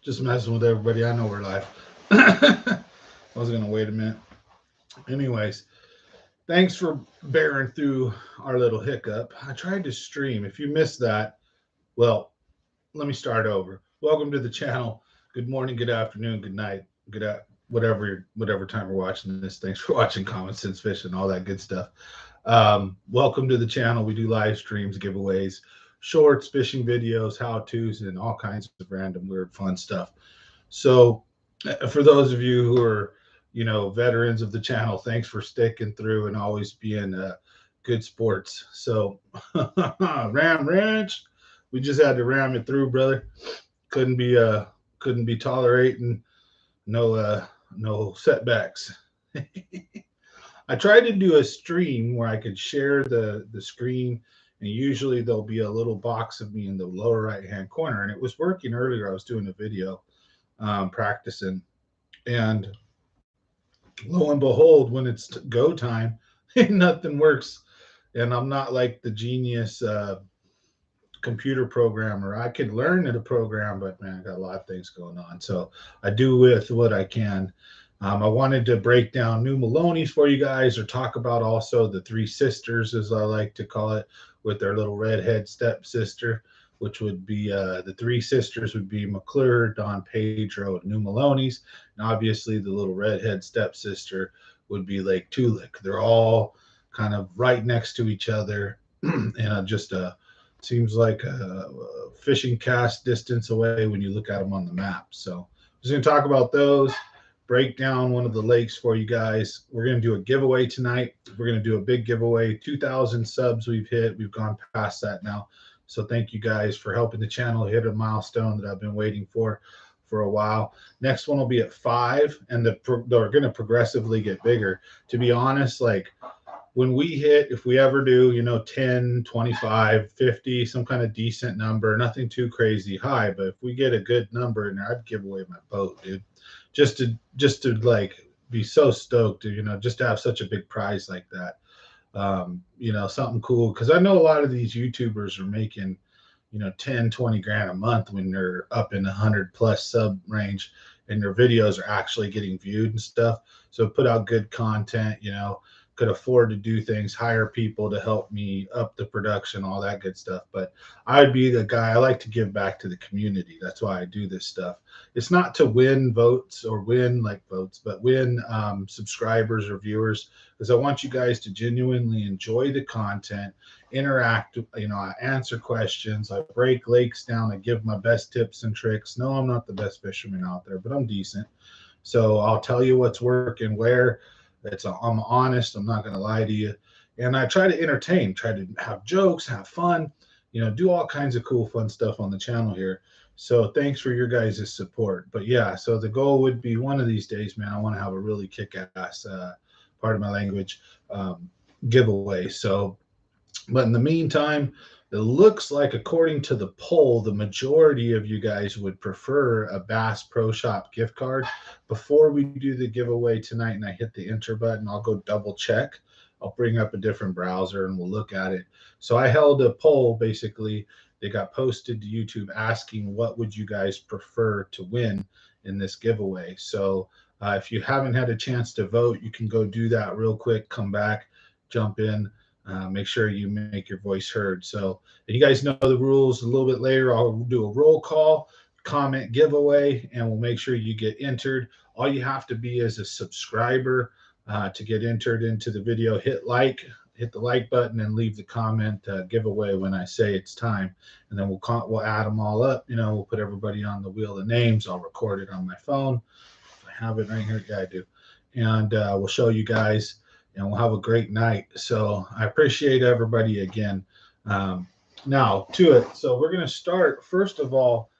Just messing with everybody. I know we're live. I was gonna wait a minute. Anyways, thanks for bearing through our little hiccup. I tried to stream. If you missed that, well, let me start over. Welcome to the channel. Good morning, good afternoon, good night, whatever time we're watching this. Thanks for watching Common Sense Fishing, all that good stuff. Welcome to the channel. We do live streams, giveaways, shorts, fishing videos, how to's, and all kinds of random, weird, fun stuff. So, for those of you who are, veterans of the channel, thanks for sticking through and always being good sports. So, Ram Ranch, we just had to ram it through, brother. Couldn't be tolerating no setbacks. I tried to do a stream where I could share the screen, and usually there'll be a little box of me in the lower right hand corner, and it was working earlier. I was doing a video practicing, and lo and behold, when it's go time, nothing works. And I'm not like the genius computer programmer. I could learn at a program, but man, I got a lot of things going on. So I do with what I can. I wanted to break down new Maloney's for you guys, or talk about also the three sisters, as I like to call it, with their little redhead stepsister, which would be the three sisters would be McClure, Don Pedro, and New Maloney's. And obviously, the little redhead stepsister would be Lake Tulik. They're all kind of right next to each other, and just seems like a fishing cast distance away when you look at them on the map. So I'm just going to talk about those, break down one of the lakes for you guys. We're going to do a giveaway tonight. We're going to do a big giveaway. 2,000 subs we've hit. We've gone past that now. So thank you guys for helping the channel hit a milestone that I've been waiting for a while. Next one will be at 5, and they're going to progressively get bigger. To be honest, like, when we hit, if we ever do, 10, 25, 50, some kind of decent number, nothing too crazy high, but if we get a good number in there, I'd give away my boat, dude. Just to like be so stoked to, just to have such a big prize like that. Something cool. Cause I know a lot of these YouTubers are making, 10, 20 grand a month when they're up in the 100+ sub range, and their videos are actually getting viewed and stuff. So put out good content, could afford to do things, hire people to help me up the production, all that good stuff. But I'd be the guy. I like to give back to the community. That's why I do this stuff. It's not to win votes or win votes, but win subscribers or viewers, because I want you guys to genuinely enjoy the content, interact. I answer questions. I break lakes down. I give my best tips and tricks. No, I'm not the best fisherman out there, but I'm decent. So I'll tell you what's working where. I'm honest. I'm not going to lie to you. And I try to entertain, try to have jokes, have fun, do all kinds of cool, fun stuff on the channel here. So thanks for your guys' support. But yeah, so the goal would be one of these days, man, I want to have a really kick-ass, part of my language, giveaway. So, but in the meantime, it looks like, according to the poll, the majority of you guys would prefer a Bass Pro Shop gift card. Before we do the giveaway tonight and I hit the enter button, I'll go double check. I'll bring up a different browser and we'll look at it. So I held a poll, basically. They got posted to YouTube asking what would you guys prefer to win in this giveaway. So if you haven't had a chance to vote, you can go do that real quick, come back, jump in. Make sure you make your voice heard. So, and you guys know the rules. A little bit later, I'll do a roll call, comment giveaway, and we'll make sure you get entered. All you have to be is a subscriber to get entered into the video. Hit the like button, and leave the comment giveaway when I say it's time. And then we'll add them all up. We'll put everybody on the wheel of names. I'll record it on my phone. If I have it right here, yeah, I do. And we'll show you guys, and we'll have a great night. So I appreciate everybody again. Now to it. So we're going to start. First of all,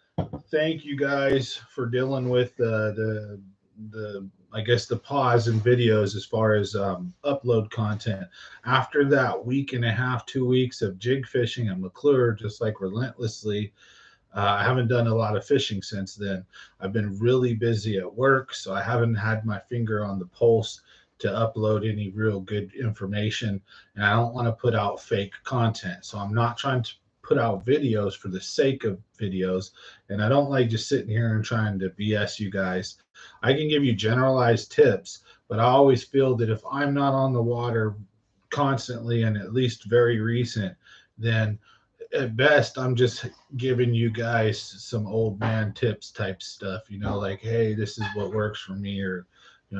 thank you guys for dealing with the I guess the pause in videos as far as upload content. After that week and a half, 2 weeks of jig fishing and McClure, just like relentlessly, I haven't done a lot of fishing since then. I've been really busy at work, so I haven't had my finger on the pulse to upload any real good information, and I don't want to put out fake content. So I'm not trying to put out videos for the sake of videos, and I don't like just sitting here and trying to BS you guys. I can give you generalized tips, but I always feel that if I'm not on the water constantly and at least very recent, then at best I'm just giving you guys some old man tips type stuff, like, hey, this is what works for me, or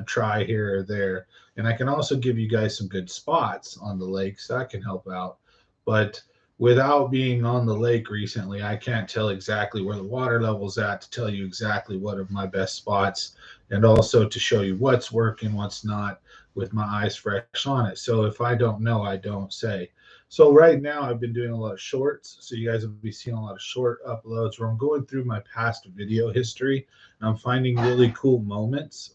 try here or there. And I can also give you guys some good spots on the lakes that can help out. But without being on the lake recently, I can't tell exactly where the water level's at to tell you exactly what are my best spots, and also to show you what's working, what's not, with my eyes fresh on it. So if I don't know, I don't say. So right now I've been doing a lot of shorts. So you guys will be seeing a lot of short uploads where I'm going through my past video history and I'm finding really cool moments,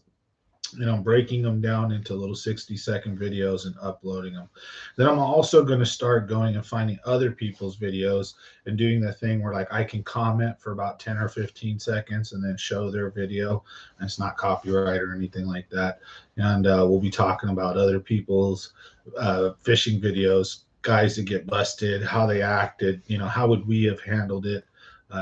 and I'm breaking them down into little 60-second videos and uploading them. Then I'm also going to start going and finding other people's videos and doing the thing where, like, I can comment for about 10 or 15 seconds and then show their video, and it's not copyright or anything like that. And we'll be talking about other people's fishing videos, guys that get busted, how they acted, how would we have handled it,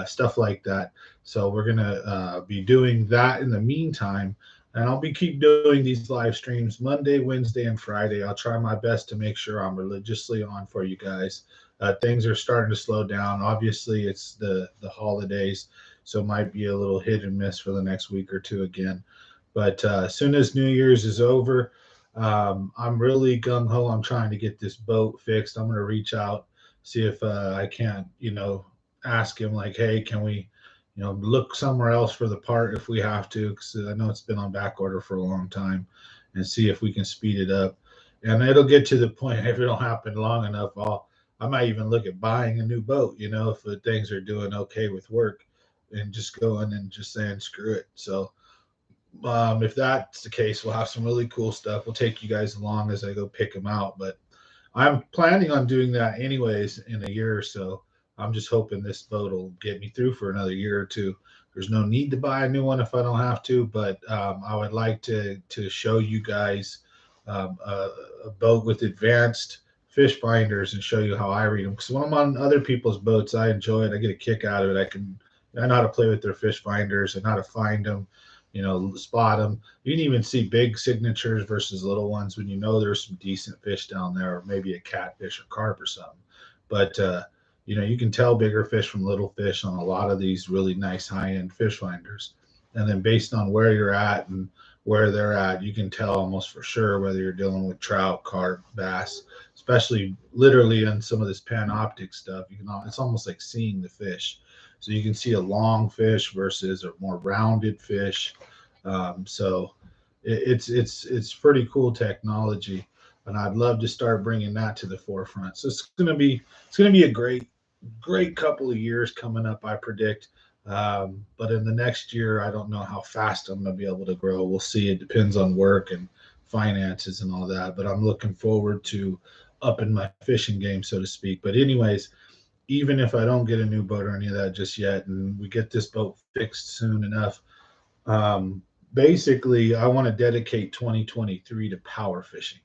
stuff like that. So we're going to be doing that in the meantime. And I'll keep doing these live streams Monday, Wednesday, and Friday. I'll try my best to make sure I'm religiously on for you guys. Things are starting to slow down. Obviously, it's the holidays, so it might be a little hit and miss for the next week or two again. But as soon as New Year's is over, I'm really gung-ho. I'm trying to get this boat fixed. I'm going to reach out, see if I can't, ask him, like, hey, can we look somewhere else for the part if we have to, because I know it's been on back order for a long time, and see if we can speed it up. And it'll get to the point, if it don't happen long enough, I might even look at buying a new boat, if things are doing okay with work, and just going and just saying, screw it. So if that's the case, we'll have some really cool stuff. We'll take you guys along as I go pick them out, but I'm planning on doing that anyways in a year or so. I'm just hoping this boat will get me through for another year or two. There's no need to buy a new one if I don't have to, but I would like to show you guys a boat with advanced fish finders and show you how I read them. Because when I'm on other people's boats, I enjoy it. I get a kick out of it. I know how to play with their fish finders and how to find them, spot them. You can even see big signatures versus little ones when there's some decent fish down there, or maybe a catfish or carp or something. But you can tell bigger fish from little fish on a lot of these really nice high-end fish finders. And then based on where you're at and where they're at, you can tell almost for sure whether you're dealing with trout, carp, bass, especially literally in some of this Panoptic stuff. It's almost like seeing the fish. So you can see a long fish versus a more rounded fish. So it's pretty cool technology, and I'd love to start bringing that to the forefront. So it's gonna be a great couple of years coming up, I predict. But in the next year, I don't know how fast I'm going to be able to grow. We'll see. It depends on work and finances and all that. But I'm looking forward to upping my fishing game, so to speak. But anyways, even if I don't get a new boat or any of that just yet, and we get this boat fixed soon enough, basically, I want to dedicate 2023 to power fishing.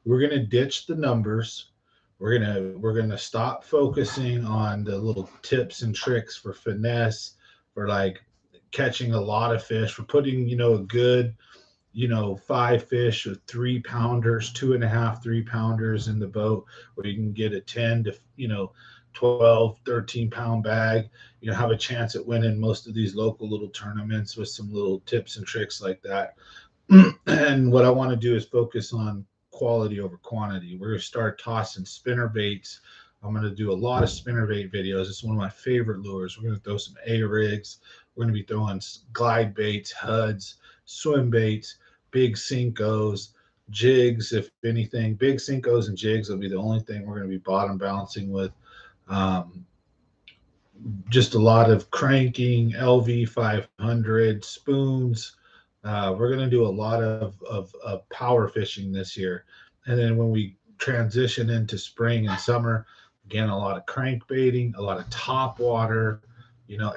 We're going to ditch the numbers. We're gonna stop focusing on the little tips and tricks for finesse, for like catching a lot of fish, for putting a good 5 fish or 3 pounders, 2.5, 3 pounders in the boat, where you can get a 10 to 12, 13 pound bag. Have a chance at winning most of these local little tournaments with some little tips and tricks like that. And what I want to do is focus on quality over quantity. We're going to start tossing spinner baits. I'm going to do a lot of spinner bait videos. It's one of my favorite lures. We're going to throw some A-rigs. We're going to be throwing glide baits, HUDs, swim baits, big Cincos, jigs, if anything. Big Cincos and jigs will be the only thing we're going to be bottom balancing with. Just a lot of cranking, LV 500, spoons. We're going to do a lot of power fishing this year. And then when we transition into spring and summer, again, a lot of crankbaiting, a lot of top water.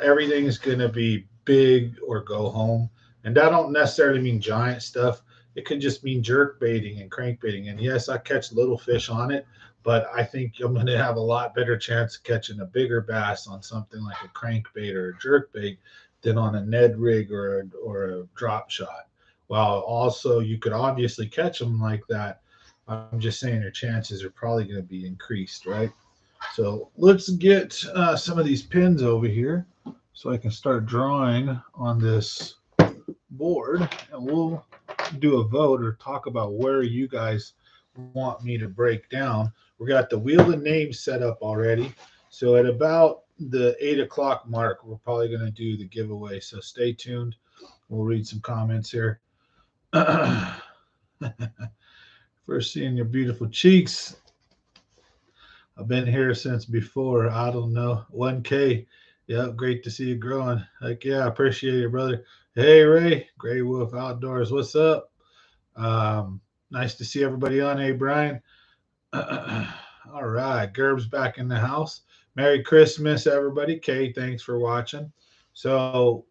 Everything is going to be big or go home. And that don't necessarily mean giant stuff. it could just mean jerk baiting and crank baiting. And yes, I catch little fish on it, but I think I'm going to have a lot better chance of catching a bigger bass on something like a crankbait or a jerk bait than on a Ned rig or a drop shot. While also you could obviously catch them like that, I'm just saying your chances are probably going to be increased, right? So let's get some of these pins over here so I can start drawing on this board, and we'll do a vote or talk about where you guys want me to break down. We got the wheel of names set up already. So at about the 8 o'clock mark, we're probably going to do the giveaway. So stay tuned. We'll read some comments here. First seeing your beautiful cheeks. I've been here since before, I don't know, 1K. Yep, great to see you growing. Heck yeah, I appreciate it, brother. Hey, Ray, Gray Wolf Outdoors, what's up? Nice to see everybody on. Hey, Brian. All right, Gerb's back in the house. Merry Christmas, everybody. Kay, thanks for watching. So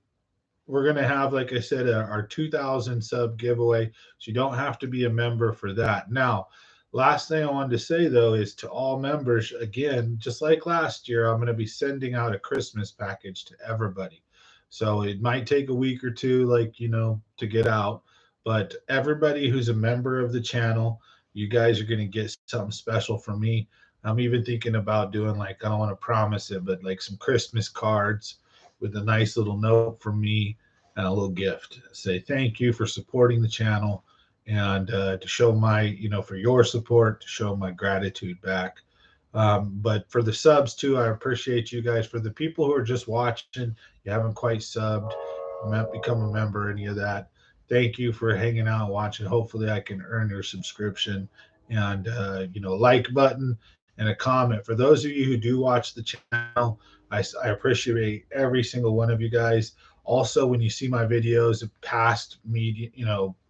we're going to have, like I said, our 2,000 sub giveaway. So you don't have to be a member for that. Now, last thing I wanted to say, though, is to all members, again, just like last year, I'm going to be sending out a Christmas package to everybody. So it might take a week or two, like, to get out. But everybody who's a member of the channel, you guys are going to get something special from me. I'm even thinking about doing, like, I don't want to promise it, but like some Christmas cards with a nice little note from me and a little gift. Say thank you for supporting the channel, and to show my, for your support, to show my gratitude back. But for the subs too, I appreciate you guys. For the people who are just watching, you haven't quite subbed, become a member, any of that. Thank you for hanging out and watching. Hopefully I can earn your subscription and, like button and a comment. For those of you who do watch the channel, I appreciate every single one of you guys. Also, when you see my videos, past, media,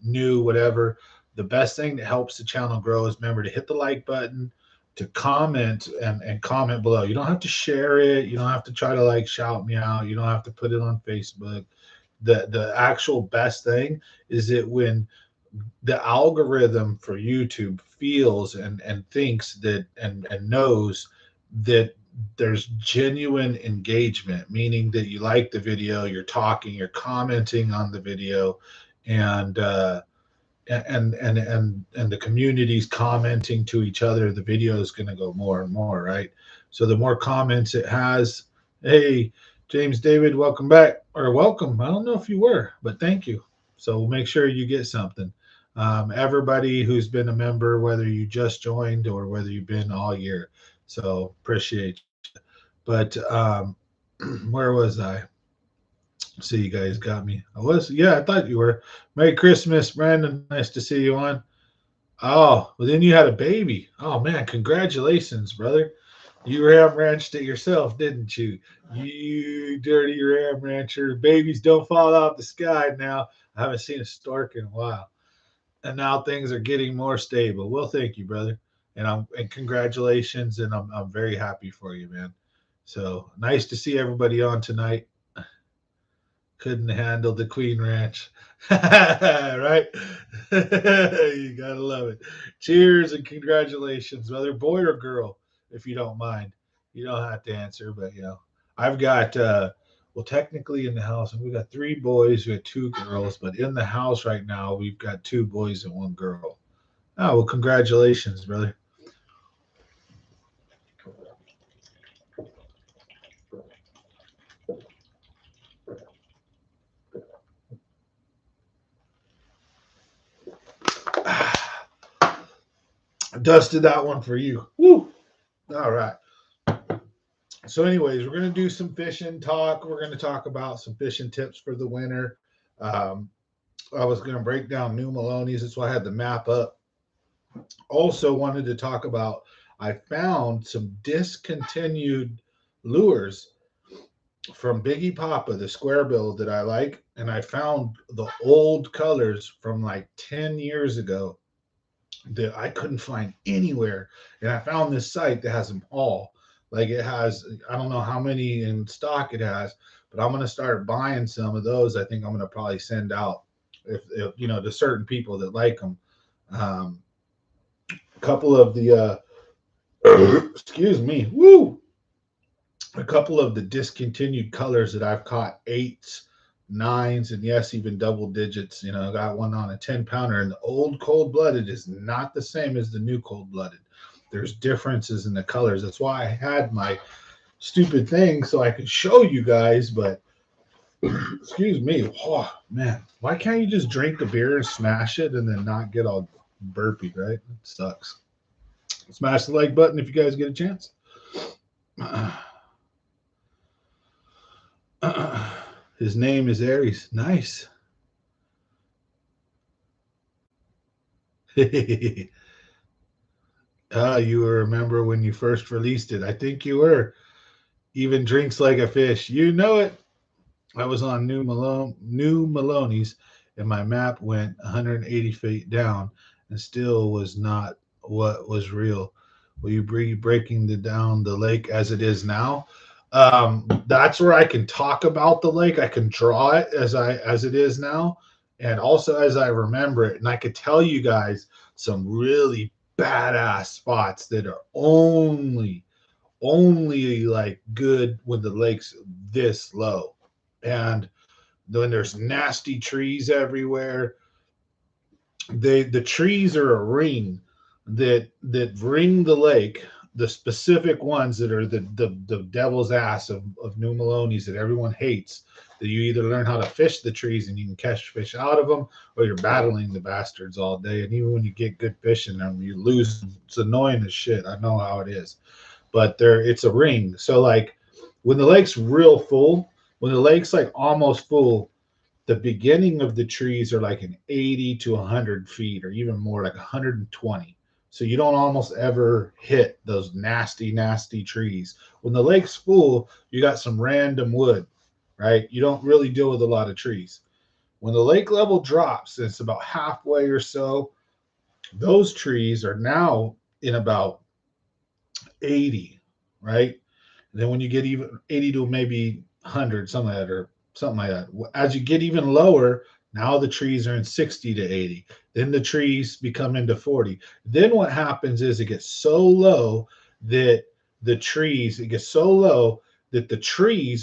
new, whatever, the best thing that helps the channel grow is remember to hit the like button, to comment and comment below. You don't have to share it. You don't have to try to like shout me out. You don't have to put it on Facebook. The actual best thing is that when the algorithm for YouTube feels and thinks that and knows that there's genuine engagement, meaning that you like the video, you're talking, you're commenting on the video, and the community's commenting to each other, the video is going to go more and more, right? So the more comments it has, hey, James David, welcome back, or welcome. I don't know if you were, but thank you. So we'll make sure you get something. Everybody who's been a member, whether you just joined or whether you've been all year. So appreciate you. But where was I? See, you guys got me. I thought you were. Merry Christmas, Brandon. Nice to see you on. Oh, well, then you had a baby. Oh, man, congratulations, brother. You ram ranched it yourself, didn't you? You dirty ram rancher. Babies don't fall out the sky now. I haven't seen a stork in a while. And now things are getting more stable. Well, thank you, brother. And congratulations, and I'm very happy for you, man. So nice to see everybody on tonight. Couldn't handle the Queen Ranch. Right? You gotta love it. Cheers and congratulations, whether boy or girl, if you don't mind. You don't have to answer, but I've got technically in the house, and we've got 3 boys, we got 2 girls, but in the house right now, we've got 2 boys and 1 girl. Oh, well, congratulations, brother. Dusted that one for you. Woo! All right. So anyways, we're going to do some fishing talk. We're going to talk about some fishing tips for the winter. I was going to break down new Maloney's. That's why I had the map up. Also wanted to talk about, I found some discontinued lures from Biggie Papa, the square bill that I like. And I found the old colors from like 10 years ago that I couldn't find anywhere. And I found this site that has them all. Like it has, I don't know how many in stock it has, but I'm going to start buying some of those. I think I'm going to probably send out if you know, to certain people that like them. A couple of the excuse me, woo, a couple of the discontinued colors that I've caught, 8s, 9s, and yes, even double digits. You know, I got one on a 10-pounder, and the old cold blooded is not the same as the new cold blooded. There's differences in the colors. That's why I had my stupid thing so I could show you guys. But excuse me, oh man, why can't you just drink the beer and smash it and then not get all burpy, right? It sucks. Smash the like button if you guys get a chance. His name is Aries. Nice. You remember when you first released it. I think you were. Even drinks like a fish. You know it. I was on New Maloney's, and my map went 180 feet down and still was not what was real. Will you be breaking down the lake as it is now? That's where I can talk about the lake. I can draw it as it is now, and also as I remember it. And I could tell you guys some really badass spots that are only like good when the lake's this low. And then there's nasty trees everywhere. The trees are a ring that ring the lake. The specific ones that are the devil's ass of New Maloney's that everyone hates. That you either learn how to fish the trees and you can catch fish out of them, or you're battling the bastards all day. And even when you get good fish in them, you lose. It's annoying as shit. I know how it is, but it's a ring. So like when the lake's real full, when the lake's like almost full, the beginning of the trees are like an 80 to 100 feet or even more, like 120. So you don't almost ever hit those nasty trees. When the lake's full, you got some random wood, right? You don't really deal with a lot of trees. When the lake level drops, it's about halfway or so, those trees are now in about 80, right? And then when you get even 80 to maybe 100, something like that, or something like that. As you get even lower, now the trees are in 60 to 80. Then the trees become into 40. Then what happens is it gets so low that the trees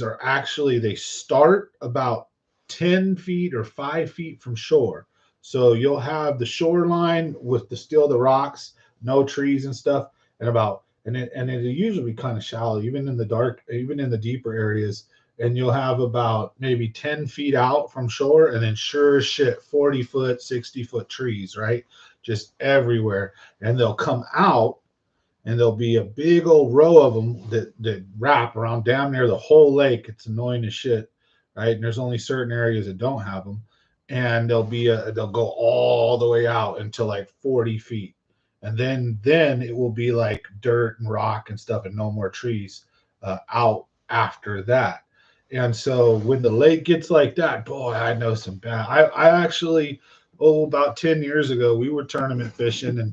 are actually, they start about 10 feet or 5 feet from shore. So you'll have the shoreline with the rocks, no trees and stuff, and it'll usually be kind of shallow, even in the dark, even in the deeper areas. And you'll have about maybe 10 feet out from shore, and then sure as shit, 40-foot, 60-foot trees, right? Just everywhere. And they'll come out, and there'll be a big old row of them that wrap around damn near the whole lake. It's annoying as shit, right? And there's only certain areas that don't have them. And they'll go all the way out until like 40 feet. And then it will be like dirt and rock and stuff and no more trees out after that. And so when the lake gets like that, boy, I know some bad. I actually, about 10 years ago, we were tournament fishing in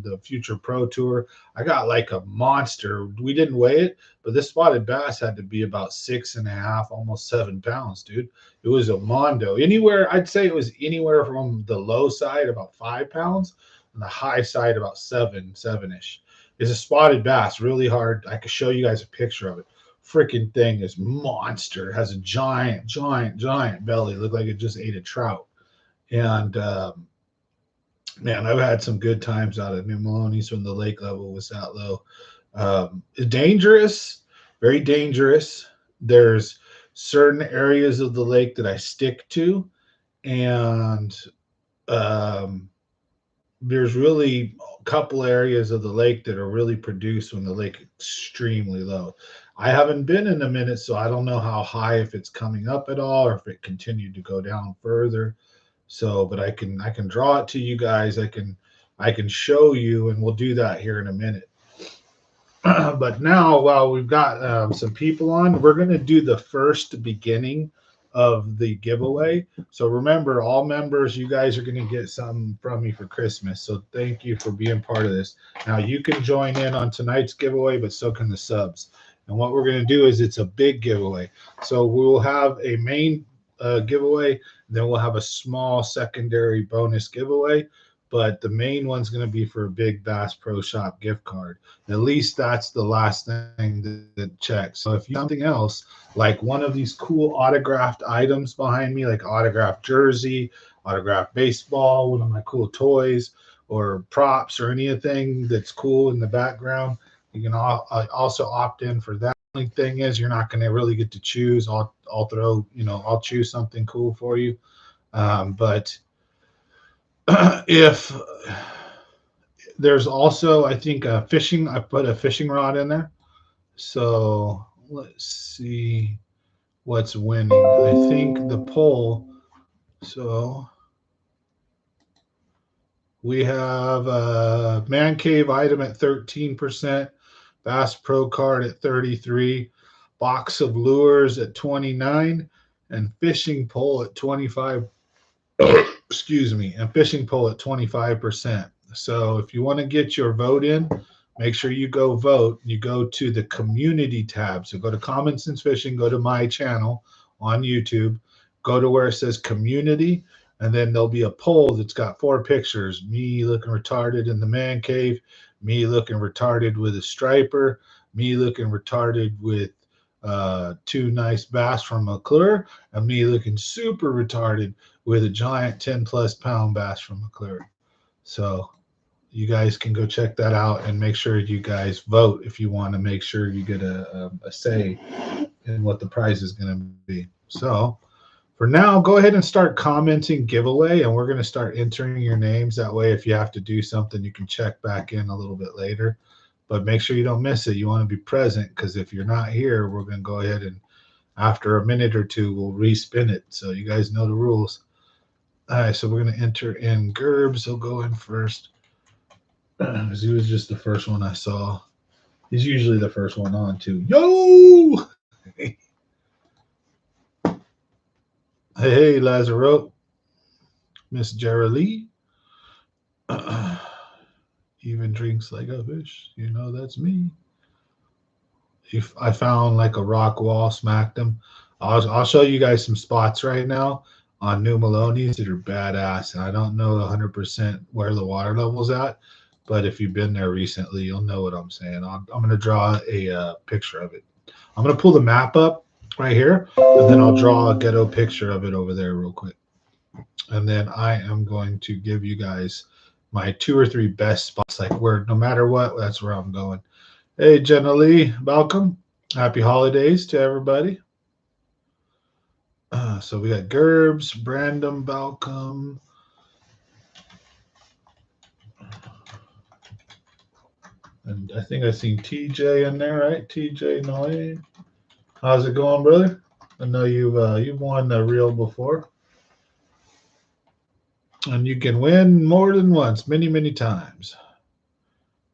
the Future Pro Tour. I got like a monster. We didn't weigh it, but this spotted bass had to be about 6.5, almost 7 pounds, dude. It was a mondo. I'd say it was anywhere from the low side, about 5 pounds, and the high side, about 7-ish. It's a spotted bass, really hard. I could show you guys a picture of it. Freaking thing is monster. It has a giant belly. Looked like it just ate a trout. And man, I've had some good times out of New Maloney's when the lake level was that low. Dangerous, very dangerous. There's certain areas of the lake that I stick to, and there's really a couple areas of the lake that are really produced when the lake is extremely low. I haven't been in a minute, so I don't know how high, if it's coming up at all or if it continued to go down further. So, but I can draw it to you guys. I can show you, and we'll do that here in a minute. But now, while we've got some people on, we're going to do the first beginning of the giveaway. So remember, all members, you guys are going to get something from me for Christmas. So thank you for being part of this. Now you can join in on tonight's giveaway, but so can the subs. And what we're going to do is it's a big giveaway. So we will have a main giveaway. Then we'll have a small secondary bonus giveaway. But the main one's going to be for a big Bass Pro Shop gift card. At least that's the last thing that checks. So if you something else, like one of these cool autographed items behind me, like autographed jersey, autographed baseball, one of my cool toys, or props, or anything that's cool in the background, you can also opt in for that. The only thing is, you're not going to really get to choose. I'll choose something cool for you. But if there's also, I think, I put a fishing rod in there. So let's see what's winning. I think the poll. So we have a Man Cave item at 13%, Bass Pro Card at 33, box of lures at 29, and fishing pole at 25. Excuse me, and fishing pole at 25%. So if you want to get your vote in, make sure you go vote. You go to the community tab. So go to Common Sense Fishing, go to my channel on YouTube, go to where it says community, and then there'll be a poll that's got 4 pictures: me looking retarded in the man cave, me looking retarded with a striper, me looking retarded with 2 nice bass from McClure, and me looking super retarded with a giant 10+ pound bass from McClure. So you guys can go check that out and make sure you guys vote if you want to make sure you get a say in what the prize is going to be. So for now, go ahead and start commenting giveaway, and we're going to start entering your names. That way, if you have to do something, you can check back in a little bit later. But make sure you don't miss it. You want to be present, because if you're not here, we're going to go ahead and after a minute or two, we'll respin it. So you guys know the rules. All right, so we're going to enter in Gerbs. He'll go in first. He was just the first one I saw. He's usually the first one on, too. Yo! Hey, Lazaro. Miss Jerry even drinks like a fish. You know that's me. If I found like a rock wall, smacked him. I'll show you guys some spots right now on New Maloney's that are badass. And I don't know 100% where the water level's at, but if you've been there recently, you'll know what I'm saying. I'm going to draw a picture of it. I'm going to pull the map up right here, and then I'll draw a ghetto picture of it over there real quick. And then I am going to give you guys my 2 or 3 best spots, like where no matter what, that's where I'm going. Hey, Jenna Lee, welcome. Happy holidays to everybody. So we got Gerbs, Brandon, welcome. And I think I seen TJ in there, right? TJ Noe. How's it going, brother? I know you've won the reel before. And you can win more than once, many, many times.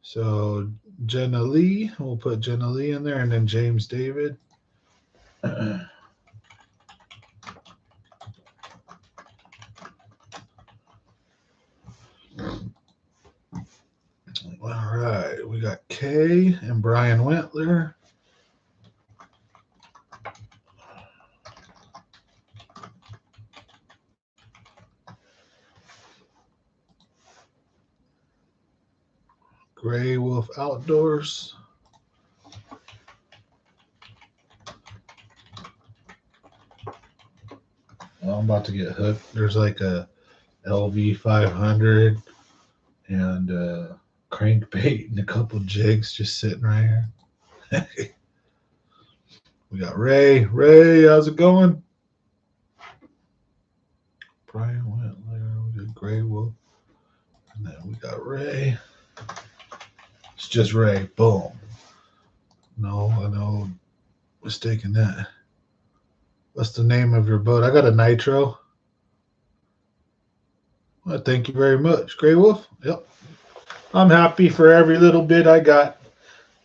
So Jenna Lee, we'll put Jenna Lee in there, and then James David. All right, we got Kay and Brian Wentler. Gray Wolf Outdoors. Well, I'm about to get hooked. There's like a LV 500 and a crankbait and a couple jigs just sitting right here. We got Ray. Ray, how's it going? Brian Wentler. We got Gray Wolf. And then we got Ray. It's just Ray. Boom. No mistaking that. What's the name of your boat? I got a Nitro. Well, thank you very much. Gray Wolf? Yep. I'm happy for every little bit I got.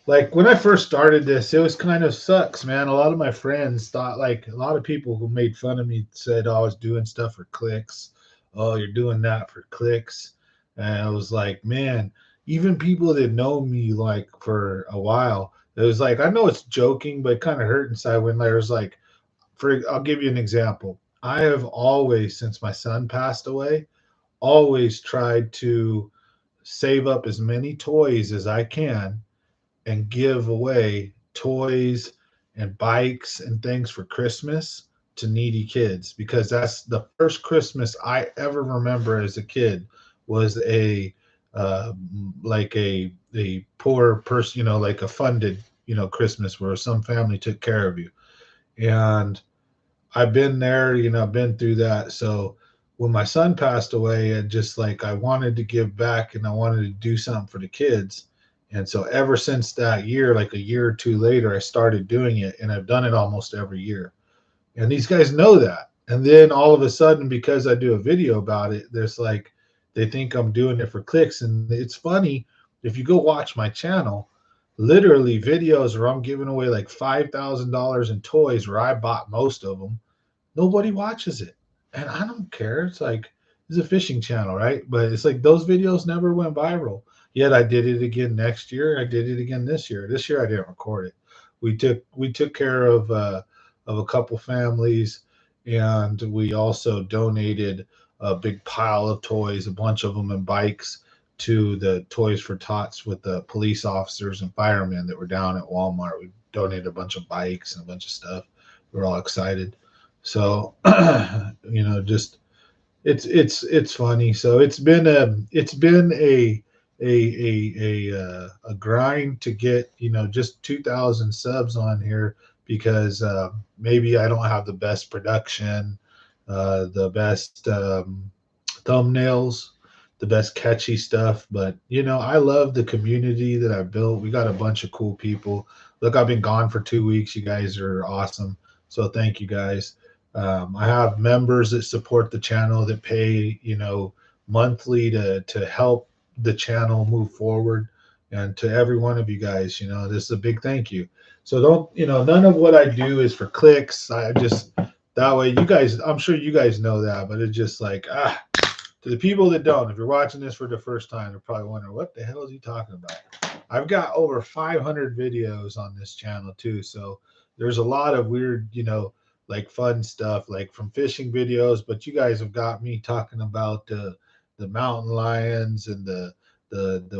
Like when I first started this, it was kind of sucks, man. A lot of my friends thought, like a lot of people who made fun of me said, oh, I was doing stuff for clicks. Oh, you're doing that for clicks. And I was like, man, even people that know me like for a while, it was like, I know it's joking, but it kind of hurt inside when there was like, I'll give you an example. I have always, since my son passed away, always tried to save up as many toys as I can and give away toys and bikes and things for Christmas to needy kids, because that's the first Christmas I ever remember as a kid was a uh, like a poor person, like a funded, Christmas where some family took care of you. And I've been there, I've been through that. So when my son passed away, and just like I wanted to give back and I wanted to do something for the kids. And so ever since that year, like a year or two later, I started doing it, and I've done it almost every year. And these guys know that. And then all of a sudden, because I do a video about it, there's like they think I'm doing it for clicks. And it's funny, if you go watch my channel, literally videos where I'm giving away like $5,000 in toys where I bought most of them, nobody watches it. And I don't care. It's like it's a fishing channel, right? But it's like those videos never went viral. Yet I did it again next year. I did it again this year. This year I didn't record it. We took care of a couple families, and we also donated a big pile of toys, a bunch of them, and bikes to the Toys for Tots with the police officers and firemen that were down at Walmart. We donated a bunch of bikes and a bunch of stuff. We were all excited. So, just it's funny. So it's been a grind to get, just 2,000 subs on here, because maybe I don't have the best production, the best thumbnails, the best catchy stuff. But I love the community that I built. We got a bunch of cool people. Look, I've been gone for 2 weeks. You guys are awesome. So thank you guys. I have members that support the channel that pay, monthly to help the channel move forward. And to every one of you guys, this is a big thank you. So don't, none of what I do is for clicks. I just that way you guys, I'm sure you guys know that, but it's just like to the people that don't, if you're watching this for the first time, they're probably wondering what the hell is he talking about. I've got over 500 videos on this channel too, so there's a lot of weird, like fun stuff, like from fishing videos. But you guys have got me talking about the mountain lions and the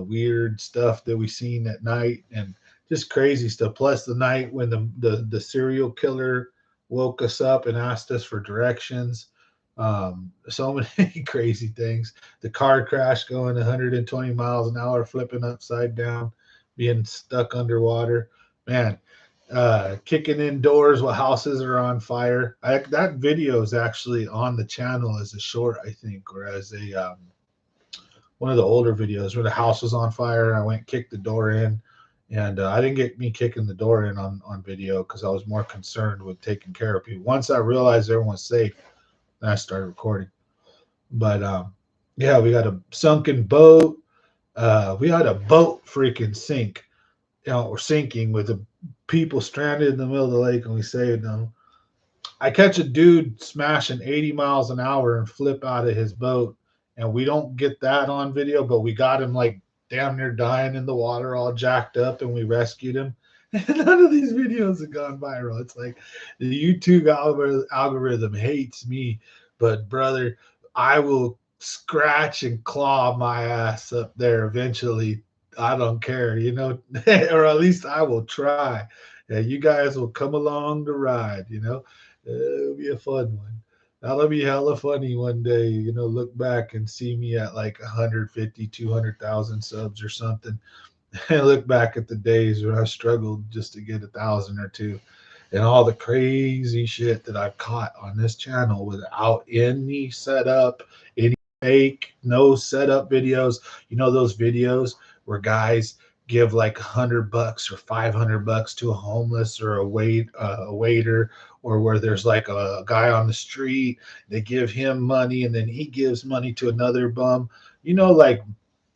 weird stuff that we seen at night, and just crazy stuff. Plus the night when the serial killer woke us up and asked us for directions. So many crazy things. The car crash going 120 miles an hour, flipping upside down, being stuck underwater. Man, kicking in doors while houses are on fire. That video is actually on the channel as a short, I think, or as a one of the older videos where the house was on fire. I went kicked the door in, and I didn't get me kicking the door in on video because I was more concerned with taking care of people. Once I realized everyone's safe, then I started recording. But yeah, we got a sunken boat. We had a boat freaking sink, or sinking with the people stranded in the middle of the lake, and we saved them. I catch a dude smashing 80 miles an hour and flip out of his boat, and we don't get that on video, but we got him like damn near dying in the water, all jacked up, and we rescued him. And none of these videos have gone viral. It's like the YouTube algorithm hates me, but brother, I will scratch and claw my ass up there eventually. I don't care, or at least I will try. Yeah, you guys will come along to ride. It'll be a fun one. That'll be hella funny one day, look back and see me at like 150, 200,000 subs or something. And look back at the days when I struggled just to get 1,000 or two, and all the crazy shit that I've caught on this channel without any setup, any fake, no setup videos. Those videos where guys give like $100 or $500 to a homeless or a waiter, or where there's like a guy on the street, they give him money and then he gives money to another bum. Like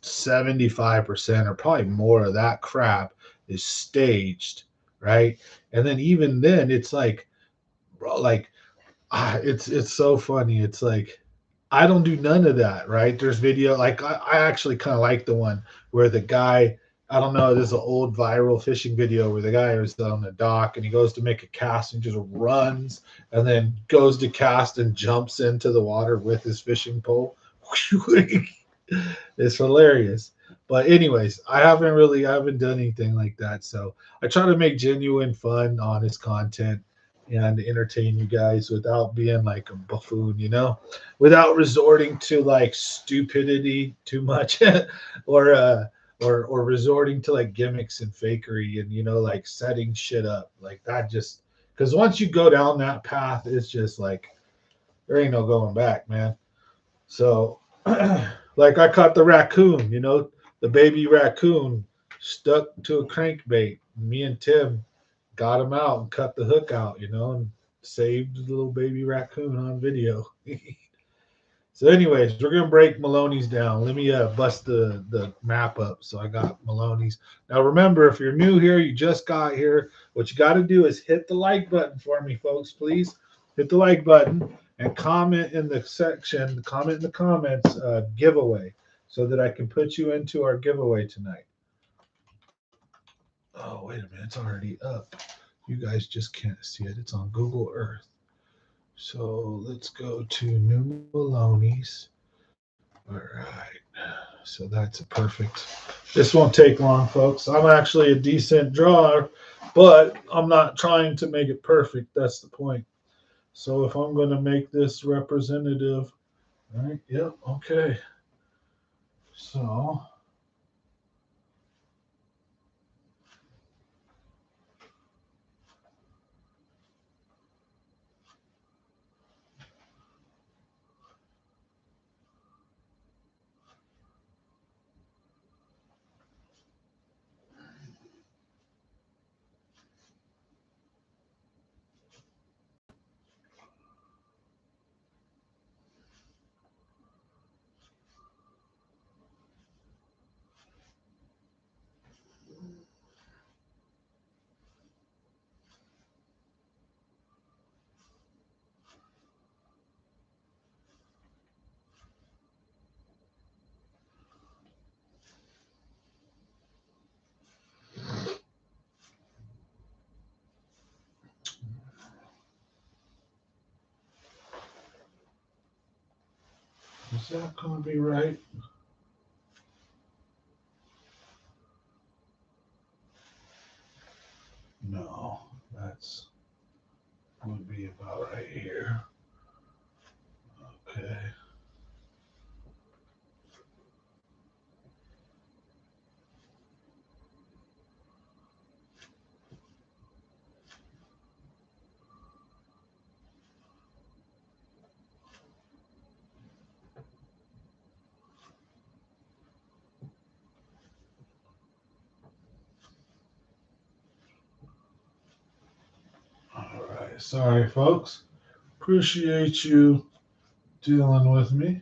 75% or probably more of that crap is staged, right? And then even then, it's like, bro, like it's so funny. It's like I don't do none of that, right? There's video like I actually kind of like the one where the guy I don't know, there's an old viral fishing video where the guy was on the dock and he goes to make a cast and just runs and then goes to cast and jumps into the water with his fishing pole. It's hilarious. But anyways, I haven't done anything like that. So I try to make genuine, fun, honest content and entertain you guys without being like a buffoon, without resorting to like stupidity too much or or resorting to like gimmicks and fakery and like setting shit up like that. Just because once you go down that path, it's just like there ain't no going back, man. So like I caught the raccoon, the baby raccoon stuck to a crankbait. Me and Tim got him out and cut the hook out, and saved the little baby raccoon on video. So, anyways, we're gonna break Maloney's down. Let me bust the map up. So I got Maloney's. Now remember, if you're new here, you just got here. What you got to do is hit the like button for me, folks. Please hit the like button and comment in the section. Comment in the comments giveaway, so that I can put you into our giveaway tonight. Oh, wait a minute, it's already up. You guys just can't see it. It's on Google Earth. So let's go to New Maloney's. All right. So that's a perfect. This won't take long, folks. I'm actually a decent drawer, but I'm not trying to make it perfect. That's the point. So if I'm going to make this representative, all right, yep, okay. So is that going to be right? No, that's would be about right here. Okay. All right. Sorry, folks. Appreciate you dealing with me.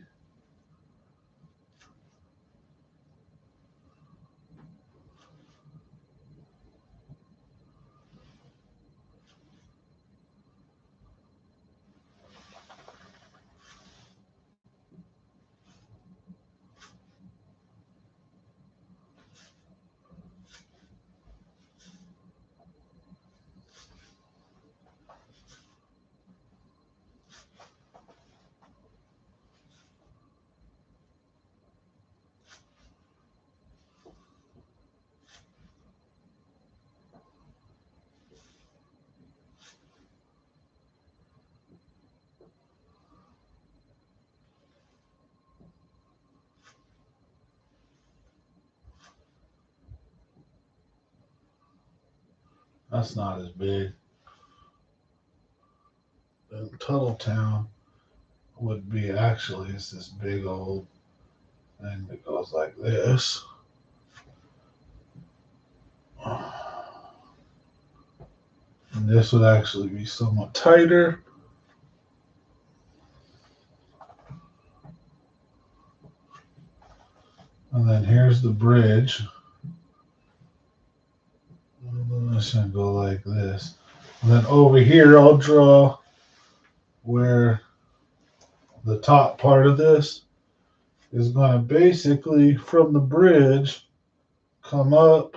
That's not as big. The Tuttletown would be actually it's this big old thing that goes like this. And this would actually be somewhat tighter. And then here's the bridge. I'm just going to go like this. And then over here, I'll draw where the top part of this is going to basically from the bridge come up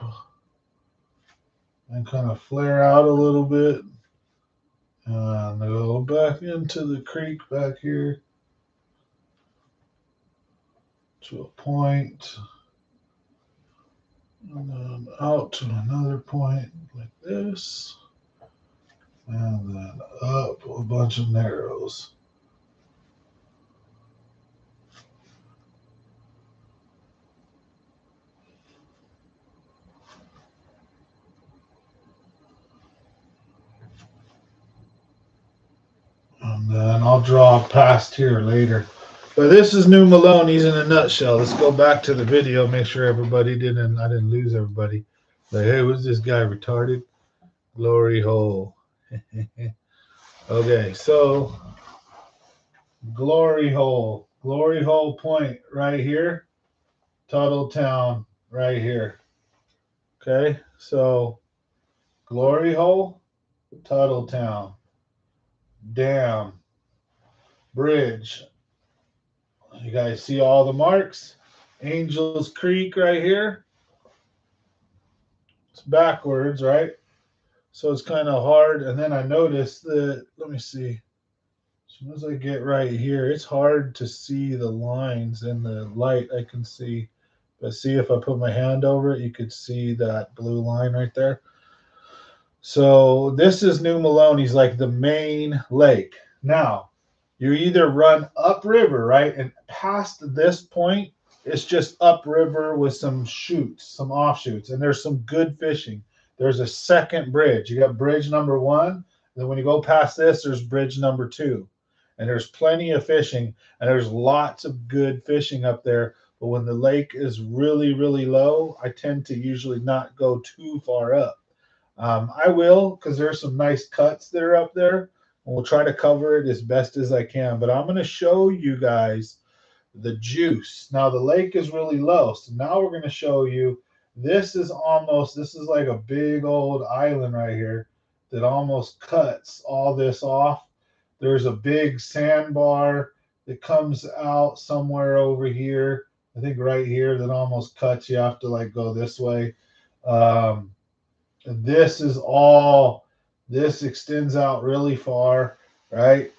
and kind of flare out a little bit and go back into the creek back here to a point and then out to another point like this and then up a bunch of narrows. And then I'll draw past here later. But this is New Maloney's in a nutshell. Let's go back to the video, make sure everybody I didn't lose everybody. Like, hey, was this guy retarded? Glory hole. Okay, so glory hole point right here, Tuttle Town right here. Okay, so glory hole, Tuttle Town, dam, bridge. You guys see all the marks? Angels Creek right here. It's backwards, right? So it's kind of hard. And then I noticed that, let me see. As soon as I get right here, it's hard to see the lines in the light. I can see, but see if I put my hand over it, you could see that blue line right there. So this is New Maloney's, like the main lake. Now, you either run upriver, right? And past this point, it's just upriver with some shoots, some offshoots, and there's some good fishing. There's a second bridge. You got bridge number 1. And then when you go past this, there's bridge number 2. And there's plenty of fishing, and there's lots of good fishing up there. But when the lake is really, really low, I tend to usually not go too far up. I will, because there's some nice cuts that are up there. And we'll try to cover it as best as I can. But I'm going to show you guys the juice. Now, the lake is really low. So now we're going to show you, this is like a big old island right here that almost cuts all this off. There's a big sandbar that comes out somewhere over here. I think right here that almost cuts. You have to like go this way. This extends out really far, right?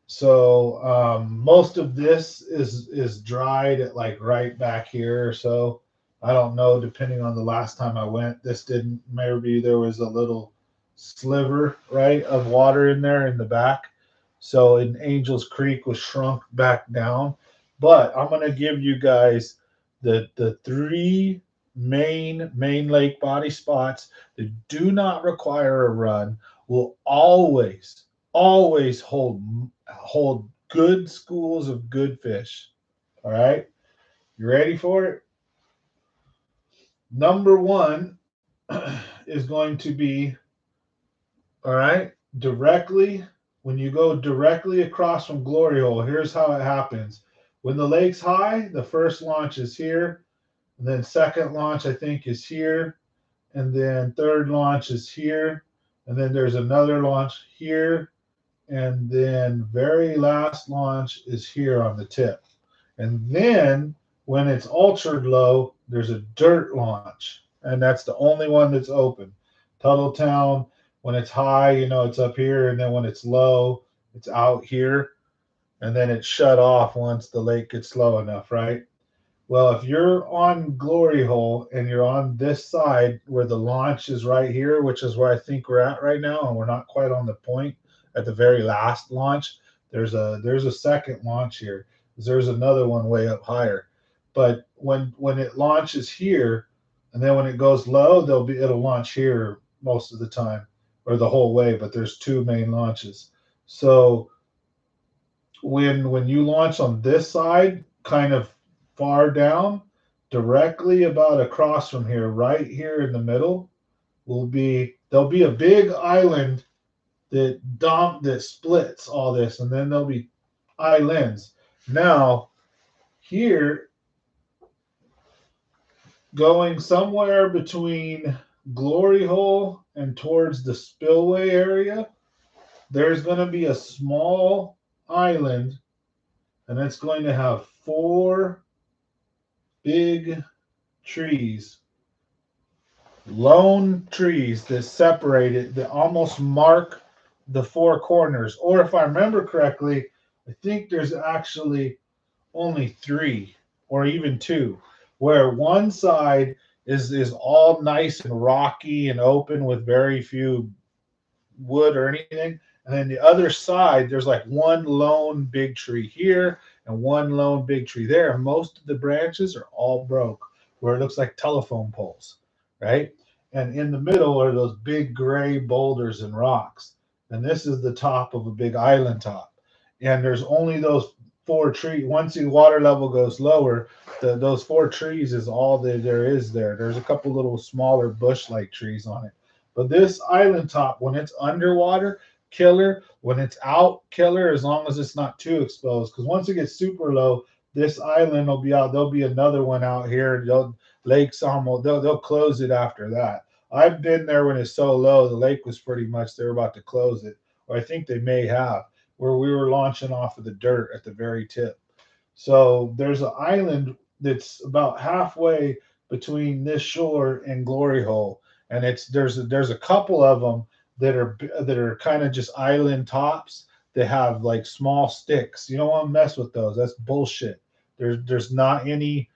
So most of this is dried at like right back here or so. I don't know, depending on the last time I went. This didn't, maybe there was a little sliver, right, of water in there in the back. So in Angels Creek was shrunk back down. But I'm going to give you guys the 3 main lake body spots that do not require a run, will always hold good schools of good fish. All right, you ready for it? Number 1 is going to be, all right, directly when you go directly across from Glory Hole. Here's how it happens. When the lake's high, the first launch is here, and then second launch I think is here, and then third launch is here, and then there's another launch here, and then very last launch is here on the tip. And then when it's ultra low, there's a dirt launch, and that's the only one that's open. Tuttletown, when it's high, it's up here, and then when it's low, it's out here, and then it's shut off once the lake gets low enough, right? Well, if you're on Glory Hole and you're on this side where the launch is right here, which is where I think we're at right now, and we're not quite on the point at the very last launch, there's a second launch here. There's another one way up higher. But when it launches here, and then when it goes low, it'll launch here most of the time, or the whole way, but there's 2 main launches. So when you launch on this side, kind of far down, directly about across from here, right here in the middle, there'll be a big island that splits all this, and then there'll be islands. Now, here, going somewhere between Glory Hole and towards the spillway area, there's going to be a small island, and it's going to have 4 big trees lone trees that separate it, that almost mark the four corners. Or if I remember correctly, I think there's actually only three or even two, where one side is all nice and rocky and open with very few wood or anything. And then the other side, there's like one lone big tree here and one lone big tree there. And most of the branches are all broke, where it looks like telephone poles, right? And in the middle are those big gray boulders and rocks. And this is the top of a big island top. And there's only those four trees. Once the water level goes lower, those four trees is all that there is there. There's a couple little smaller bush like trees on it. But this island top, when it's underwater, killer. When it's out, killer, as long as it's not too exposed. Because once it gets super low, this island will be out. There'll be another one out here. Lake Samo, they'll close it after that. I've been there when it's so low. The lake was pretty much, they were about to close it. Or I think they may have, where we were launching off of the dirt at the very tip. So there's an island that's about halfway between this shore and Glory Hole, and there's a couple of them that are kind of just island tops that have like small sticks. You don't want to mess with those. That's bullshit. There's not any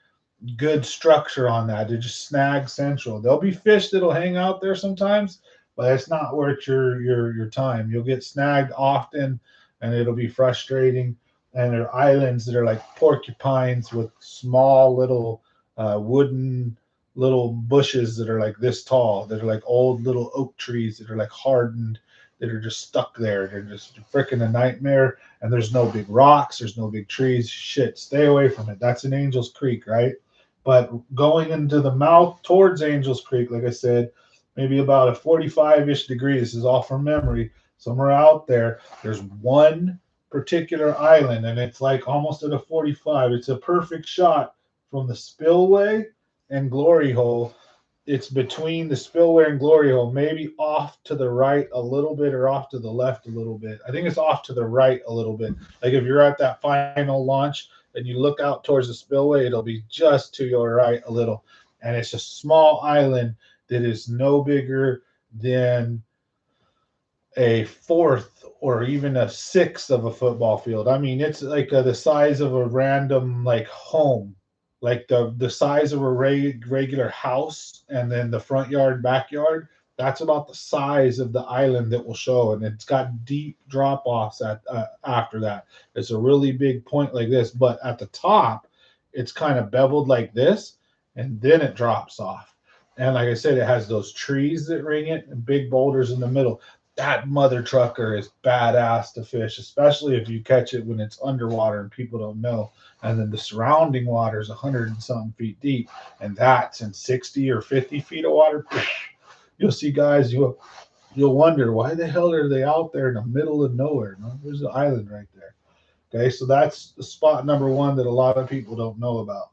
good structure on that. They're just snag central. There'll be fish that'll hang out there sometimes, but it's not worth your time. You'll get snagged often, and it'll be frustrating. And there are islands that are like porcupines with small little wooden little bushes that are like this tall, that are like old little oak trees that are like hardened, that are just stuck there. They're just freaking a nightmare. And there's no big rocks, there's no big trees. Shit, stay away from it. That's in Angels Creek, right? But going into the mouth towards Angels Creek, like I said, maybe about a 45-ish degree. This is all from memory. Somewhere out there, there's one particular island, and it's like almost at a 45. It's a perfect shot from the spillway and Glory Hole. It's between the spillway and Glory Hole, maybe off to the right a little bit or off to the left a little bit. I think it's off to the right a little bit. Like if you're at that final launch and you look out towards the spillway, it'll be just to your right a little. And it's a small island that is no bigger than a fourth or even a sixth of a football field. I mean, it's like the size of a random like home, like the size of a regular house, and then the front yard, backyard. That's about the size of the island that will show, and it's got deep drop offs at after that. It's a really big point like this, but at the top, it's kind of beveled like this, and then it drops off. And like I said, it has those trees that ring it and big boulders in the middle. That mother trucker is badass to fish, especially if you catch it when it's underwater and people don't know. And then the surrounding water is 100 and something feet deep, and that's in 60 or 50 feet of water. You'll see guys, you'll wonder why the hell are they out there in the middle of nowhere? No, there's an island right there. Okay, so that's the spot number one that a lot of people don't know about.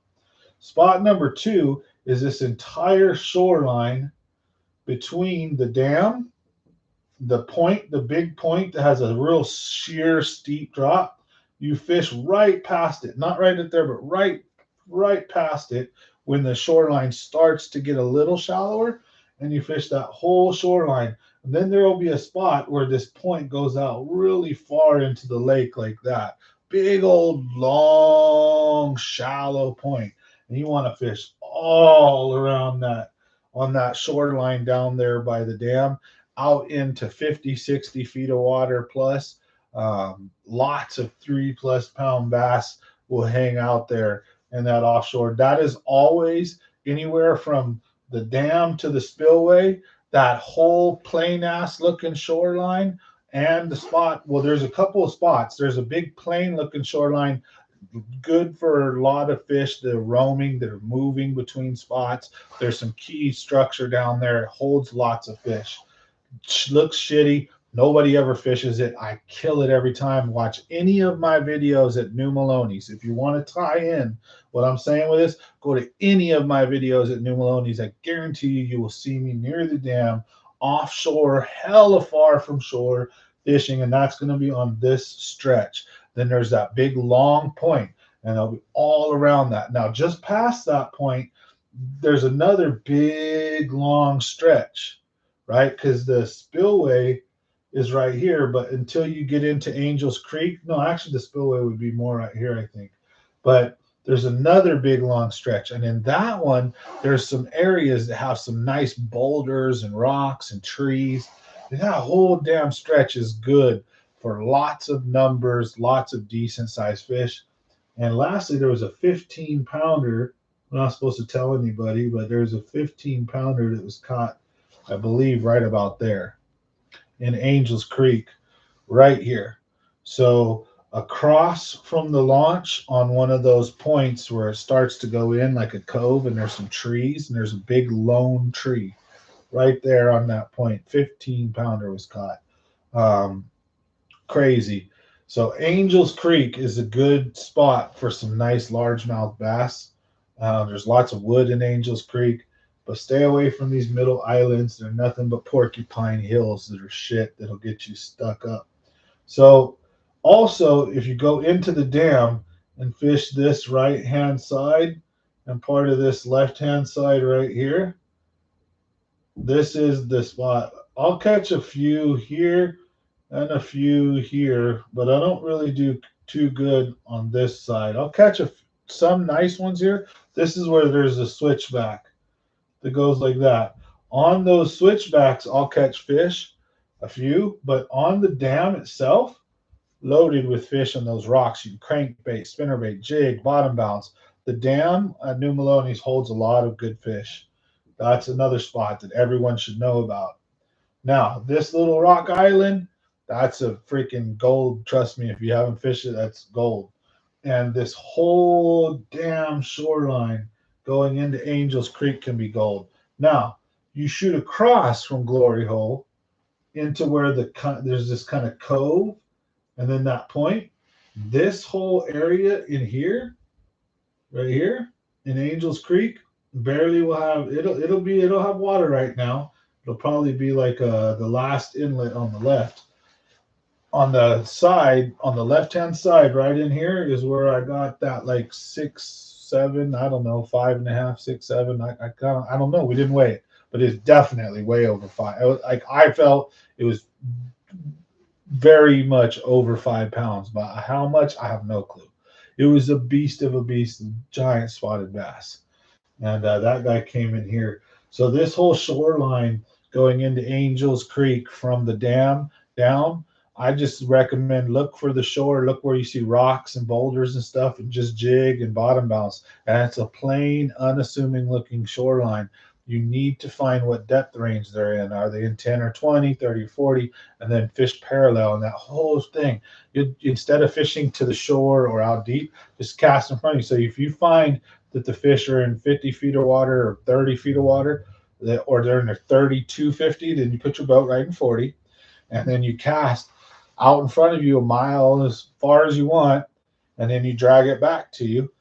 Spot number two is this entire shoreline between the dam, the point, the big point that has a real sheer steep drop. You fish right past it, not right at there, but right past it when the shoreline starts to get a little shallower, and you fish that whole shoreline. And then there will be a spot where this point goes out really far into the lake like that. Big old long shallow point. And you want to fish all around that on that shoreline down there by the dam, out into 50, 60 feet of water plus. Lots of 3+ pound bass will hang out there in that offshore. That is always anywhere from the dam to the spillway, that whole plain ass looking shoreline, and the spot. Well, there's a couple of spots. There's a big plain looking shoreline, good for a lot of fish that are roaming, that are moving between spots. There's some key structure down there. It holds lots of fish. Looks shitty. Nobody ever fishes it. I kill it every time. Watch any of my videos at New Maloney's. If you want to tie in what I'm saying with this, go to any of my videos at New Maloney's. I guarantee you will see me near the dam, offshore, hella far from shore, fishing, and that's going to be on this stretch. Then there's that big long point, and it'll be all around that. Now, just past that point, there's another big long stretch, right? Because the spillway is right here, but until you get into Angels Creek, no, actually the spillway would be more right here, I think. But there's another big long stretch, and in that one, there's some areas that have some nice boulders and rocks and trees. And that whole damn stretch is good for lots of numbers, lots of decent sized fish. And lastly, there was a 15 pounder. I'm not supposed to tell anybody, but there's a 15 pounder that was caught, I believe, right about there in Angels Creek, right here. So across from the launch on one of those points where it starts to go in like a cove, and there's some trees, and there's a big lone tree right there on that point. 15 pounder was caught. Um, Crazy. So Angels Creek is a good spot for some nice largemouth bass. There's lots of wood in Angels Creek, but stay away from these middle islands. They're nothing but porcupine hills that are shit that'll get you stuck up. So also, if you go into the dam and fish this right hand side and part of this left hand side right here, this is the spot. I'll catch a few here and a few here, but I don't really do too good on this side. I'll catch some nice ones here. This is where there's a switchback that goes like that. On those switchbacks, I'll catch fish, a few, but on the dam itself, loaded with fish on those rocks. You can crankbait, spinnerbait, jig, bottom bounce. The dam at New Maloney's holds a lot of good fish. That's another spot that everyone should know about. Now, this little rock island, that's a freaking gold. Trust me, if you haven't fished it, that's gold. And this whole damn shoreline going into Angels Creek can be gold. Now, you shoot across from Glory Hole into where there's this kind of cove, and then that point. This whole area in here, right here, in Angels Creek, barely will have it'll have water right now. It'll probably be like the last inlet on the left. On the side, on the left hand side, right in here is where I got that like 6, 7, I don't know, 5.5, 6, 7. I don't know. We didn't weigh it, but it's definitely way over 5. I felt it was very much over 5 pounds, but how much I have no clue. It was a beast of a beast, giant spotted bass, and that guy came in here. So this whole shoreline going into Angels Creek from the dam down, I just recommend look for the shore, look where you see rocks and boulders and stuff, and just jig and bottom bounce. And it's a plain, unassuming looking shoreline. You need to find what depth range they're in. Are they in 10 or 20, 30 or 40? And then fish parallel. And that whole thing, instead of fishing to the shore or out deep, just cast in front of you. So if you find that the fish are in 50 feet of water or 30 feet of water, or they're in their 3250, then you put your boat right in 40, and then you cast out in front of you a mile as far as you want, and then you drag it back to you,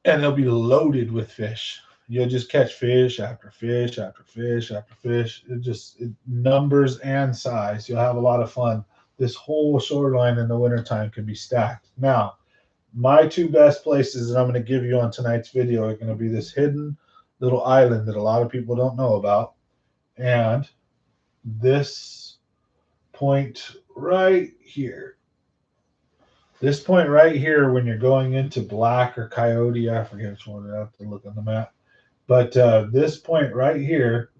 and they'll be loaded with fish. You'll just catch fish after fish after fish after fish. It numbers and size. You'll have a lot of fun. This whole shoreline in the wintertime can be stacked. Now, my two best places that I'm going to give you on tonight's video are going to be this hidden little island that a lot of people don't know about, and this point right here. This point right here, when you're going into Black or Coyote, I forget which one. I have to look on the map. But this point right here,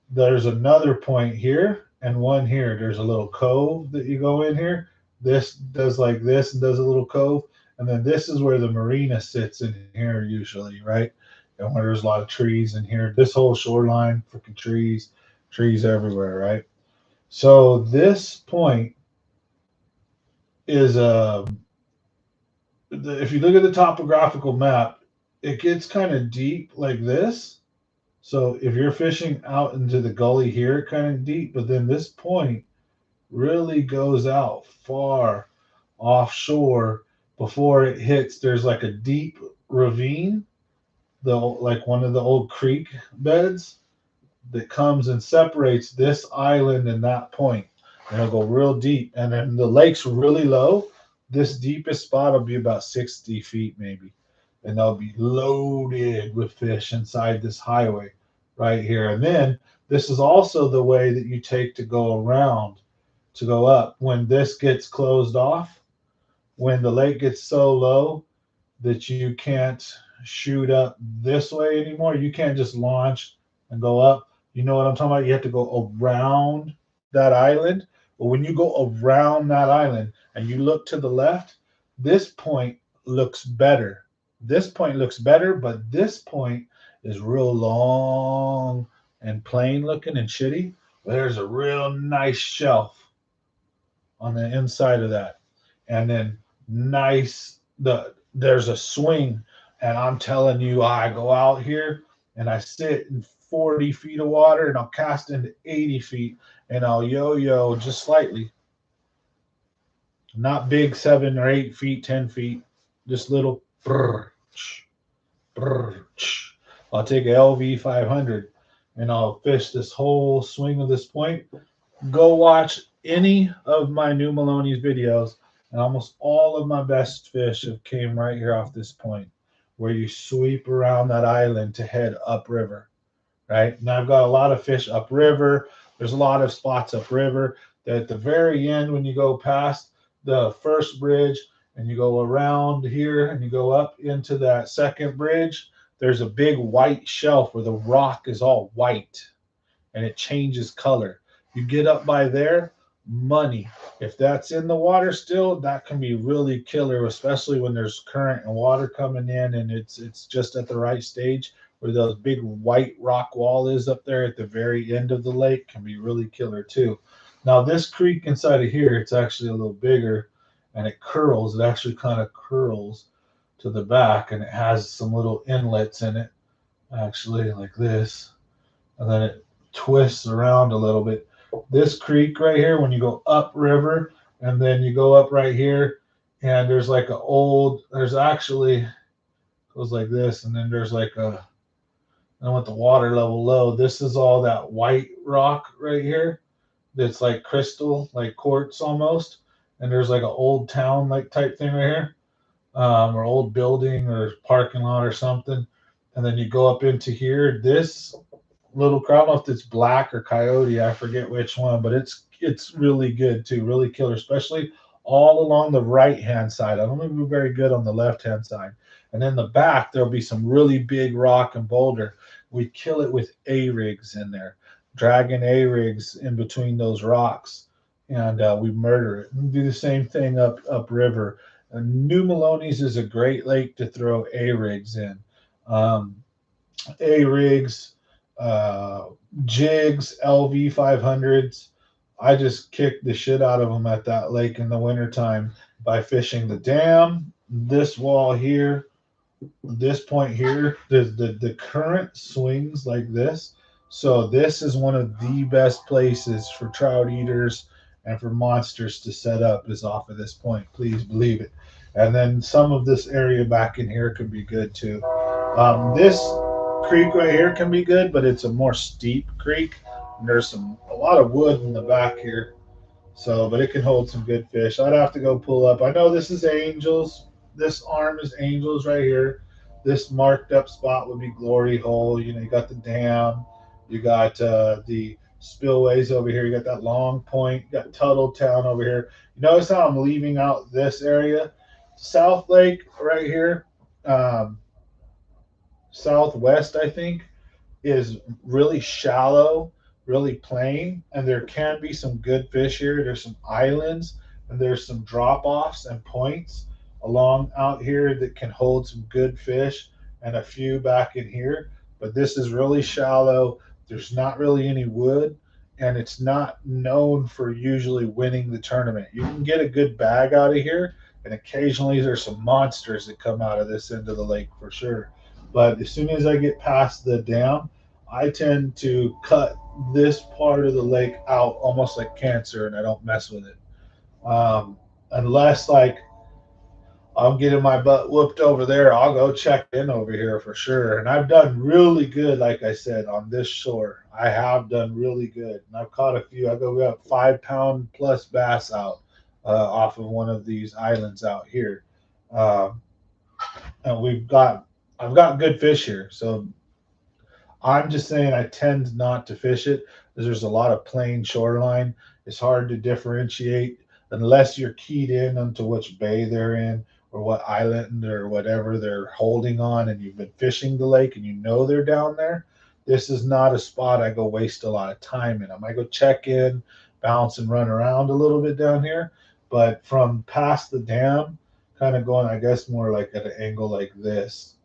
there's another point here and one here. There's a little cove that you go in here. This does like this and does a little cove. And then this is where the marina sits in here usually, right? And where there's a lot of trees in here. This whole shoreline, freaking trees everywhere, right? So this point is if you look at the topographical map, it gets kind of deep like this. So if you're fishing out into the gully here, kind of deep, but then this point really goes out far offshore before it hits. There's like a deep ravine, like one of the old creek beds that comes and separates this island and that point. And it'll go real deep. And then the lake's really low. This deepest spot will be about 60 feet maybe. and they'll be loaded with fish inside this highway right here. And then this is also the way that you take to go around to go up. When this gets closed off, when the lake gets so low that you can't shoot up this way anymore, you can't just launch and go up. You know what I'm talking about? You have to go around that island. But when you go around that island and you look to the left, this point looks better. This point looks better, but this point is real long and plain looking and shitty. There's a real nice shelf on the inside of that. And then there's a swing, and I'm telling you, I go out here and I sit in 40 feet of water and I'll cast into 80 feet and I'll yo-yo just slightly. Not big 7 or 8 feet, 10 feet, just little brr, brr. I'll take a LV 500 and I'll fish this whole swing of this point. Go watch any of my New Maloney's videos, and almost all of my best fish have came right here off this point, where you sweep around that island to head upriver. Right now, I've got a lot of fish upriver. There's a lot of spots upriver. That at the very end, when you go past the first bridge and you go around here and you go up into that second bridge, there's a big white shelf where the rock is all white and it changes color. You get up by there, money. If that's in the water still, that can be really killer, especially when there's current and water coming in and it's just at the right stage where those big white rock wall is up there at the very end of the lake can be really killer too. Now this creek inside of here, it's actually a little bigger and it curls. It actually kind of curls to the back and it has some little inlets in it, actually like this. And then it twists around a little bit. This creek right here, when you go up river and then you go up right here, and there's like there's actually goes like this, and then there's like and with the water level low, this is all that white rock right here that's like crystal, like quartz almost. And there's like an old town like type thing right here, or old building or parking lot or something. And then you go up into here. This little crowd, I don't know if it's black or coyote, I forget which one, but it's really good too, really killer, especially all along the right hand side. I don't think we're very good on the left hand side. And in the back, there'll be some really big rock and boulder. We kill it with A-rigs in there, dragging A-rigs in between those rocks, and we murder it. We do the same thing up river. New Maloney's is a great lake to throw A-rigs in. A-rigs, jigs, LV 500s. I just kicked the shit out of them at that lake in the wintertime by fishing the dam, this wall here, this point here. The current swings like this. So this is one of the best places for trout eaters and for monsters to set up is off of this point. Please believe it. And then some of this area back in here could be good too. This creek right here can be good, but it's a more steep creek. And there's a lot of wood in the back here. So, but it can hold some good fish. I'd have to go pull up. I know this is Angels. This arm is Angels right here. This marked up spot would be Glory Hole. You know, you got the dam. You got the spillways over here. You got that long point. You got Tuttle Town over here. You notice how I'm leaving out this area? South Lake right here. Southwest, I think, is really shallow, really plain, and there can be some good fish here. There's some islands and there's some drop offs and points along out here that can hold some good fish, and a few back in here. But this is really shallow. There's not really any wood, and it's not known for usually winning the tournament. You can get a good bag out of here, and occasionally there's some monsters that come out of this end of the lake for sure. But as soon as I get past the dam, I tend to cut this part of the lake out almost like cancer, and I don't mess with it. Unless like I'm getting my butt whooped over there, I'll go check in over here for sure. And I've done really good, like I said, on this shore. I have done really good. And I've caught a few. We got 5 pound plus bass out off of one of these islands out here. and I've got good fish here. So I'm just saying I tend not to fish it because there's a lot of plain shoreline. It's hard to differentiate unless you're keyed in onto which bay they're in or what island or whatever they're holding on, and you've been fishing the lake and you know they're down there. This is not a spot I go waste a lot of time in. I might go check in, bounce and run around a little bit down here, but from past the dam, kind of going, I guess, more like at an angle like this.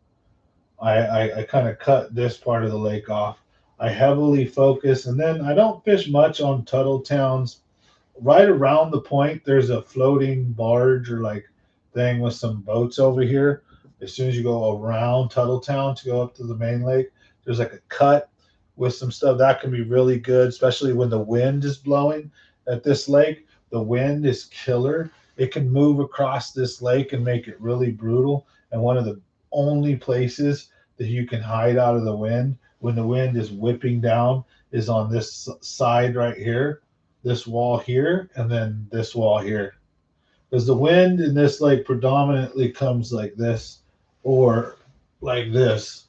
I kind of cut this part of the lake off. I heavily focus, and then I don't fish much on Tuttletown's. Right around the point, there's a floating barge or like thing with some boats over here. As soon as you go around Tuttletown to go up to the main lake, there's like a cut with some stuff that can be really good, especially when the wind is blowing at this lake. The wind is killer. It can move across this lake and make it really brutal. And one of the only places that you can hide out of the wind when the wind is whipping down is on this side right here, this wall here, and then this wall here. Because the wind in this lake predominantly comes like this or like this.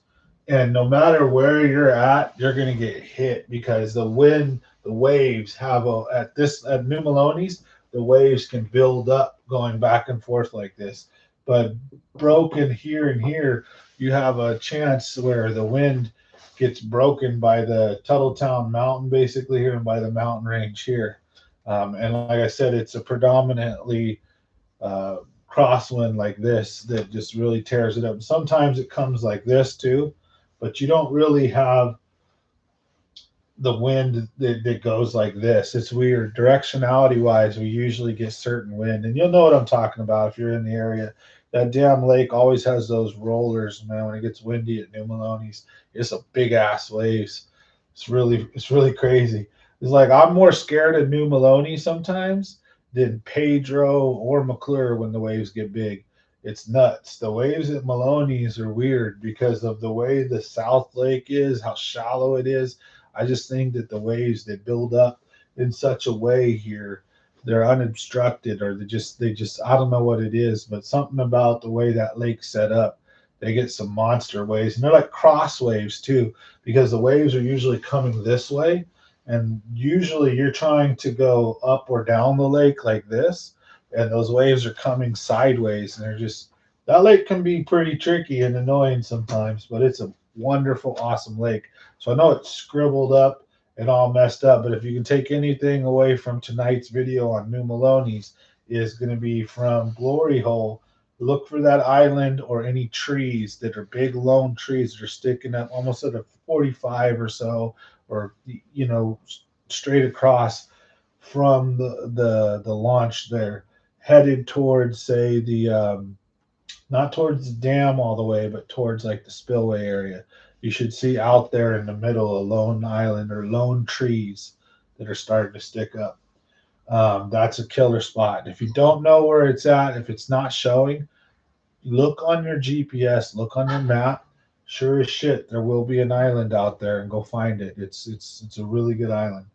And no matter where you're at, you're going to get hit because the wind, the waves have at New Maloney's, the waves can build up going back and forth like this. But broken here and here, you have a chance where the wind gets broken by the Tuttletown Mountain, basically here, and by the mountain range here. And like I said, it's a predominantly uh, crosswind like this that just really tears it up. Sometimes it comes like this too, but you don't really have the wind that goes like this. It's weird. Directionality wise, we usually get certain wind, and you'll know what I'm talking about if you're in the area. That damn lake always has those rollers, man. When it gets windy at New Maloney's, it's a big ass waves. It's really crazy. It's like I'm more scared of New Maloney sometimes than Pedro or McClure when the waves get big. It's nuts. The waves at Maloney's are weird because of the way the South Lake is, how shallow it is. I just think that the waves they build up in such a way here, they're unobstructed or they just I don't know what it is, but something about the way that lake's set up, they get some monster waves. And they're like cross waves too, because the waves are usually coming this way. And usually you're trying to go up or down the lake like this, and those waves are coming sideways, and they're just that lake can be pretty tricky and annoying sometimes, but it's a wonderful, awesome lake. So I know it's scribbled up and all messed up, but if you can take anything away from tonight's video on New Maloney's, is going to be from Glory Hole. Look for that island or any trees that are big lone trees that are sticking up almost at a 45 or so, or straight across from the launch there, headed towards say the not towards the dam all the way, but towards like the spillway area. You should see out there in the middle a lone island or lone trees that are starting to stick up. That's a killer spot. If you don't know where it's at, if it's not showing, look on your GPS, look on your map. Sure as shit, there will be an island out there, and go find it. It's a really good island.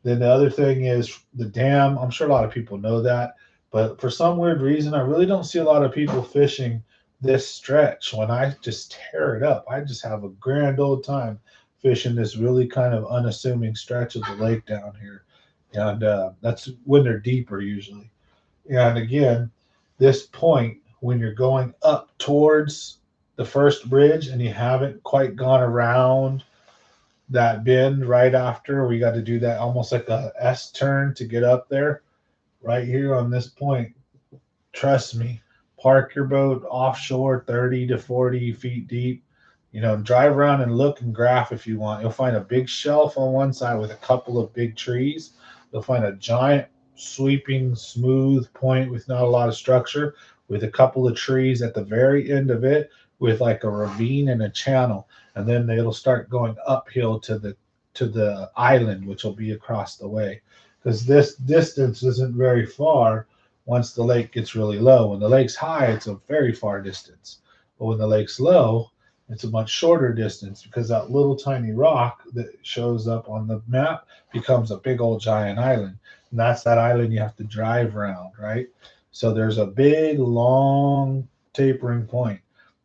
Then the other thing is the dam. I'm sure a lot of people know that, but for some weird reason, I really don't see a lot of people fishing this stretch. When I just tear it up, I just have a grand old time fishing this really kind of unassuming stretch of the lake down here, and that's when they're deeper usually. And again, this point when you're going up towards the first bridge and you haven't quite gone around that bend right after, we got to do that almost like a S turn to get up there. Right here on this point, trust me, park your boat offshore 30 to 40 feet deep. Drive around and look and graph if you want. You'll find a big shelf on one side with a couple of big trees. You'll find a giant sweeping smooth point with not a lot of structure with a couple of trees at the very end of it with like a ravine and a channel, and then it'll start going uphill to the island, which will be across the way, because this distance isn't very far once the lake gets really low. When the lake's high, it's a very far distance, but when the lake's low, it's a much shorter distance because that little tiny rock that shows up on the map becomes a big old giant island. And that's that island you have to drive around, right? So there's a big, long tapering point.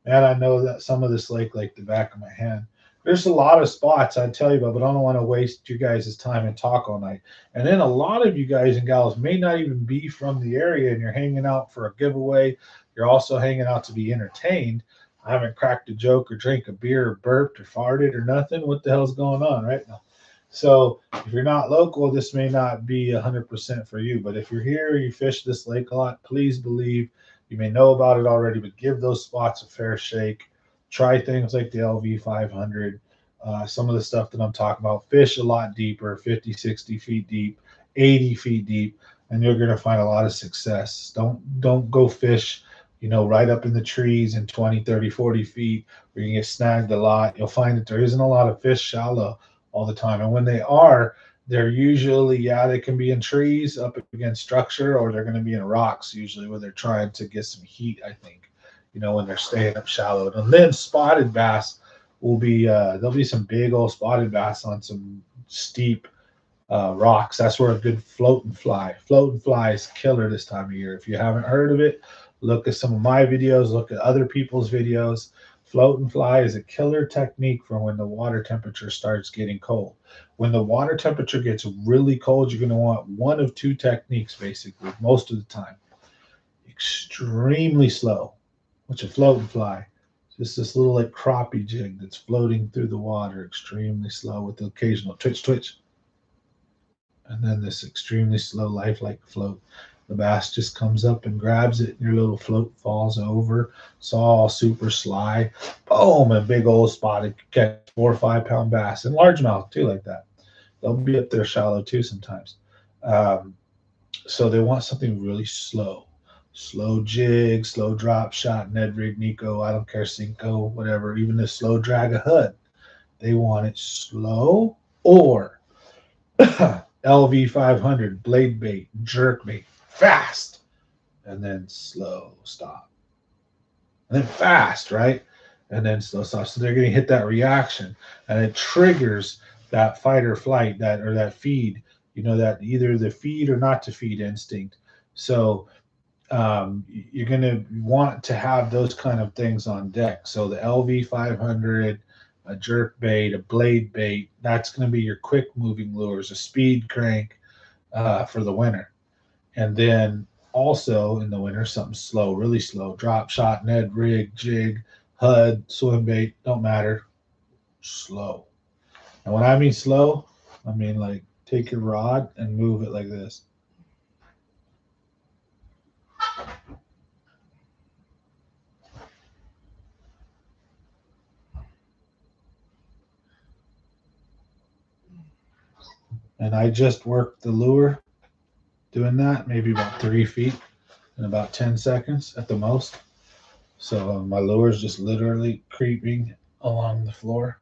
And I know that some of this lake like the back of my hand. There's a lot of spots I'd tell you about, but I don't want to waste you guys' time and talk all night. And then a lot of you guys and gals may not even be from the area and you're hanging out for a giveaway. You're also hanging out to be entertained. I haven't cracked a joke or drank a beer or burped or farted or nothing. What the hell's going on right now? So if you're not local, this may not be 100% for you. But if you're here, you fish this lake a lot, please believe you may know about it already, but give those spots a fair shake. Try things like the LV 500, some of the stuff that I'm talking about. Fish a lot deeper, 50, 60 feet deep, 80 feet deep, and you're going to find a lot of success. Don't go fish, right up in the trees in 20, 30, 40 feet where you can get snagged a lot. You'll find that there isn't a lot of fish shallow all the time. And when they are, they're usually, they can be in trees up against structure, or they're going to be in rocks usually where they're trying to get some heat, I think, when they're staying up shallow. And then spotted bass will be, there'll be some big old spotted bass on some steep rocks. That's where a good float and fly is killer this time of year. If you haven't heard of it, look at some of my videos, look at other people's videos. Float and fly is a killer technique for when the water temperature starts getting cold. When the water temperature gets really cold, you're going to want one of two techniques, basically, most of the time. Extremely slow, which is float and fly. Just this little like crappie jig that's floating through the water, extremely slow with the occasional twitch. And then this extremely slow, lifelike float. The bass just comes up and grabs it, and your little float falls over. It's all super sly. Boom, a big old spotted catch 4 or 5 pound bass, and largemouth too, like that. They'll be up there shallow too sometimes. So they want something really slow. Slow jig, slow drop shot, Ned rig, Nico, I don't care, Cinco, whatever, even a slow drag a hood. They want it slow, or LV 500, blade bait, jerk bait, fast, and then slow stop. And then fast, right? And then slow stop. So they're going to hit that reaction, and it triggers that fight or flight, that feed, that either the feed or not to feed instinct. So you're going to want to have those kind of things on deck. So the LV 500, a jerk bait, a blade bait, that's going to be your quick moving lures, a speed crank for the winter. And then also in the winter, something slow, really slow, drop shot, Ned rig, jig, HUD, swim bait, don't matter, slow. And when I mean slow, I mean like take your rod and move it like this. And I just worked the lure doing that, maybe about 3 feet in about 10 seconds at the most. So my lure is just literally creeping along the floor.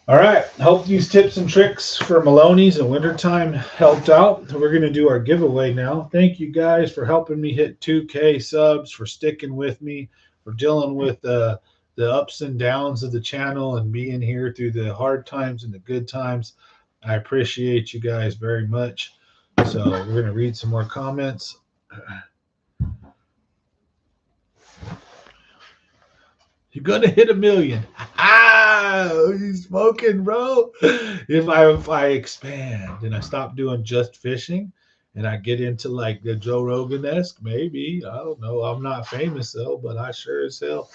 All right. Hope these tips and tricks for Maloney's in wintertime helped out. We're going to do our giveaway now. Thank you guys for helping me hit 2K subs, for sticking with me, for dealing with the ups and downs of the channel and being here through the hard times and the good times. I appreciate you guys very much. So we're going to read some more comments. You're going to hit 1 million. You smoking, bro? If I expand and I stop doing just fishing and I get into like the Joe Rogan-esque, maybe. I don't know. I'm not famous though, but I sure as hell,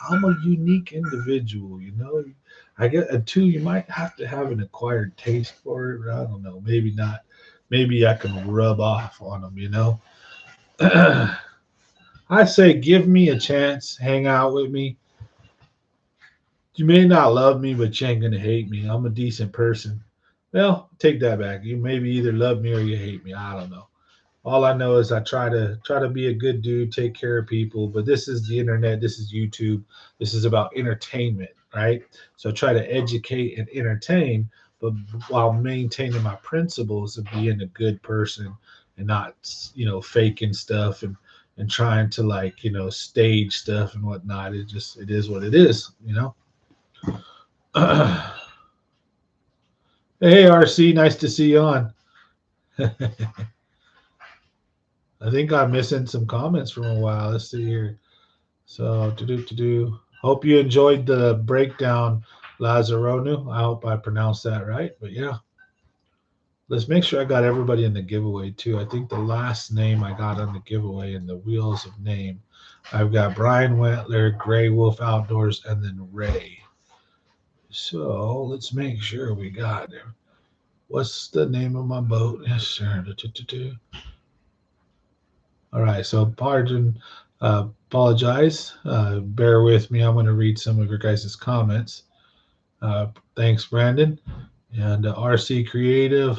I'm a unique individual, I get, and two, you might have to have an acquired taste for it. I don't know. Maybe not. Maybe I can rub off on them, I say give me a chance, hang out with me. You may not love me, but you ain't gonna hate me. I'm a decent person. Well, take that back. You maybe either love me or you hate me. I don't know. All I know is I try to be a good dude, take care of people. But this is the internet. This is YouTube. This is about entertainment, right? So try to educate and entertain, but while maintaining my principles of being a good person and not, faking stuff and trying to stage stuff and whatnot. It is what it is, Hey, RC, nice to see you on. I think I'm missing some comments from a while. Let's see here. So, hope you enjoyed the breakdown, Lazaronu. I hope I pronounced that right. But yeah, let's make sure I got everybody in the giveaway too. I think the last name I got on the giveaway in the Wheels of Name, I've got Brian Wentler, Gray Wolf Outdoors, and then Ray. So let's make sure we got it. What's the name of my boat? Yes, sir. All right. So pardon, apologize. Bear with me. I'm going to read some of your guys' comments. Thanks, Brandon. And RC Creative.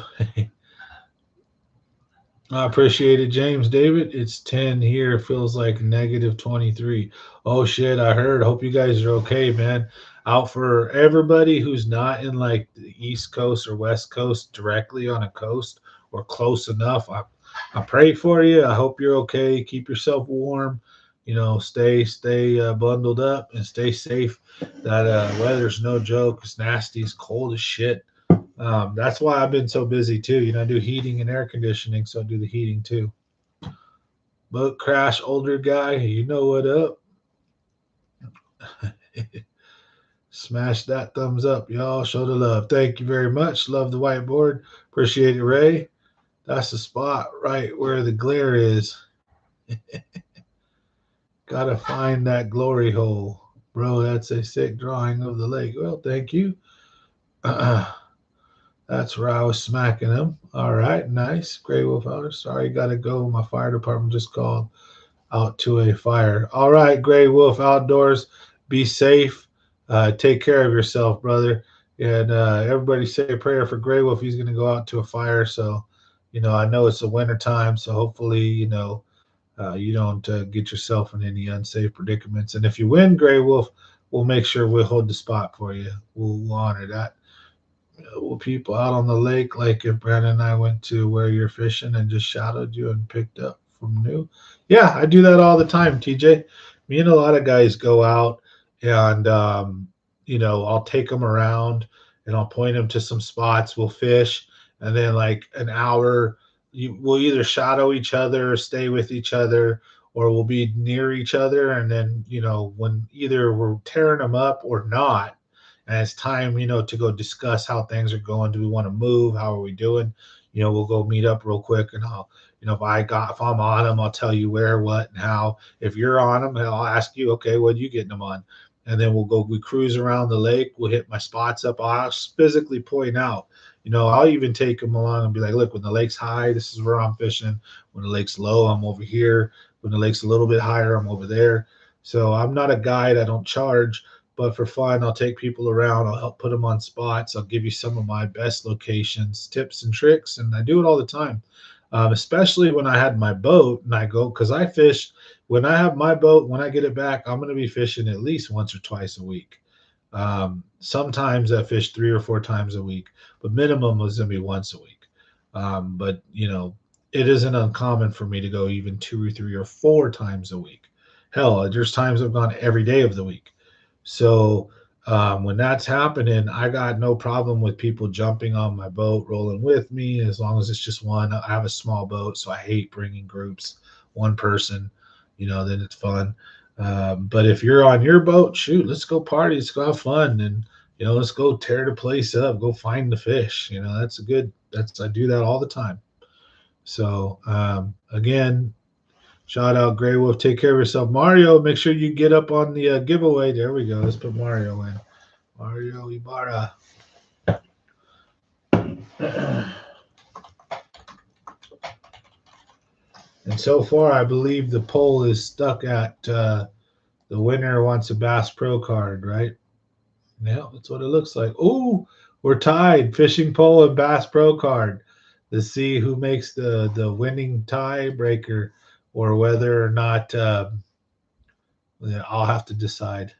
I appreciate it, James David. It's 10 here. Feels like negative 23. Oh, shit. I heard. Hope you guys are okay, man. Out for everybody who's not in like the East Coast or West Coast directly on a coast or close enough. I pray for you. I hope you're okay. Keep yourself warm. Stay bundled up and stay safe. That weather's no joke. It's nasty. It's cold as shit. That's why I've been so busy too. I do heating and air conditioning, so I do the heating too. Boat crash, older guy, you know what up? Smash that thumbs up, y'all. Show the love. Thank you very much. Love the whiteboard. Appreciate it, Ray. That's the spot right where the glare is. Gotta find that glory hole. Bro, that's a sick drawing of the lake. Well, thank you. That's where I was smacking him. All right, nice. Gray Wolf Outer. Sorry, gotta go. My fire department just called out to a fire. All right, Gray Wolf Outdoors. Be safe. Take care of yourself, brother. And everybody say a prayer for Gray Wolf. He's gonna go out to a fire. So, I know it's the winter time. So hopefully, you don't get yourself in any unsafe predicaments. And if you win, Gray Wolf, we'll make sure we'll hold the spot for you. We'll honor that. People out on the lake, like if Brandon and I went to where you're fishing and just shadowed you and picked up from new. Yeah, I do that all the time, TJ. Me and a lot of guys go out and, I'll take them around and I'll point them to some spots. We'll fish. And then, like an hour, we'll either shadow each other or stay with each other or we'll be near each other. And then, when either we're tearing them up or not, and it's time, to go discuss how things are going. Do we want to move? How are we doing? We'll go meet up real quick, and I'll, if I'm on them, I'll tell you where, what, and how. If you're on them, I'll ask you, okay, what are you getting them on? And then we cruise around the lake. We'll hit my spots up. I'll physically point out. I'll even take them along and be like, look, when the lake's high, this is where I'm fishing. When the lake's low, I'm over here. When the lake's a little bit higher, I'm over there. So I'm not a guide. I don't charge. But for fun, I'll take people around. I'll help put them on spots. I'll give you some of my best locations, tips, and tricks. And I do it all the time, especially when I had my boat and I go, because I fish. When I have my boat, when I get it back, I'm going to be fishing at least once or twice a week. Sometimes I fish 3 or 4 times a week, but minimum is going to be once a week. But, it isn't uncommon for me to go even 2 or 3 or 4 times a week. Hell, there's times I've gone every day of the week. So when that's happening, I got no problem with people jumping on my boat, rolling with me, as long as it's just one. I have a small boat, so I hate bringing groups. One person, then it's fun. But if you're on your boat, shoot, let's go party, let's go have fun, and let's go tear the place up, go find the fish. I do that all the time. So again, shout out Grey Wolf. Take care of yourself. Mario, make sure you get up on the giveaway. There we go. Let's put Mario in. Mario Ibarra. And so far, I believe the poll is stuck at the winner wants a Bass Pro card, right? Yeah, that's what it looks like. Oh, we're tied. Fishing pole and Bass Pro card. Let's see who makes the winning tiebreaker, or whether or not I'll have to decide.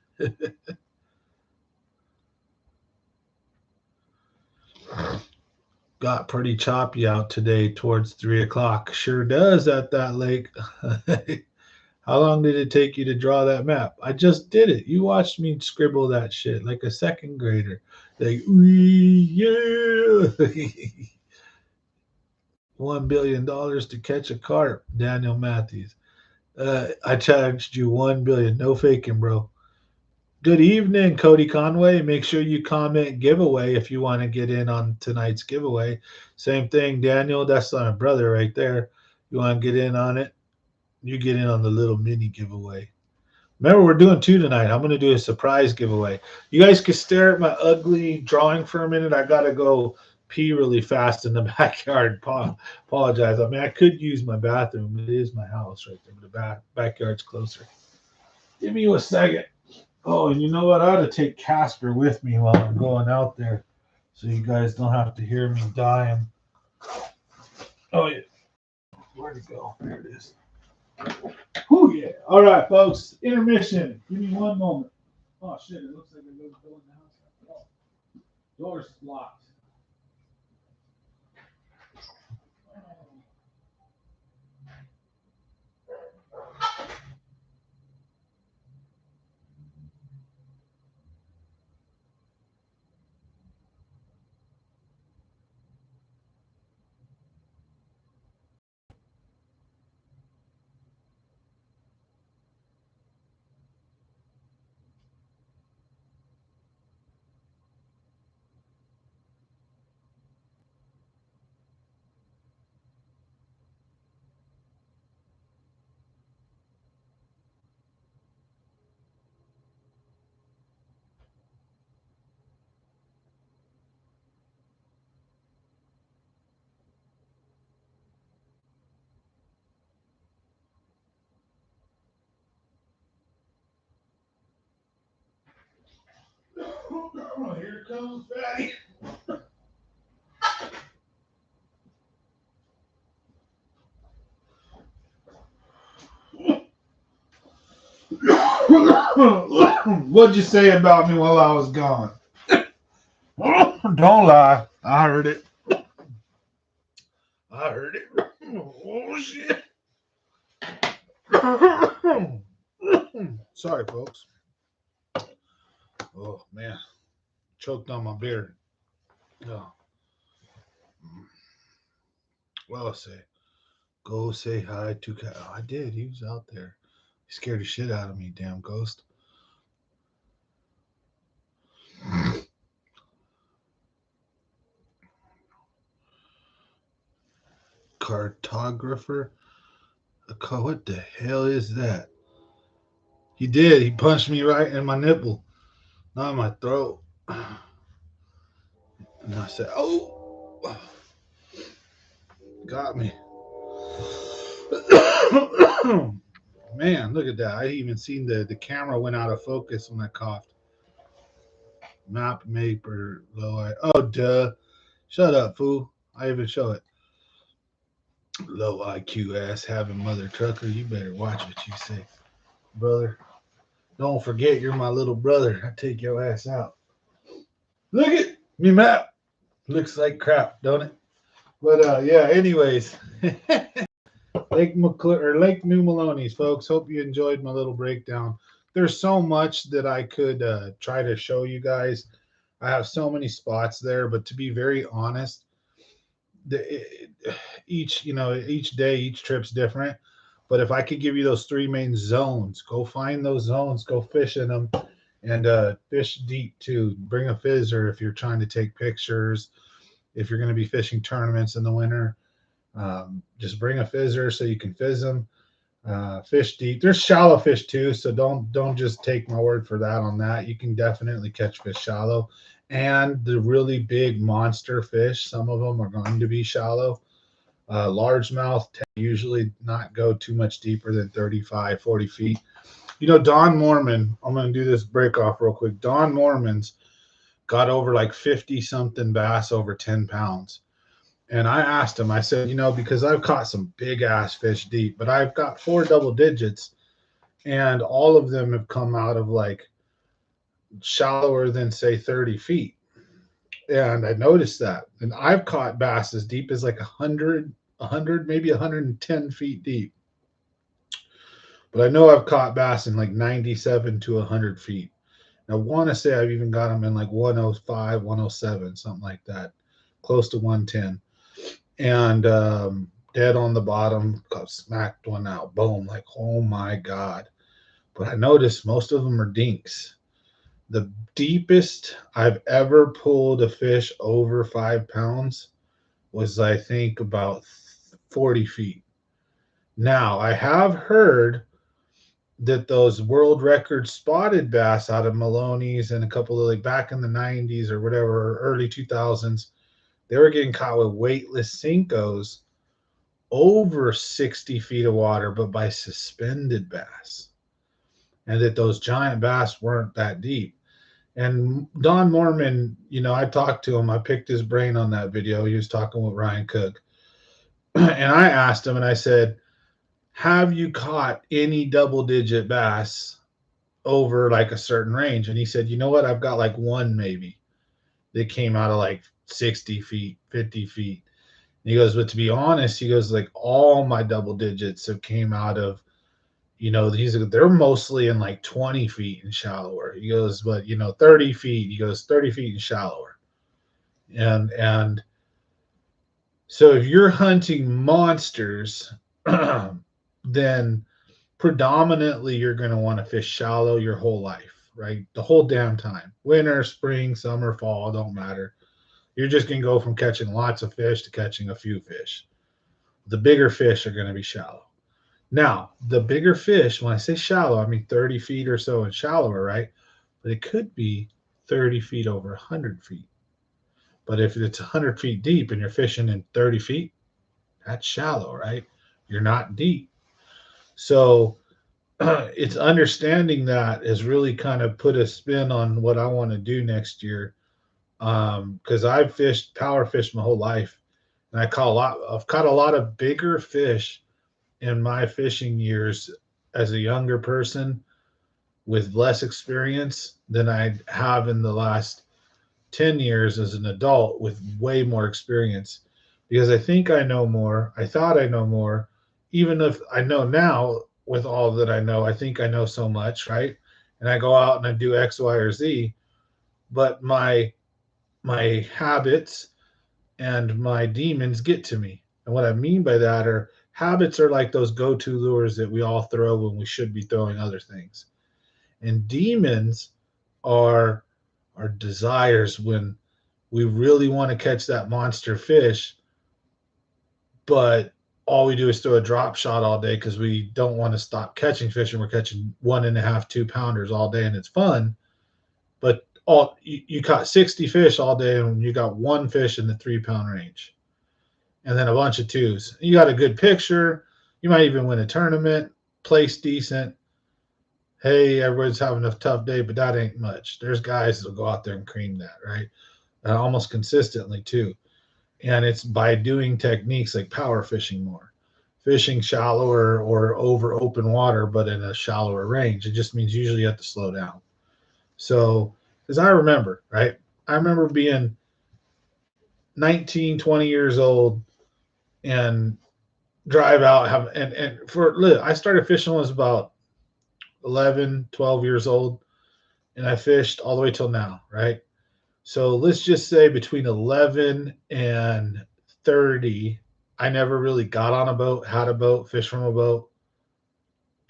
Got pretty choppy out today towards 3 o'clock. Sure does at that lake. How long did it take you to draw that map? I just did it. You watched me scribble that shit like a second grader. Like, yeah. $1 billion to catch a carp. Daniel Matthews. I charged you 1 billion. No faking, bro. Good evening, Cody Conway. Make sure you comment giveaway if you want to get in on tonight's giveaway. Same thing, Daniel. That's my brother right there. You want to get in on it? You get in on the little mini giveaway. Remember, we're doing two tonight. I'm going to do a surprise giveaway. You guys can stare at my ugly drawing for a minute. I got to go pee really fast in the backyard. Apologize. I mean, I could use my bathroom. It is my house right there, but the backyard's closer. Give me a second. Oh, and you know what? I ought to take Casper with me while I'm going out there so you guys don't have to hear me dying. Oh, yeah. Where'd it go? There it is. Oh, yeah. All right, folks. Intermission. Give me one moment. Oh, shit. It looks like I'm going to go in the house. Oh, door's locked. Oh, here comes Fatty. What'd you say about me while I was gone? Don't lie. I heard it. I heard it. Oh, shit. Sorry, folks. Oh, man. Choked on my beer. Oh. Well, I say, go say hi to Cal. Oh, I did. He was out there. He scared the shit out of me, damn ghost. Cartographer? What the hell is that? He did. He punched me right in my nipple, not in my throat. And I said, oh, got me. Man, look at that. I even seen the camera went out of focus when I coughed. Map maper low I. Oh, duh. Shut up, fool. I even show it. Low IQ ass having mother trucker. You better watch what you say, brother. Don't forget you're my little brother. I take your ass out. Look at me map. Looks like crap, don't it? But yeah, anyways. Lake New Melones, folks. Hope you enjoyed my little breakdown. There's so much that I could try to show you guys. I have so many spots there, but to be very honest, each day, each trip's different. But if I could give you those three main zones, go find those zones, go fish in them, and fish deep too. Bring a fizzer if you're trying to take pictures. If you're going to be fishing tournaments in the winter, just bring a fizzer so you can fizz them. Fish deep. There's shallow fish too, so don't just take my word for that on that. You can definitely catch fish shallow, and the really big monster fish. Some of them are going to be shallow. Largemouth usually not go too much deeper than 35, 40 feet. You know, Don Mormon. I'm going to do this break off real quick. Don Mormon's got over like 50 something bass over 10 pounds. And I asked him, I said, because I've caught some big ass fish deep, but I've got 4 double digits and all of them have come out of like shallower than say 30 feet. And I noticed that. And I've caught bass as deep as like 100, maybe 110 feet deep. But I know I've caught bass in like 97 to 100 feet. I want to say I've even got them in like 105, 107, something like that, close to 110. And dead on the bottom, smacked one out, boom, like, oh my God. But I noticed most of them are dinks. The deepest I've ever pulled a fish over 5 pounds was, I think, about 40 feet. Now, I have heard that those world record spotted bass out of Maloney's and a couple of, like, back in the 90s or whatever, early 2000s, they were getting caught with weightless Cincos over 60 feet of water, but by suspended bass. And that those giant bass weren't that deep. And Don Mormon, I talked to him. I picked his brain on that video. He was talking with Ryan Cook. And I asked him, and I said, have you caught any double-digit bass over like a certain range? And he said, you know what? I've got like one maybe that came out of like 60 feet, 50 feet. And he goes, but to be honest, he goes, like, all my double digits have came out of, they're mostly in like 20 feet and shallower. He goes, but 30 feet, he goes 30 feet and shallower. And so if you're hunting monsters, then predominantly you're going to want to fish shallow your whole life, right? The whole damn time. Winter, spring, summer, fall, don't matter. You're just going to go from catching lots of fish to catching a few fish. The bigger fish are going to be shallow. Now, the bigger fish, when I say shallow, I mean 30 feet or so and shallower, right? But it could be 30 feet over 100 feet. But if it's 100 feet deep and you're fishing in 30 feet, that's shallow, right? You're not deep. So it's understanding that has really kind of put a spin on what I want to do next year. Because I've power fished my whole life, and I've caught a lot of bigger fish in my fishing years as a younger person with less experience than I have in the last 10 years as an adult with way more experience, because I think I know more. I thought I know more, even if I know now with all that I know, I think I know so much, right? And I go out and I do X, Y, or Z, but my habits and my demons get to me. And what I mean by that are habits are like those go-to lures that we all throw when we should be throwing other things. And demons are our desires when we really want to catch that monster fish, but all we do is throw a drop shot all day because we don't want to stop catching fish, and we're catching 1.5, 2 pounders all day, and it's fun. But you caught 60 fish all day, and you got one fish in the 3-pound range, and then a bunch of twos. You got a good picture. You might even win a tournament, place decent. Hey, everybody's having a tough day, but that ain't much. There's guys that'll go out there and cream that, right? Almost consistently too. And it's by doing techniques like power fishing more, fishing shallower or over open water, but in a shallower range. It just means usually you have to slow down. So, because I remember, right? I remember being 19, 20 years old and drive out, I started fishing when I was about 11, 12 years old, and I fished all the way till now, right? So let's just say between 11 and 30, I never really got on a boat, had a boat, fished from a boat.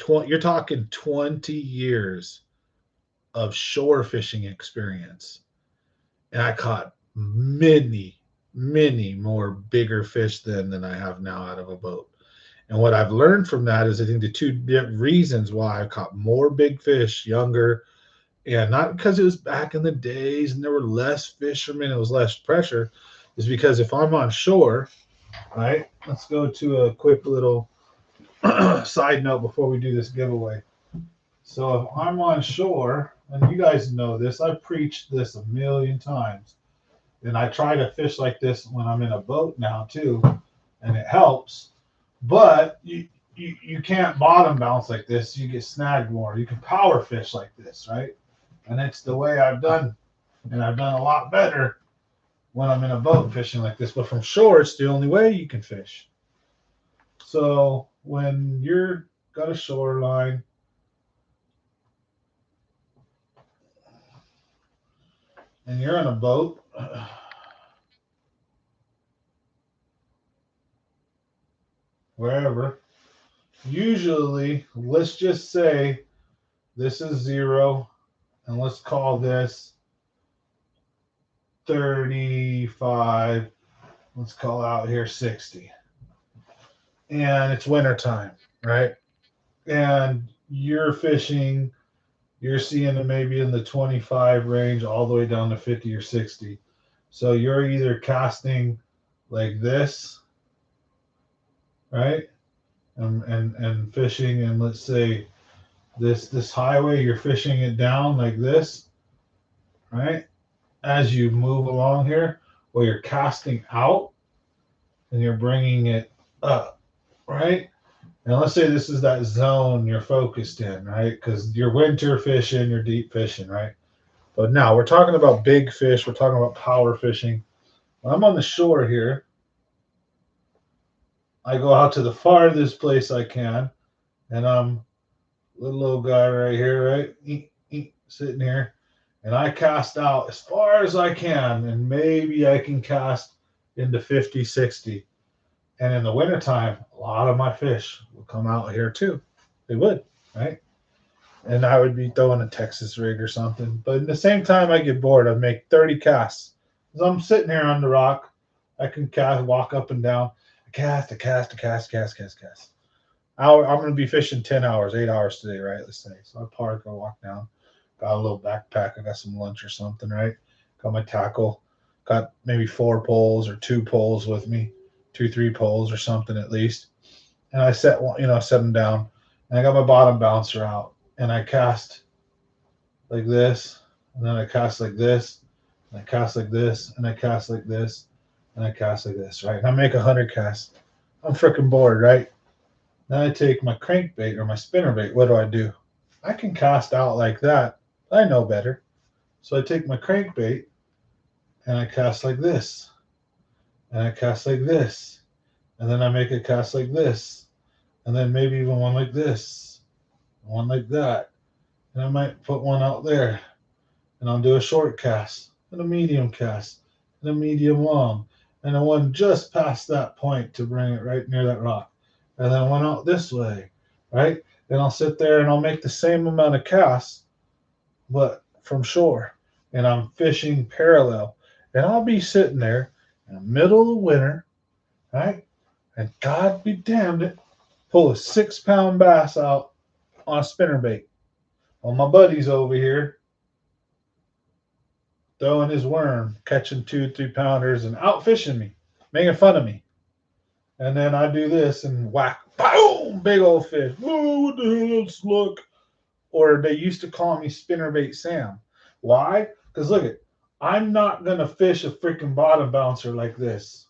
You're talking 20 years of shore fishing experience. And I caught many, many more bigger fish than I have now out of a boat. And what I've learned from that is I think the two reasons why I caught more big fish younger, and not because it was back in the days and there were less fishermen, it was less pressure, is because if I'm on shore, right? Let's go to a quick little side note before we do this giveaway. So if I'm on shore, and you guys know this, I've preached this a million times, and I try to fish like this when I'm in a boat now too, and it helps. But you can't bottom bounce like this. You get snagged more. You can power fish like this, right? And it's the way I've done, and I've done a lot better when I'm in a boat fishing like this. But from shore, it's the only way you can fish. So when you're got a shoreline, and you're in a boat, wherever. Usually, let's just say this is 0, and let's call this 35. Let's call out here 60. And it's winter time, right? And you're fishing, you're seeing it maybe in the 25 range all the way down to 50 or 60. So you're either casting like this, right? And fishing, and let's say this highway, you're fishing it down like this, right? As you move along here, or you're casting out and you're bringing it up, right? And let's say this is that zone you're focused in, right? Because you're winter fishing, you're deep fishing, right? But now we're talking about big fish. We're talking about power fishing. When I'm on the shore here, I go out to the farthest place I can, and I'm little old guy right here, right? Sitting here, and I cast out as far as I can, and maybe I can cast into 50, 60. And in the wintertime, a lot of my fish will come out here too. They would, right? And I would be throwing a Texas rig or something. But at the same time, I get bored. I make 30 casts. As I'm sitting here on the rock, I can cast, walk up and down. I cast. I'm going to be fishing 10 hours, 8 hours today, right? Let's say. So I park, I walk down. Got a little backpack. I got some lunch or something, right? Got my tackle. Got maybe 4 poles or 2 poles with me, 2, 3 poles or something at least. And I set them down. And I got my bottom bouncer out. And I cast like this. And then I cast like this. And I cast like this. And I cast like this. And I cast like this, right? And I make 100 casts. I'm freaking bored, right? Then I take my crankbait or my spinnerbait. What do? I can cast out like that. I know better. So I take my crankbait and I cast like this. And I cast like this. And then I make a cast like this. And then maybe even one like this. One like that. And I might put one out there. And I'll do a short cast and a medium cast and a medium long. And then one just past that point to bring it right near that rock. And then one out this way, right? And I'll sit there and I'll make the same amount of casts, but from shore. And I'm fishing parallel. And I'll be sitting there in the middle of the winter, right? And God be damned it, pull a 6-pound bass out on a spinnerbait. Well, my buddy's over here throwing his worm, catching 2, 3-pounders and out fishing me, making fun of me. And then I do this and whack, boom, big old fish. Whoa, what the hell? Let's look. Or they used to call me Spinnerbait Sam. Why? Because look it, I'm not gonna fish a freaking bottom bouncer like this.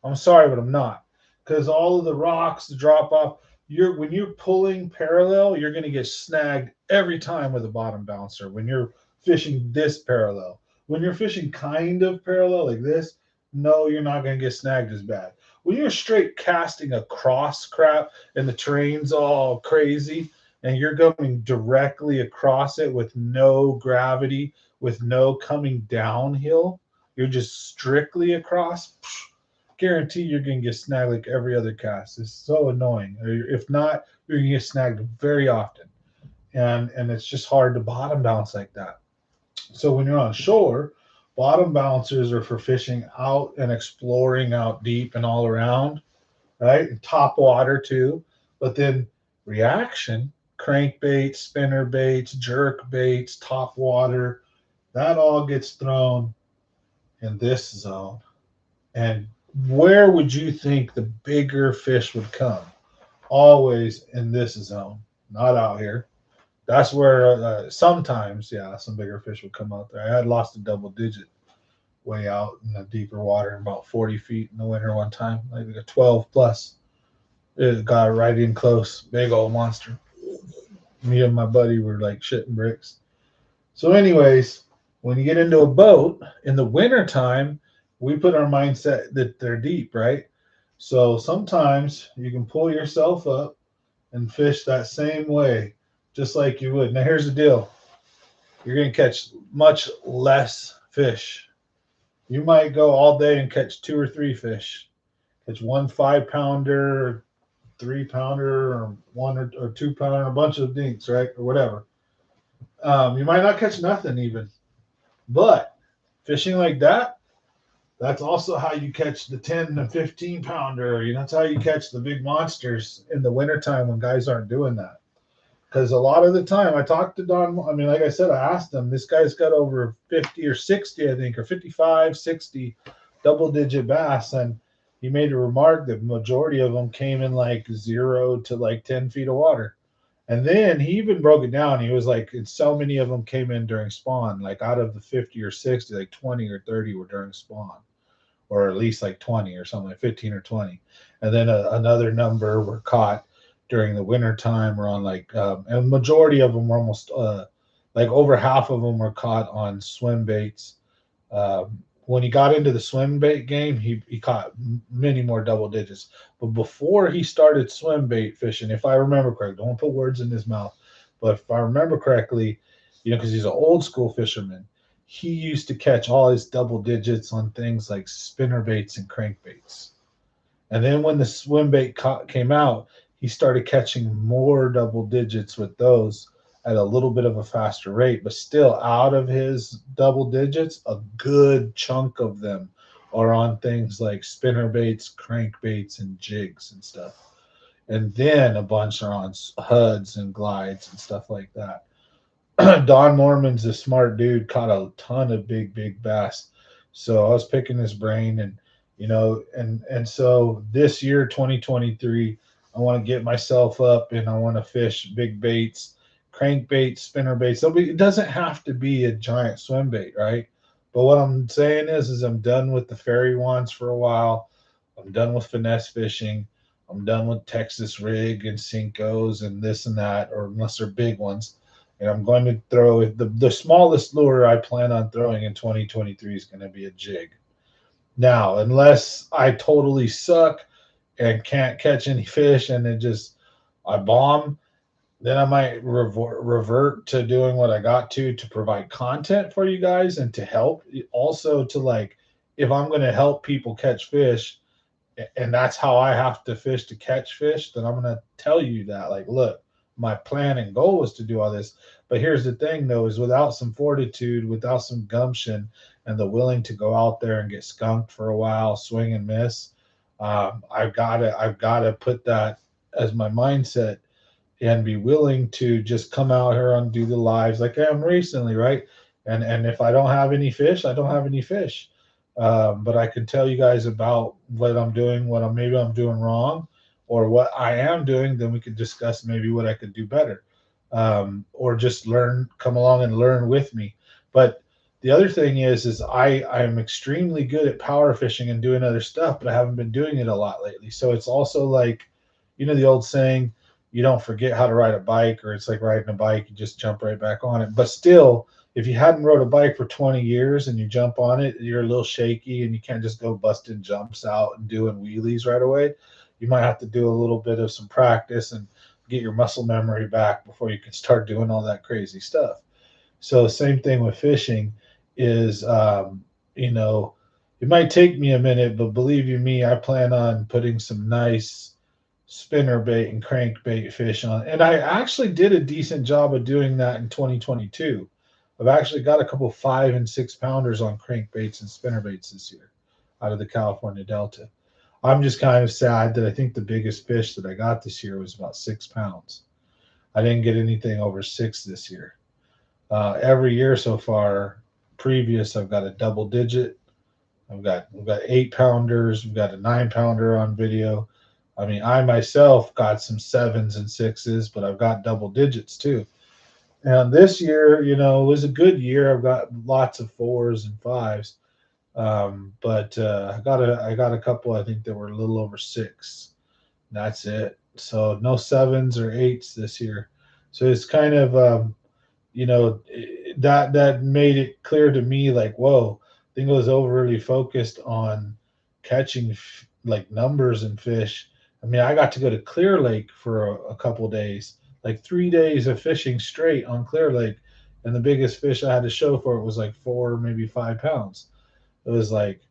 I'm sorry, but I'm not. Because all of the rocks, the drop off, when you're pulling parallel, you're gonna get snagged every time with a bottom bouncer when you're fishing this parallel. When you're fishing kind of parallel like this, no, you're not gonna get snagged as bad. When you're straight casting across crap and the terrain's all crazy and you're going directly across it with no gravity, with no coming downhill, you're just strictly across, guarantee you're going to get snagged like every other cast. It's so annoying. Or if not, you're going to get snagged very often. And it's just hard to bottom bounce like that. So when you're on shore, bottom bouncers are for fishing out and exploring out deep and all around, right? And top water too. But then reaction, crankbaits, spinner baits, jerk baits, top water, that all gets thrown in this zone. And where would you think the bigger fish would come? Always in this zone, not out here. That's where sometimes, yeah, some bigger fish would come out there. I had lost a double digit way out in the deeper water, about 40 feet in the winter one time, like a 12 plus. It got right in close, big old monster. Me and my buddy were like shitting bricks. So, anyways, when you get into a boat in the wintertime, we put our mindset that they're deep, right? So sometimes you can pull yourself up and fish that same way, just like you would. Now, here's the deal. You're going to catch much less fish. You might go all day and catch 2 or 3 fish. Catch 1 5-pounder, 3-pounder or 2-pounder, a bunch of dinks, right, or whatever. You might not catch nothing even, but fishing like that, that's also how you catch the 10 and 15-pounder. That's how you catch the big monsters in the wintertime when guys aren't doing that. Because a lot of the time, I talked to Don. I mean, like I said, I asked him. This guy's got over 50 or 60, I think, or 55, 60 double-digit bass, and he made a remark that the majority of them came in like 0 to like 10 feet of water. And then he even broke it down. He was like, so many of them came in during spawn. Like out of the 50 or 60, like 20 or 30 were during spawn, or at least like 20 or something, like 15 or 20. And then another number were caught during the winter time, or on like, and majority of them were almost like over half of them were caught on swim baits. When he got into the swim bait game, he caught many more double digits. But before he started swim bait fishing, if I remember correctly, don't put words in his mouth, but if I remember correctly, because he's an old school fisherman, he used to catch all his double digits on things like spinner baits and crankbaits. And then when the swim bait came out, he started catching more double digits with those at a little bit of a faster rate, but still out of his double digits, a good chunk of them are on things like spinner baits, crankbaits, and jigs and stuff. And then a bunch are on HUDs and glides and stuff like that. Don Norman's a smart dude, caught a ton of big bass. So I was picking his brain, and and so this year, 2023, I want to get myself up and I want to fish big baits, crankbaits, spinner baits. It doesn't have to be a giant swim bait, right? But what I'm saying is I'm done with the fairy wands for a while. I'm done with finesse fishing. I'm done with Texas rig and Cincos and this and that, or unless they're big ones. And I'm going to throw the smallest lure I plan on throwing in 2023 is going to be a jig. Now, unless I totally suck and can't catch any fish and I bomb, then I might revert to doing what I got to provide content for you guys and to help. Also to like, if I'm going to help people catch fish, and that's how I have to fish to catch fish, then I'm going to tell you that, like, look, my plan and goal was to do all this. But here's the thing, though, is without some fortitude, without some gumption, and the willing to go out there and get skunked for a while, swing and miss, I've got to put that as my mindset and be willing to just come out here and do the lives like I am recently, right? And if I don't have any fish, I don't have any fish. But I can tell you guys about what I'm doing, maybe I'm doing wrong, or what I am doing. Then we could discuss maybe what I could do better, or just come along and learn with me. But the other thing is I'm extremely good at power fishing and doing other stuff, but I haven't been doing it a lot lately. So it's also like, the old saying, you don't forget how to ride a bike, or it's like riding a bike, you just jump right back on it. But still, if you hadn't rode a bike for 20 years and you jump on it, you're a little shaky and you can't just go busting jumps out and doing wheelies right away. You might have to do a little bit of some practice and get your muscle memory back before you can start doing all that crazy stuff. So same thing with fishing is, it might take me a minute, but believe you me, I plan on putting some nice spinner bait and crankbait fish on. And I actually did a decent job of doing that in 2022. I've actually got a couple 5 and 6 pounders on crankbaits and spinner baits this year out of the California Delta. I'm just kind of sad that I think the biggest fish that I got this year was about 6 pounds. I didn't get anything over 6 this year. Every year so far, previous, I've got a double digit. we've got 8 pounders. We've got a 9 pounder on video. I mean, I myself got some 7s and 6s, but I've got double digits too. And this year, was a good year. I've got lots of 4s and 5s, but I got a couple, I think, that were a little over 6. That's it. So no 7s or 8s this year. So it's kind of that made it clear to me, like, whoa, I think I was overly focused on catching like numbers and fish. I mean, I got to go to Clear Lake for a couple days, like 3 days of fishing straight on Clear Lake, and the biggest fish I had to show for it was like 4, maybe 5 pounds. It was like,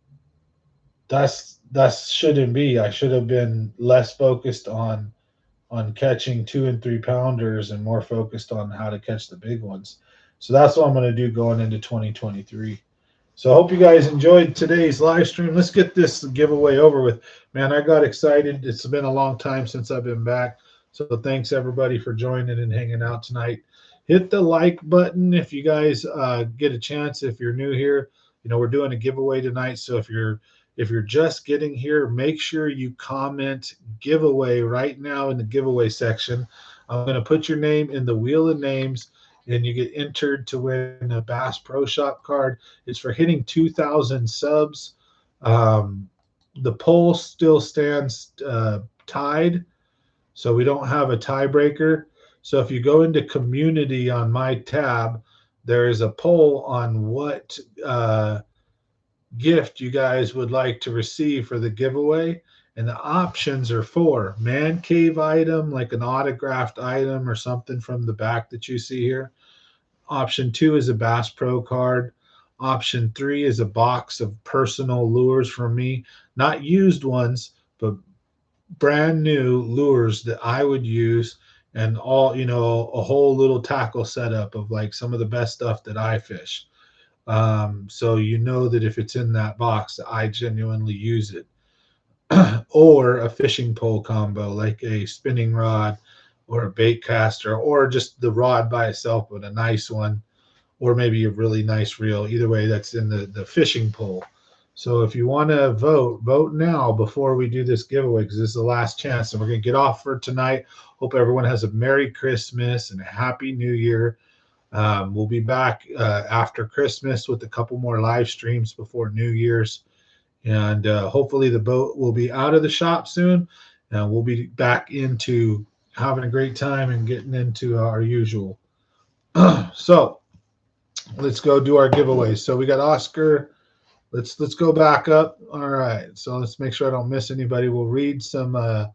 that shouldn't be. I should have been less focused on catching 2 and 3 pounders and more focused on how to catch the big ones. So that's what I'm going to do going into 2023. So I hope you guys enjoyed today's live stream. Let's get this giveaway over with. Man, I got excited. It's been a long time since I've been back. So thanks everybody for joining and hanging out tonight. Hit the like button if you guys get a chance. If you're new here, we're doing a giveaway tonight. So if you're just getting here, make sure you comment giveaway right now in the giveaway section. I'm going to put your name in the wheel of names, and you get entered to win a Bass Pro Shop card. It's for hitting 2,000 subs. The poll still stands tied, so we don't have a tiebreaker. So if you go into community on my tab, there is a poll on what gift you guys would like to receive for the giveaway. And the options are 4: man cave item, like an autographed item or something from the back that you see here. Option 2 is a Bass Pro card. Option 3 is a box of personal lures from me, not used ones, but brand new lures that I would use, and all, a whole little tackle setup of like some of the best stuff that I fish. So that if it's in that box, I genuinely use it. Or a fishing pole combo, like a spinning rod or a bait caster, or just the rod by itself, but a nice one, or maybe a really nice reel. Either way, that's in the fishing pole. So if you want to vote now before we do this giveaway, because this is the last chance, and we're going to get off for tonight. Hope everyone has a Merry Christmas and a Happy New Year. We'll be back after Christmas with a couple more live streams before New Year's. And hopefully the boat will be out of the shop soon, and we'll be back into having a great time and getting into our usual. So let's go do our giveaways. So we got Oscar. Let's go back up. All right. So let's make sure I don't miss anybody. We'll read some of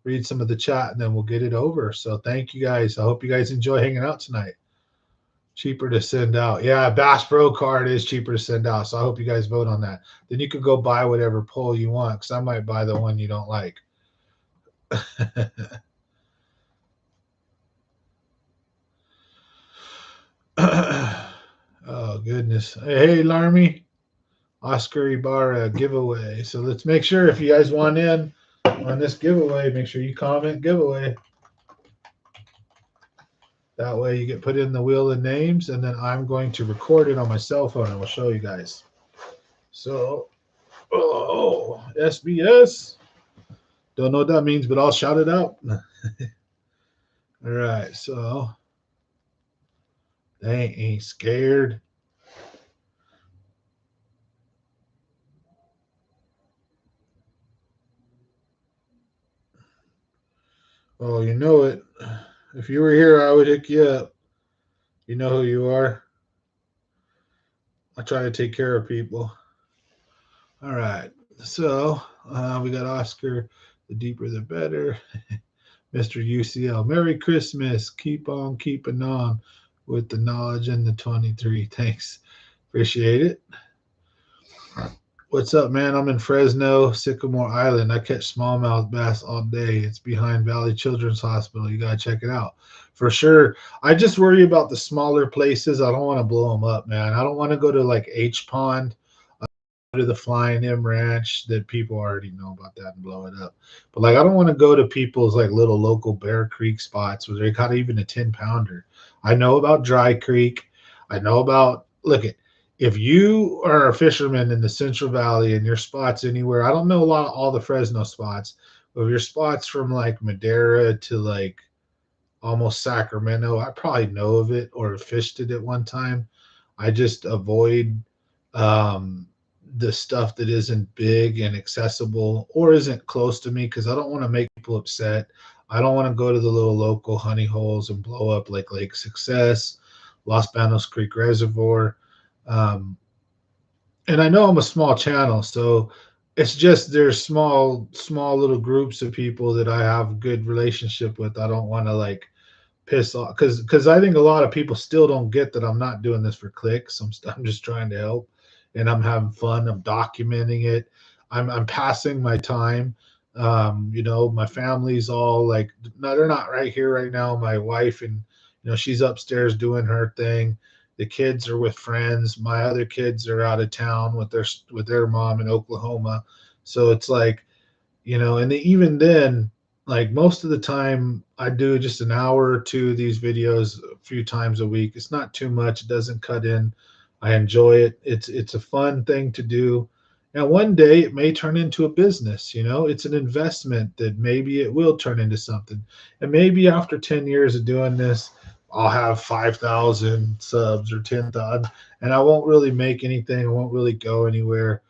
the chat, and then we'll get it over. So thank you guys. I hope you guys enjoy hanging out tonight. Cheaper to send out. Yeah, Bass Pro card is cheaper to send out. So I hope you guys vote on that. Then you could go buy whatever pole you want, because I might buy the one you don't like. Oh, goodness. Hey, Larmy. Oscar Ibarra giveaway. So let's make sure, if you guys want in on this giveaway, make sure you comment giveaway. That way you get put in the wheel of names, and then I'm going to record it on my cell phone and we'll show you guys. So, SBS. Don't know what that means, but I'll shout it out. All right, so they ain't scared. Oh, you know it. If you were here, I would hook you up. You know who you are. I try to take care of people. All right. So we got Oscar. The deeper, the better. Mr. UCL. Merry Christmas. Keep on keeping on with the knowledge and the 23. Thanks. Appreciate it. What's up, man? I'm in Fresno, Sycamore Island. I catch smallmouth bass all day. It's behind Valley Children's Hospital. You got to check it out. For sure. I just worry about the smaller places. I don't want to blow them up, man. I don't want to go to like H Pond, to the Flying M Ranch, that people already know about that, and blow it up. But like, I don't want to go to people's like little local Bear Creek spots where they caught even a 10-pounder. I know about Dry Creek. I know about, if you are a fisherman in the Central Valley and your spots anywhere, I don't know all the Fresno spots, but if your spots from like Madera to like almost Sacramento, I probably know of it or fished it at one time. I just avoid the stuff that isn't big and accessible or isn't close to me, because I don't want to make people upset. I don't want to go to the little local honey holes and blow up like Lake Success, Los Banos Creek Reservoir. And I know I'm a small channel, so it's just there's small little groups of people that I have good relationship with. I don't want to like piss off, because I think a lot of people still don't get that I'm not doing this for clicks. I'm just trying to help, and I'm having fun. I'm documenting it. I'm passing my time. You know, my family's all like, no, they're not right here right now. My wife and, you know, she's upstairs doing her thing. The kids are with friends. My other kids are out of town with their mom in Oklahoma. So it's like, you know, and even then, like most of the time I do just an hour or two of these videos a few times a week. It's not too much. It doesn't cut in. I enjoy it. It's a fun thing to do. And one day it may turn into a business, you know. It's an investment that maybe it will turn into something. And maybe after 10 years of doing this, I'll have 5,000 subs or 10,000, and I won't really make anything. I won't really go anywhere.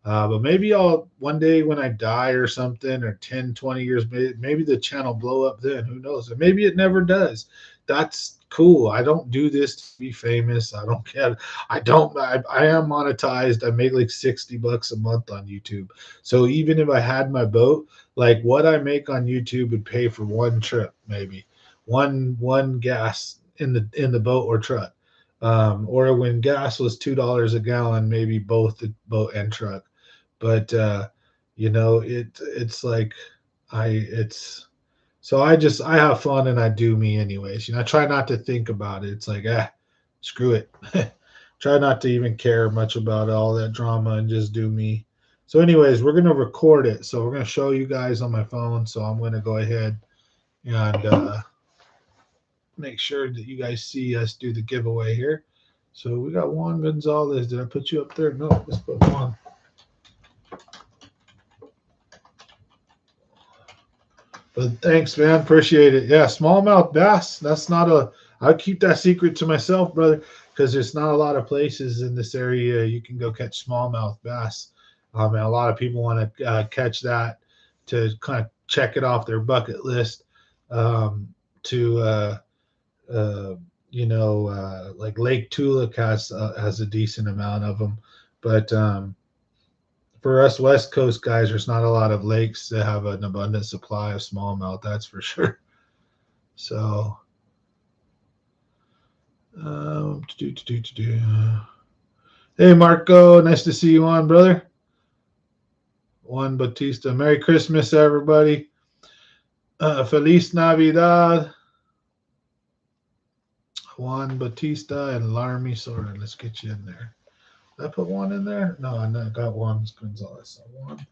But maybe I'll one day when I die or something, or 10, 20 years, maybe the channel blow up then. Who knows? And maybe it never does. That's cool. I don't do this to be famous. I don't care. I am monetized. I make like $60 a month on YouTube. So even if I had my boat, like what I make on YouTube would pay for one trip, maybe one gas in the boat or truck. Or when gas was $2 a gallon, maybe both the boat and truck. But you know, it's like it's so I have fun and I do me anyways. You know, I try not to think about it. It's like, screw it. Try not to even care much about all that drama and just do me. So anyways, we're gonna record it. So we're gonna show you guys on my phone. So I'm gonna go ahead and make sure that you guys see us do the giveaway here. So we got Juan Gonzalez. Did I put you up there? No, let's put Juan. But thanks, man. Appreciate it. Yeah, smallmouth bass. That's not a. I'll keep that secret to myself, brother, because there's not a lot of places in this area you can go catch smallmouth bass. And a lot of people want to catch that to kind of check it off their bucket list. To you know, like Lake Tuluk has a decent amount of them, but for us West Coast guys, there's not a lot of lakes that have an abundant supply of smallmouth. That's for sure. So, hey Marco, nice to see you on, brother. Juan Batista, Merry Christmas, everybody. Feliz Navidad. Juan Batista and Larmy Soren. Let's get you in there. Did I put one in there? No, I got Juan Gonzalez. So Juan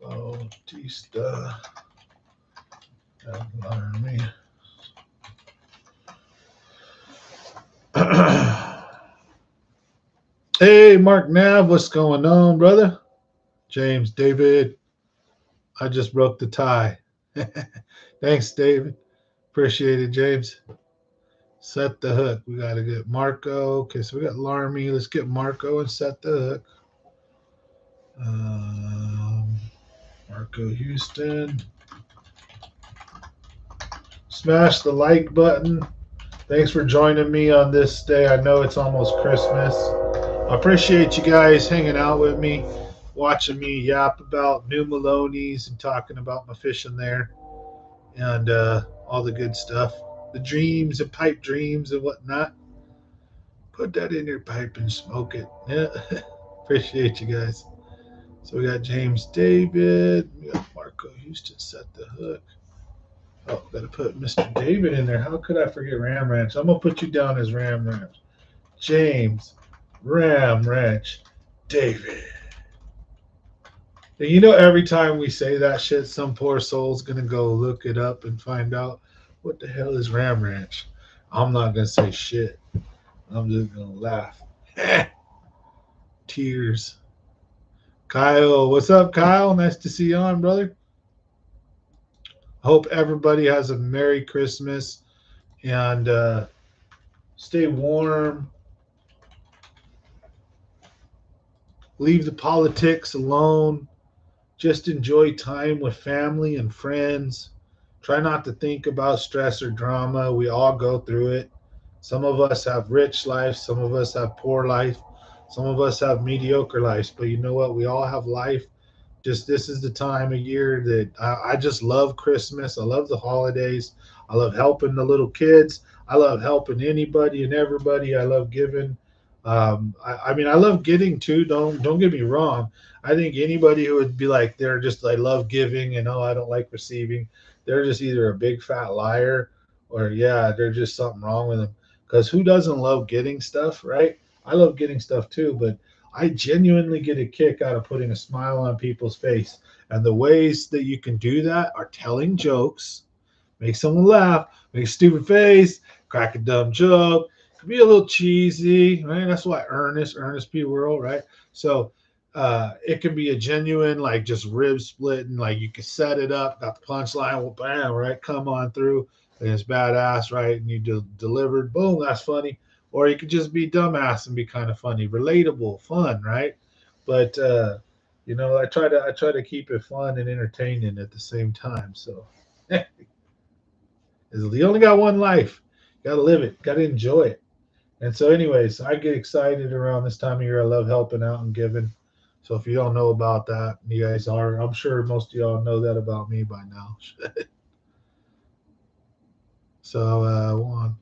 Bautista and Larmy. Hey, Mark Nav, what's going on, brother? James, David, I just broke the tie. Thanks, David. Appreciate it, James. Set the hook. We got to get Marco. Okay, so we got Larmy. Let's get Marco and set the hook. Marco Houston. Smash the like button. Thanks for joining me on this day. I know it's almost Christmas. I appreciate you guys hanging out with me, watching me yap about New Maloney's and talking about my fishing there and all the good stuff. The dreams and pipe dreams and whatnot. Put that in your pipe and smoke it. Yeah. Appreciate you guys. So we got James David. We got Marco Houston, set the hook. Oh, got to put Mr. David in there. How could I forget Ram Ranch? I'm going to put you down as Ram Ranch. James Ram Ranch David. And you know, every time we say that shit, some poor soul's going to go look it up and find out what the hell is Ram Ranch. I'm not going to say shit. I'm just going to laugh. Tears. Kyle, what's up, Kyle? Nice to see you on, brother. Hope everybody has a Merry Christmas and stay warm. Leave the politics alone. Just enjoy time with family and friends. Try not to think about stress or drama. We all go through it. Some of us have rich lives. Some of us have poor life. Some of us have mediocre lives. But you know what? We all have life. Just this is the time of year that I just love Christmas. I love the holidays. I love helping the little kids. I love helping anybody and everybody. I love giving. I mean, I love getting too. Don't get me wrong. I think anybody who would be like, they're just, I love giving and oh, I don't like receiving, they're just either a big fat liar or yeah, there's just something wrong with them. Because who doesn't love getting stuff, right? I love getting stuff too, but I genuinely get a kick out of putting a smile on people's face. And the ways that you can do that are telling jokes, make someone laugh, make a stupid face, crack a dumb joke, could be a little cheesy, right? That's why Ernest P. Worrell, right? So it can be a genuine, like just rib splitting, like you can set it up, got the punchline, well, bam, right? Come on through, and it's badass, right? And you delivered, boom, that's funny. Or you could just be dumbass and be kind of funny, relatable, fun, right? But I try to keep it fun and entertaining at the same time. So you only got one life. Got to live it. Got to enjoy it. And so, anyways, I get excited around this time of year. I love helping out and giving. So if you don't know about that, you guys are. I'm sure most of y'all know that about me by now. So, Juan,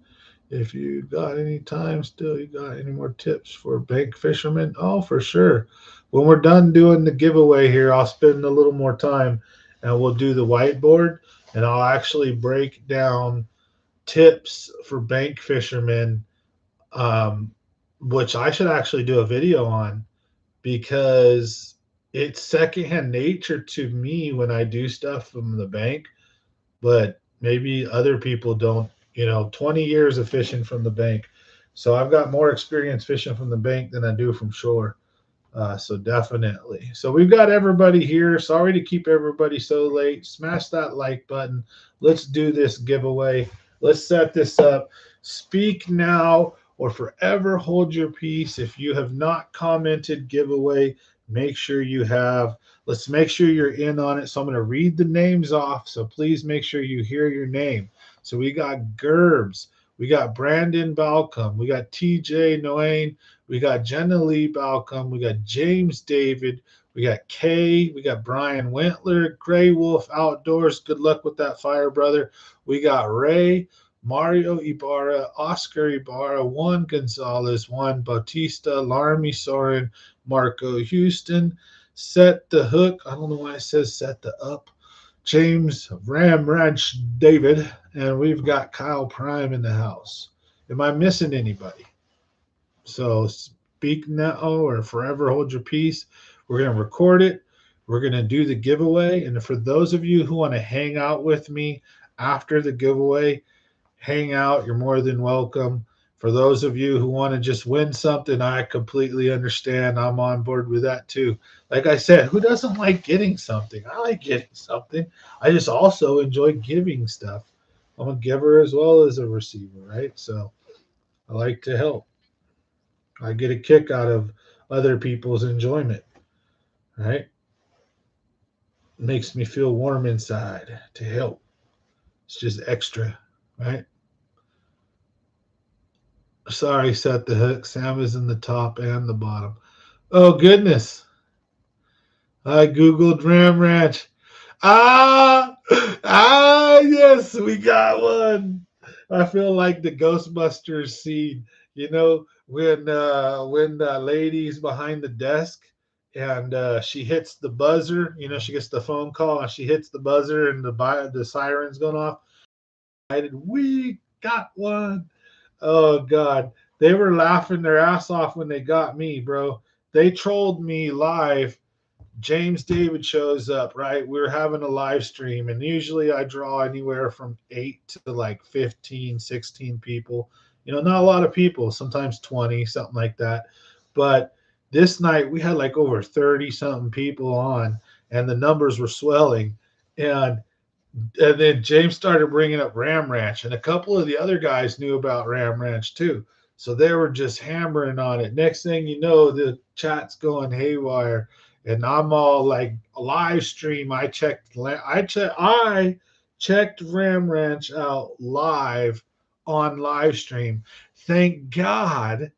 if you got any time still, you got any more tips for bank fishermen? Oh, for sure. When we're done doing the giveaway here, I'll spend a little more time and we'll do the whiteboard and I'll actually break down tips for bank fishermen, um, which I should actually do a video on because it's secondhand nature to me when I do stuff from the bank, but maybe other people don't. 20 years of fishing from the bank. So I've got more experience fishing from the bank than I do from shore. So definitely. So we've got everybody here. Sorry to keep everybody so late. Smash that like button. Let's do this giveaway. Let's set this up. Speak now or forever hold your peace. If you have not commented giveaway, make sure you have. Let's make sure you're in on it. So I'm going to read the names off. So please make sure you hear your name. So we got Gerbs. We got Brandon Balcom. We got TJ Noane. We got Jenna Lee Balcom. We got James David. We got Kay. We got Brian Wentler. Gray Wolf Outdoors. Good luck with that fire, brother. We got Ray, Mario Ibarra, Oscar Ibarra, Juan Gonzalez, Juan Bautista, Larmy Soren, Marco Houston. Set the hook. I don't know why it says set the up. James Ram Ranch David. And we've got Kyle Prime in the house. Am I missing anybody? So speak now or forever hold your peace. We're going to record it. We're going to do the giveaway. And for those of you who want to hang out with me after the giveaway, hang out. You're more than welcome. For those of you who want to just win something, I completely understand. I'm on board with that too. Like I said, who doesn't like getting something? I like getting something. I just also enjoy giving stuff. I'm a giver as well as a receiver, right? So I like to help. I get a kick out of other people's enjoyment, right? It makes me feel warm inside to help. It's just extra, right? Sorry, set the hook. Sam is in the top and the bottom. Oh, goodness. I Googled Ram Ranch. Yes, we got one. I feel like the Ghostbusters scene, when the lady's behind the desk and she hits the buzzer, she gets the phone call and she hits the buzzer and the siren's going off. We got one. Oh God, they were laughing their ass off when they got me, bro. They trolled me live. James David shows up, right? We were having a live stream, and usually I draw anywhere from 8 to like 15, 16 people. Not a lot of people, sometimes 20, something like that. But this night we had like over 30 something people on, and the numbers were swelling. And then James started bringing up Ram Ranch, and a couple of the other guys knew about Ram Ranch too. So they were just hammering on it. Next thing you know, the chat's going haywire, and I'm all like live stream. I checked Ram Ranch out live on live stream. Thank God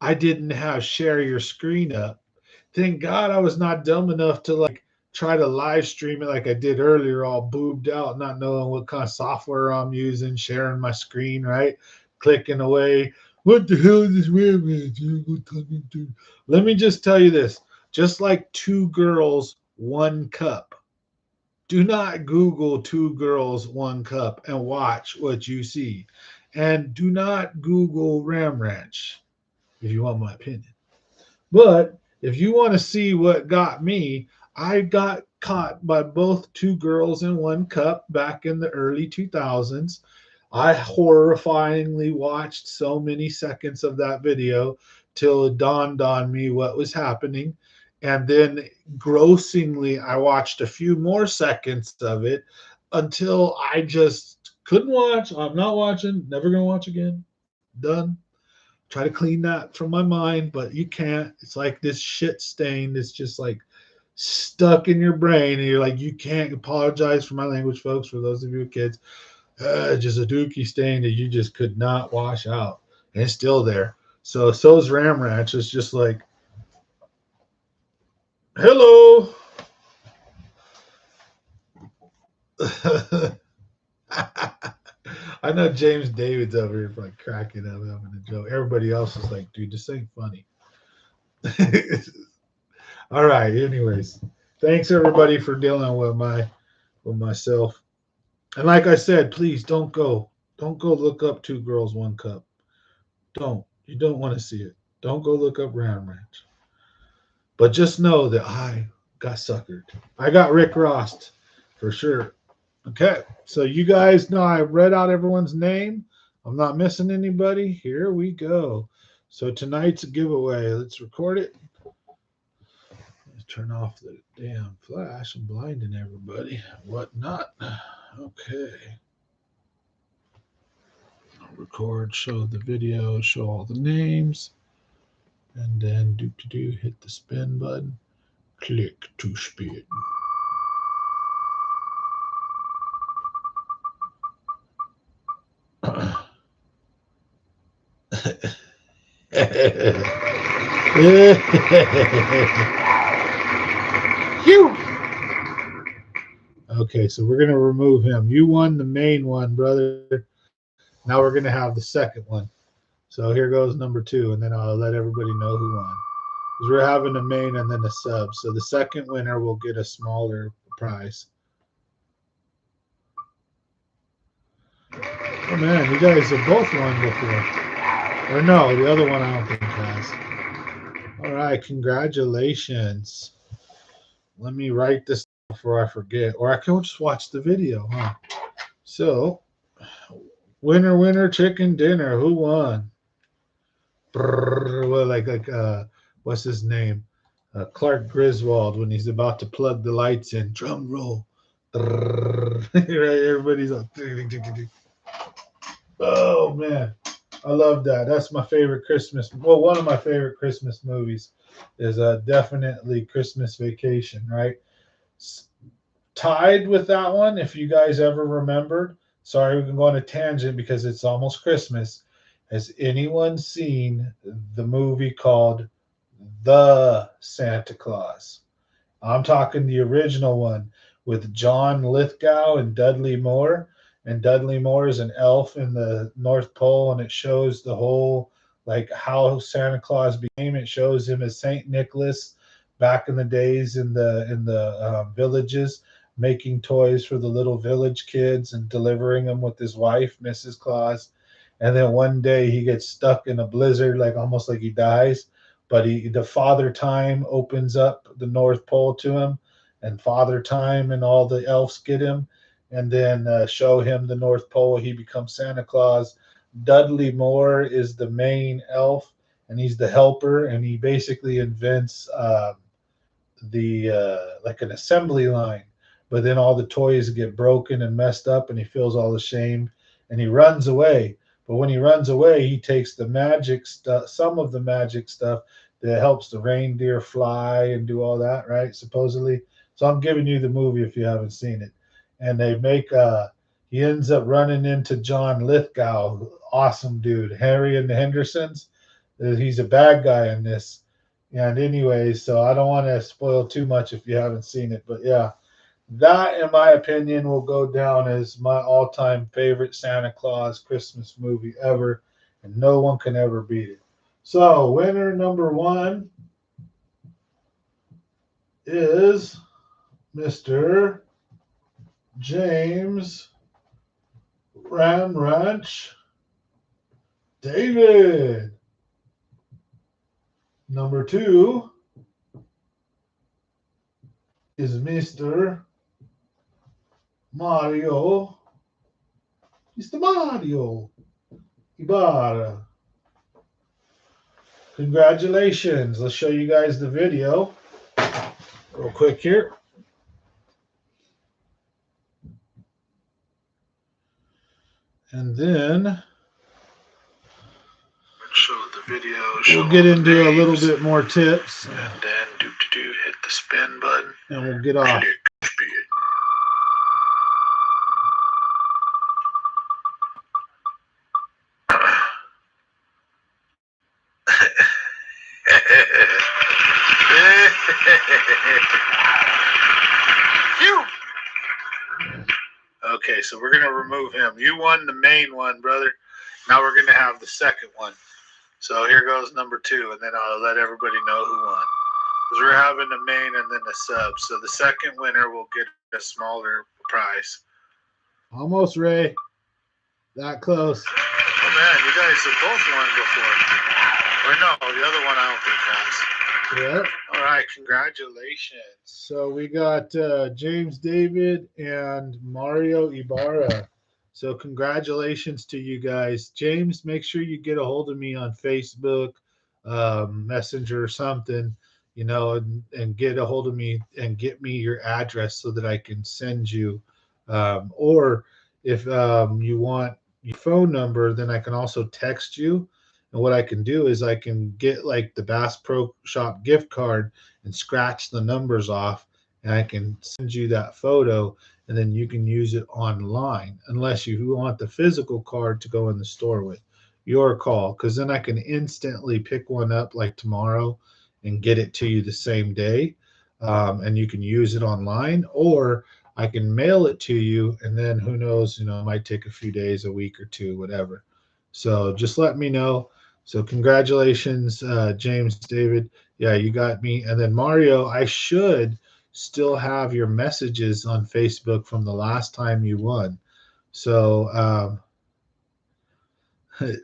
I didn't have share your screen up. Thank God I was not dumb enough to like try to live stream it like I did earlier, all boobed out, not knowing what kind of software I'm using, sharing my screen, right? Clicking away. What the hell is this Ram Ranch? Let me just tell you this. just like Two Girls, One Cup. Do not Google Two Girls, One Cup and watch what you see. And do not Google Ram Ranch if you want my opinion. But if you want to see what got me, I got caught by both Two Girls in One Cup back in the early 2000s. I horrifyingly watched so many seconds of that video till it dawned on me what was happening. And then grossingly, I watched a few more seconds of it until I just couldn't watch. I'm not watching, never going to watch again. Done. Try to clean that from my mind, but you can't. It's like this shit stain that's just like stuck in your brain, and you're like, you can't. Apologize for my language, folks, for those of you with kids. Just a dookie stain that you just could not wash out, and it's still there. So's Ram Ranch. It's just like, hello. I know James David's over here like cracking up, having a joke. Everybody else is like, dude, this ain't funny. All right. Anyways, thanks everybody for dealing with myself. And like I said, please don't go look up Two Girls One Cup. Don't. You don't want to see it. Don't go look up Ram Ranch. But just know that I got suckered. I got Rick Ross for sure. Okay. So you guys know I read out everyone's name. I'm not missing anybody. Here we go. So tonight's a giveaway. Let's record it. Turn off the damn flash. I'm blinding everybody. Whatnot. Okay. Record, show the video, show all the names, and then hit the spin button. Click to spin. Okay, so we're gonna remove him. You won the main one, brother. Now we're gonna have the second one. So here goes number 2, and then I'll let everybody know who won. Because we're having a main and then a sub. So the second winner will get a smaller prize. Oh man, you guys have both won before. Or no, the other one I don't think has. All right, congratulations. Let me write this before I forget. Or I can just watch the video, huh? So, winner, winner, chicken dinner. Who won? Brrr, well, what's his name? Clark Griswold when he's about to plug the lights in. Drum roll. Right, everybody's like, ding, ding, ding, ding. Oh man, I love that. That's my favorite Christmas. Well, one of my favorite Christmas movies is definitely Christmas Vacation. Right, tied with that one. If you guys ever remembered, sorry, we can go on a tangent because it's almost Christmas. Has anyone seen the movie called The Santa Claus? I'm talking the original one with John Lithgow and Dudley Moore. And Dudley Moore is an elf in the North Pole, and it shows the whole like how Santa Claus became. It shows him as Saint Nicholas back in the days in the villages, making toys for the little village kids and delivering them with his wife, Mrs. Claus. And then one day he gets stuck in a blizzard, like almost like he dies. But the Father Time opens up the North Pole to him, and Father Time and all the elves get him, and then show him the North Pole. He becomes Santa Claus. Dudley Moore is the main elf, and he's the helper, and he basically invents the like an assembly line. But then all the toys get broken and messed up, and he feels all ashamed, and he runs away. But when he runs away, he takes the magic stuff, some of the magic stuff that helps the reindeer fly and do all that, right? Supposedly. So I'm giving you the movie if you haven't seen it. And they make he ends up running into John Lithgow, awesome dude, Harry and the Hendersons. He's a bad guy in this. And anyways, so I don't want to spoil too much if you haven't seen it, but yeah, that in my opinion will go down as my all-time favorite Santa Claus Christmas movie ever, and no one can ever beat it. So winner number 1 is Mr. James Ram Ranch David. Number 2 is Mr. Mario. Mr. Mario Ibarra. Congratulations. Let's show you guys the video real quick here. And then show the video. We'll get into a little bit more tips. And then hit the spin button. And we'll get off. Okay, so we're going to remove him. You won the main one, brother. Now we're going to have the second one. So here goes number 2, and then I'll let everybody know who won. Because we're having the main and then the sub. So the second winner will get a smaller prize. Almost, Ray. That close. Oh, man, you guys have both won before. Or no, the other one I don't think has. Yep. All right, congratulations. So we got James David and Mario Ibarra. So congratulations to you guys. James, make sure you get a hold of me on Facebook, Messenger or something, you know, and get a hold of me and get me your address so that I can send you. Or if you want your phone number, then I can also text you. And what I can do is I can get like the Bass Pro Shop gift card and scratch the numbers off, and I can send you that photo, and then you can use it online, unless you want the physical card to go in the store with. Your call, because then I can instantly pick one up like tomorrow and get it to you the same day, and you can use it online, or I can mail it to you, and then who knows, you know, it might take a few days, a week or two, whatever. So just let me know. So congratulations, James David. Yeah, you got me. And then Mario, I should still have your messages on Facebook from the last time you won. So,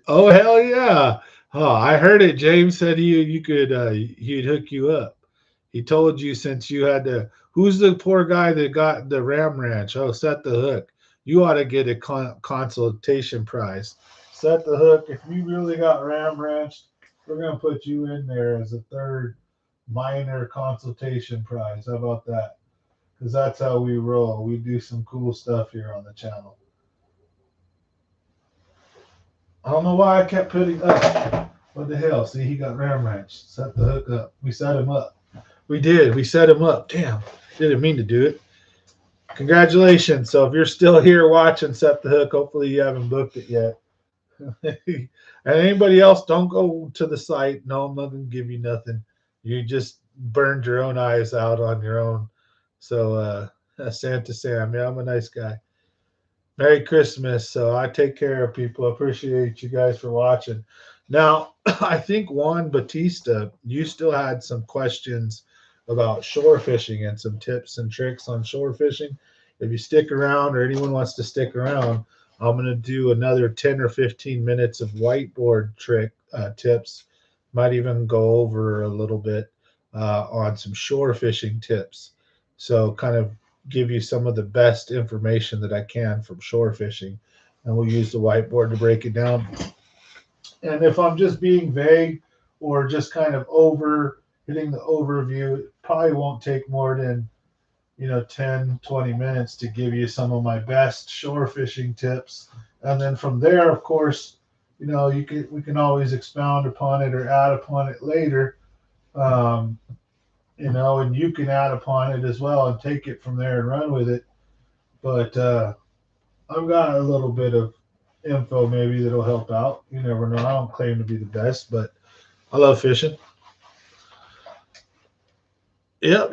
oh hell yeah! Oh, I heard it. James said he'd hook you up. He told you since you had to. Who's the poor guy that got the Ram Ranch? Oh, Set the Hook. You ought to get a consultation prize. Set the Hook. If you really got Ram Ranch, we're gonna put you in there as a third minor consultation prize. How about that? Because that's how we roll. We do some cool stuff here on the channel. I don't know why I kept putting up. What the hell? See, he got Ram Ranch. Set the Hook up. We set him up. We did. We set him up. Damn. Didn't mean to do it. Congratulations. So if you're still here watching Set the Hook, hopefully you haven't booked it yet. And anybody else, don't go to the site. No, I'm not going to give you nothing. You just burned your own eyes out on your own. So Santa Sam, yeah, I'm a nice guy. Merry Christmas. So I take care of people. I appreciate you guys for watching. Now, I think Juan Batista, you still had some questions about shore fishing and some tips and tricks on shore fishing. If you stick around, or anyone wants to stick around, I'm going to do another 10 or 15 minutes of whiteboard tips. Might even go over a little bit on some shore fishing tips. So kind of give you some of the best information that I can from shore fishing. And we'll use the whiteboard to break it down. And if I'm just being vague or just kind of hitting the overview, it probably won't take more than 10, 20 minutes to give you some of my best shore fishing tips. And then from there, of course, we can always expound upon it or add upon it later. And you can add upon it as well and take it from there and run with it. But I've got a little bit of info maybe that'll help out. You never know. I don't claim to be the best, but I love fishing. Yep.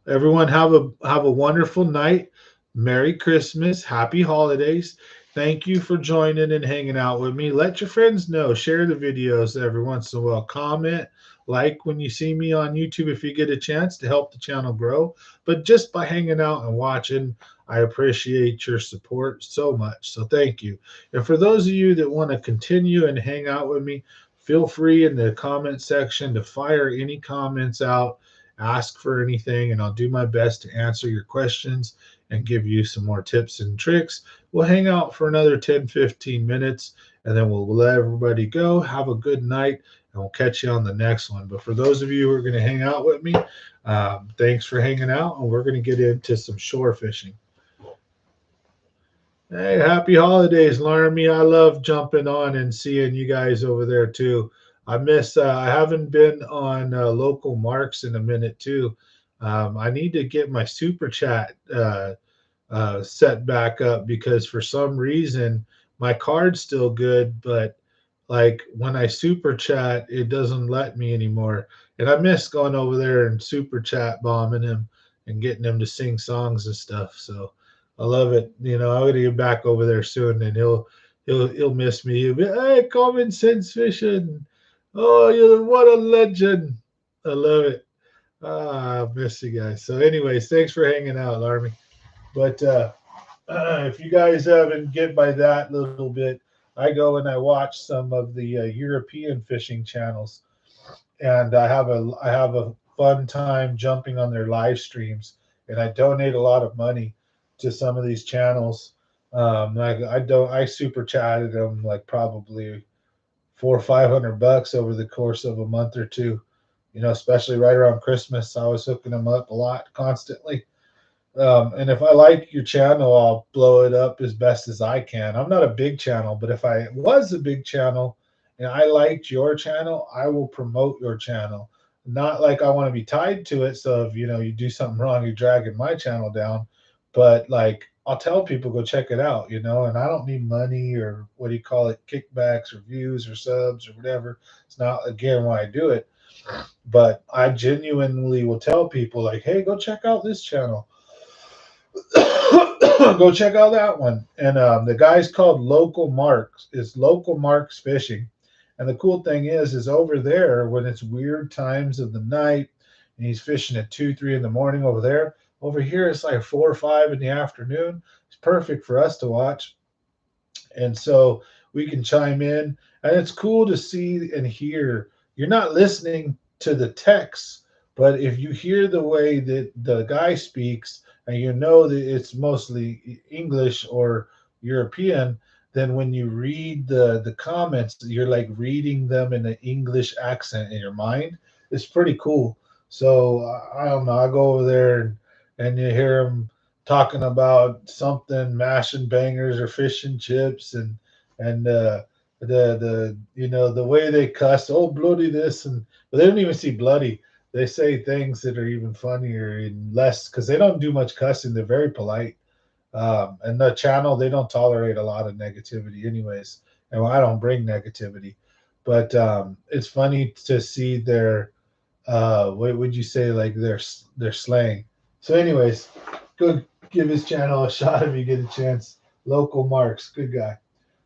Everyone have a wonderful night. Merry Christmas. Happy holidays. Thank you for joining and hanging out with me. Let your friends know. Share the videos every once in a while. Comment like when you see me on YouTube if you get a chance to help the channel grow. But just by hanging out and watching, I appreciate your support so much. So thank you. And for those of you that want to continue and hang out with me, feel free in the comment section to fire any comments out, ask for anything, and I'll do my best to answer your questions and give you some more tips and tricks. We'll hang out for another 10-15 minutes and then we'll let everybody go. Have a good night and we'll catch you on the next one. But for those of you who are going to hang out with me, thanks for hanging out, and we're going to get into some shore fishing. Hey, happy holidays, Laramie. I love jumping on and seeing you guys over there too. I haven't been on local marks in a minute too. I need to get my super chat set back up because for some reason my card's still good, but like when I super chat, it doesn't let me anymore. And I miss going over there and super chat bombing him and getting him to sing songs and stuff. So I love it. You know, I'm gonna get back over there soon, and he'll miss me. He'll be, hey, common sense fishing. Oh, you what a legend. I love it. I miss you guys. So, anyways, thanks for hanging out, Larmy. But if you guys haven't get by that little bit, I go and I watch some of the European fishing channels, and I have a fun time jumping on their live streams, and I donate a lot of money to some of these channels. Like I super chatted them like probably 400 or 500 bucks over the course of a month or two. You know, especially right around Christmas, I was hooking them up a lot constantly. And if I like your channel, I'll blow it up as best as I can. I'm not a big channel, but if I was a big channel and I liked your channel, I will promote your channel. Not like I want to be tied to it. So if you do something wrong, you're dragging my channel down. But like I'll tell people go check it out, and I don't need money or what do you call it, kickbacks or views or subs or whatever. It's not again why I do it. But I genuinely will tell people like, hey, go check out this channel. Go check out that one. And the guy's called Local Marks. It's Local Marks Fishing. And the cool thing is over there when it's weird times of the night and he's fishing at 2, 3 in the morning over there. Over here it's like 4 or 5 in the afternoon. It's perfect for us to watch. And so we can chime in. And it's cool to see and hear. You're not listening to the text, but if you hear the way that the guy speaks, and you know that it's mostly English or European, then when you read the comments, you're like reading them in an English accent in your mind. It's pretty cool. So I don't know. I go over there and you hear them talking about something, mashing bangers or fish and chips, and the way they cuss. Oh, bloody this, and but they don't even see bloody. They say things that are even funnier and less because they don't do much cussing. They're very polite. And the channel, they don't tolerate a lot of negativity, anyways. And I don't bring negativity, but it's funny to see their what would you say, like their slang. So, anyways, go give his channel a shot if you get a chance. Local Marks, good guy.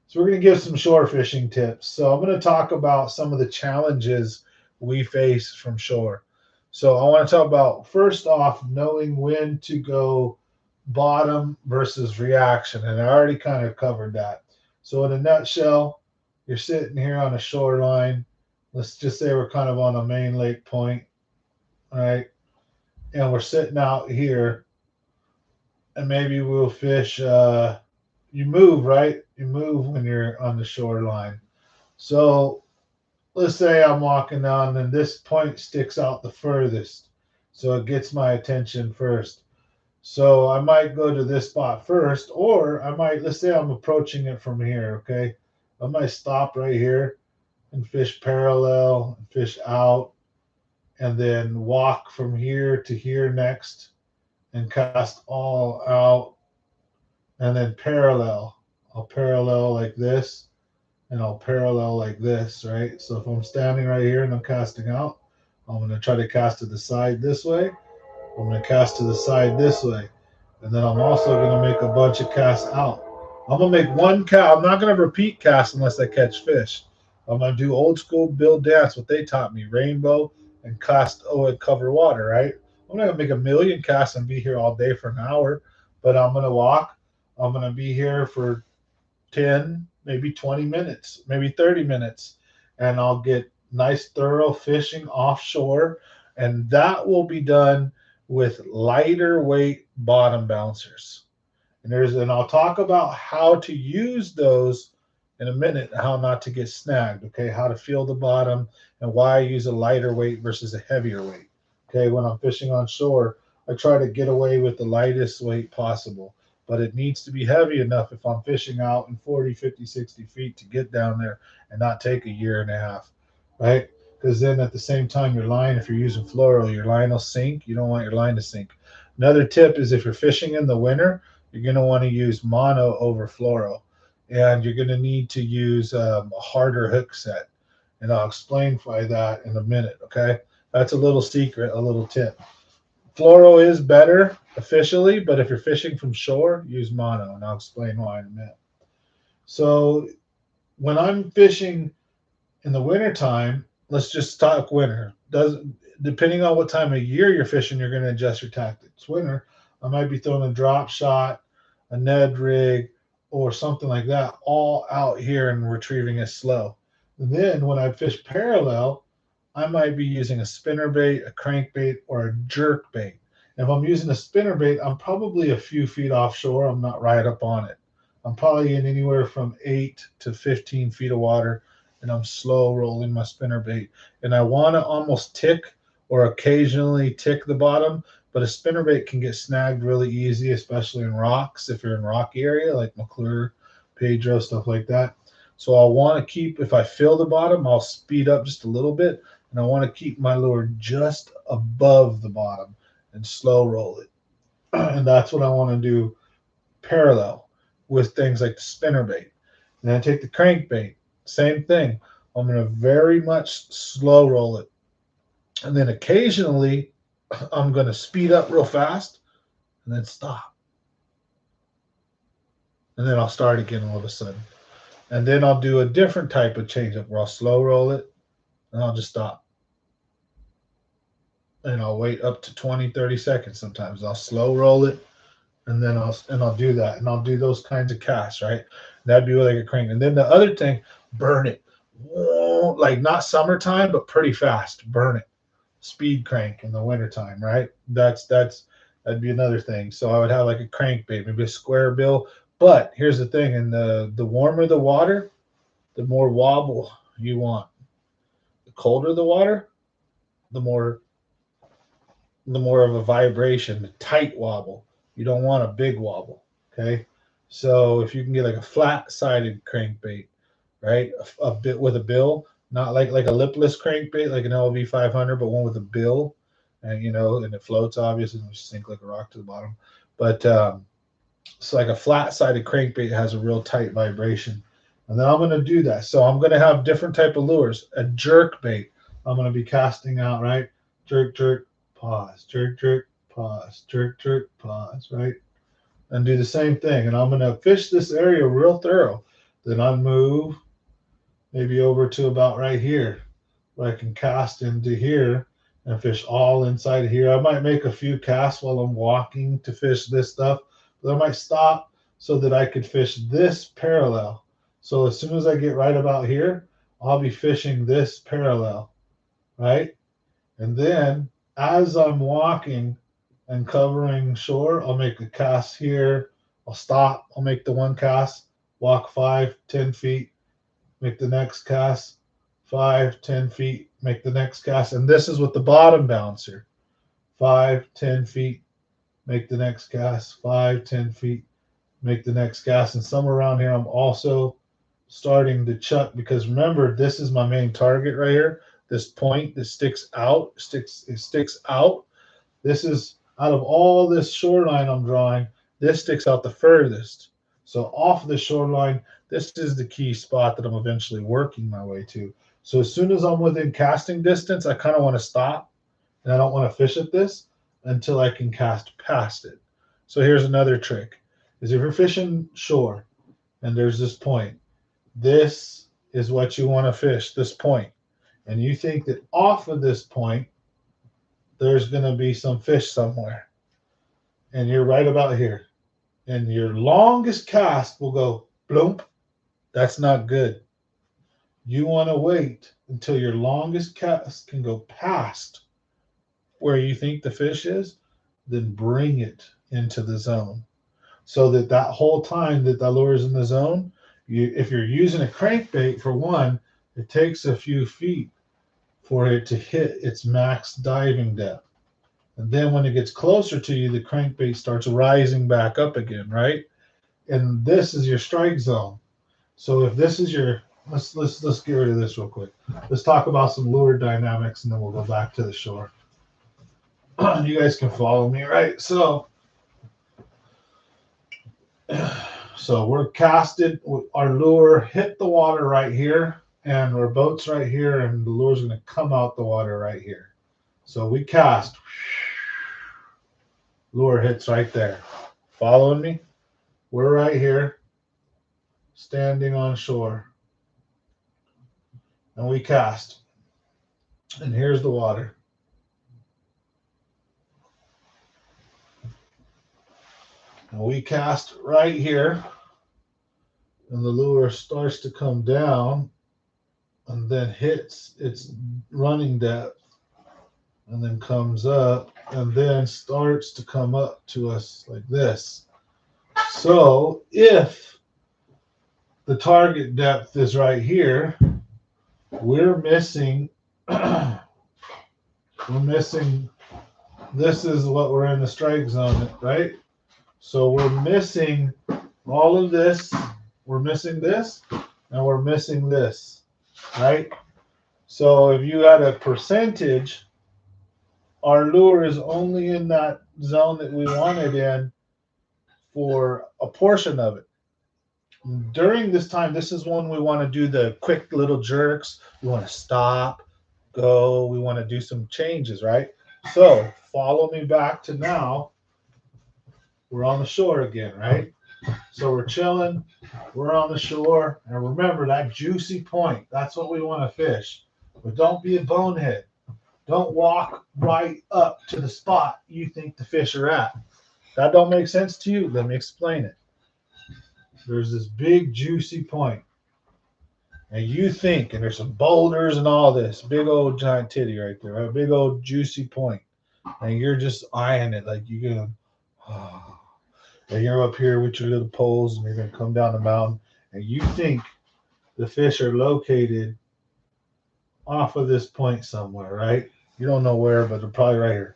So we're going to give some shore fishing tips. So I'm going to talk about some of the challenges we face from shore. So I want to talk about, first off, knowing when to go bottom versus reaction. And I already kind of covered that. So in a nutshell, you're sitting here on a shoreline. Let's just say we're kind of on a main lake point, all right? And we're sitting out here, and maybe we'll fish. You move, right? You move when you're on the shoreline. So let's say I'm walking down and this point sticks out the furthest. So it gets my attention first. So I might go to this spot first, or let's say I'm approaching it from here, okay? I might stop right here and fish parallel, fish out, and then walk from here to here next and cast all out, and then parallel. I'll parallel like this, and I'll parallel like this, right? So if I'm standing right here and I'm casting out, I'm going to try to cast to the side this way. I'm going to cast to the side this way. And then I'm also going to make a bunch of casts out. I'm going to make one cast. I'm not going to repeat cast unless I catch fish. I'm going to do old school Bill dance, what they taught me, rainbow and cast and cover water, right? I'm not going to make a million casts and be here all day for an hour, but I'm going to walk. I'm going to be here for 10, maybe 20 minutes, maybe 30 minutes, and I'll get nice, thorough fishing offshore. And that will be done with lighter weight bottom bouncers. And I'll talk about how to use those in a minute, how not to get snagged, okay? How to feel the bottom and why I use a lighter weight versus a heavier weight. Okay, when I'm fishing on shore, I try to get away with the lightest weight possible, but it needs to be heavy enough if I'm fishing out in 40, 50, 60 feet to get down there and not take a year and a half, right? Because then at the same time, your line, if you're using fluoro, your line will sink. You don't want your line to sink. Another tip is if you're fishing in the winter, you're going to want to use mono over fluoro, and you're going to need to use a harder hook set. And I'll explain why that in a minute, okay? That's a little secret, a little tip. Fluoro is better officially, but if you're fishing from shore, use mono, and I'll explain why in a minute. So when I'm fishing in the wintertime, let's just talk winter. Depending on what time of year you're fishing, you're going to adjust your tactics. Winter, I might be throwing a drop shot, a Ned rig, or something like that, all out here and retrieving it slow. And then when I fish parallel, I might be using a spinner bait, a crankbait, or a jerk bait. If I'm using a spinner bait, I'm probably a few feet offshore. I'm not right up on it. I'm probably in anywhere from 8 to 15 feet of water, and I'm slow rolling my spinner bait. And I want to almost tick or occasionally tick the bottom, but a spinner bait can get snagged really easy, especially in rocks. If you're in rocky area like McClure, Pedro, stuff like that. So I'll want to keep, if I feel the bottom, I'll speed up just a little bit, and I want to keep my lure just above the bottom and slow roll it. And that's what I want to do parallel with things like the spinner bait. And then I take the crankbait, same thing. I'm going to very much slow roll it. And then occasionally I'm going to speed up real fast and then stop. And then I'll start again all of a sudden. And then I'll do a different type of change up where I'll slow roll it and I'll just stop. And I'll wait up to 20, 30 seconds sometimes. I'll slow roll it and then I'll do that. And I'll do those kinds of casts, right? That'd be like a crank. And then the other thing, burn it. Like not summertime, but pretty fast. Burn it. Speed crank in the wintertime, right? That'd be another thing. So I would have like a crankbait, maybe a square bill. But here's the thing, and the warmer the water, the more wobble you want. The colder the water, the more of a vibration, the tight wobble. You don't want a big wobble. Okay. So if you can get like a flat sided crankbait, right? A bit with a bill, not like a lipless crankbait, like an LV 500, but one with a bill, and and it floats obviously, and you sink like a rock to the bottom. But so like a flat sided crankbait has a real tight vibration, and then I'm going to do that. So I'm going to have different type of lures. A jerk bait, I'm going to be casting out, right? Jerk, jerk, pause, jerk, jerk, pause, jerk, jerk, pause, right? And do the same thing. And I'm going to fish this area real thorough. Then I move maybe over to about right here, where I can cast into here and fish all inside of here. I might make a few casts while I'm walking to fish this stuff, but I might stop so that I could fish this parallel. So as soon as I get right about here, I'll be fishing this parallel, right? And then as I'm walking and covering shore, I'll make a cast here. I'll stop. I'll make the one cast, walk 5, 10 feet, make the next cast, 5, 10 feet, make the next cast. And this is with the bottom bouncer. 5, 10 feet, make the next cast, 5, 10 feet, make the next cast. And somewhere around here, I'm also starting to chuck, because remember, this is my main target right here. This point that sticks out. This is, out of all this shoreline I'm drawing, this sticks out the furthest. So off the shoreline, this is the key spot that I'm eventually working my way to. So as soon as I'm within casting distance, I kind of want to stop, and I don't want to fish at this until I can cast past it. So here's another trick, is if you're fishing shore and there's this point, this is what you want to fish, this point. And you think that off of this point, there's going to be some fish somewhere. And you're right about here. And your longest cast will go bloop. That's not good. You want to wait until your longest cast can go past where you think the fish is, then bring it into the zone. So that that whole time that the lure is in the zone, if you're using a crankbait for one, it takes a few feet for it to hit its max diving depth. And then when it gets closer to you, the crankbait starts rising back up again, right? And this is your strike zone. So if this is your let's get rid of this real quick. Let's talk about some lure dynamics and then we'll go back to the shore. You guys can follow me, right? So we're casted, our lure hit the water right here, and our boat's right here, and the lure's going to come out the water right here. So we cast, lure hits right there. Following me? We're right here, standing on shore, and we cast. And here's the water. And we cast right here, and the lure starts to come down and then hits its running depth and then comes up and then starts to come up to us like this. So if the target depth is right here, we're missing this is what we're in the strike zone, right? So we're missing all of this, we're missing this, and we're missing this, right? So if you had a percentage, our lure is only in that zone that we wanted in for a portion of it. During this time, this is when we want to do the quick little jerks. We want to stop, go. We want to do some changes, right? So follow me back to now. We're on the shore again, right? So we're chilling. We're on the shore. And remember that juicy point. That's what we want to fish. But don't be a bonehead. Don't walk right up to the spot you think the fish are at. That don't make sense to you? Let me explain it. There's this big juicy point. And you think, and there's some boulders and all this, big old giant titty right there, right? Big old juicy point. And you're just eyeing it like you're going to, oh. And you're up here with your little poles and you're going to come down the mountain. And you think the fish are located off of this point somewhere, right? You don't know where, but they're probably right here.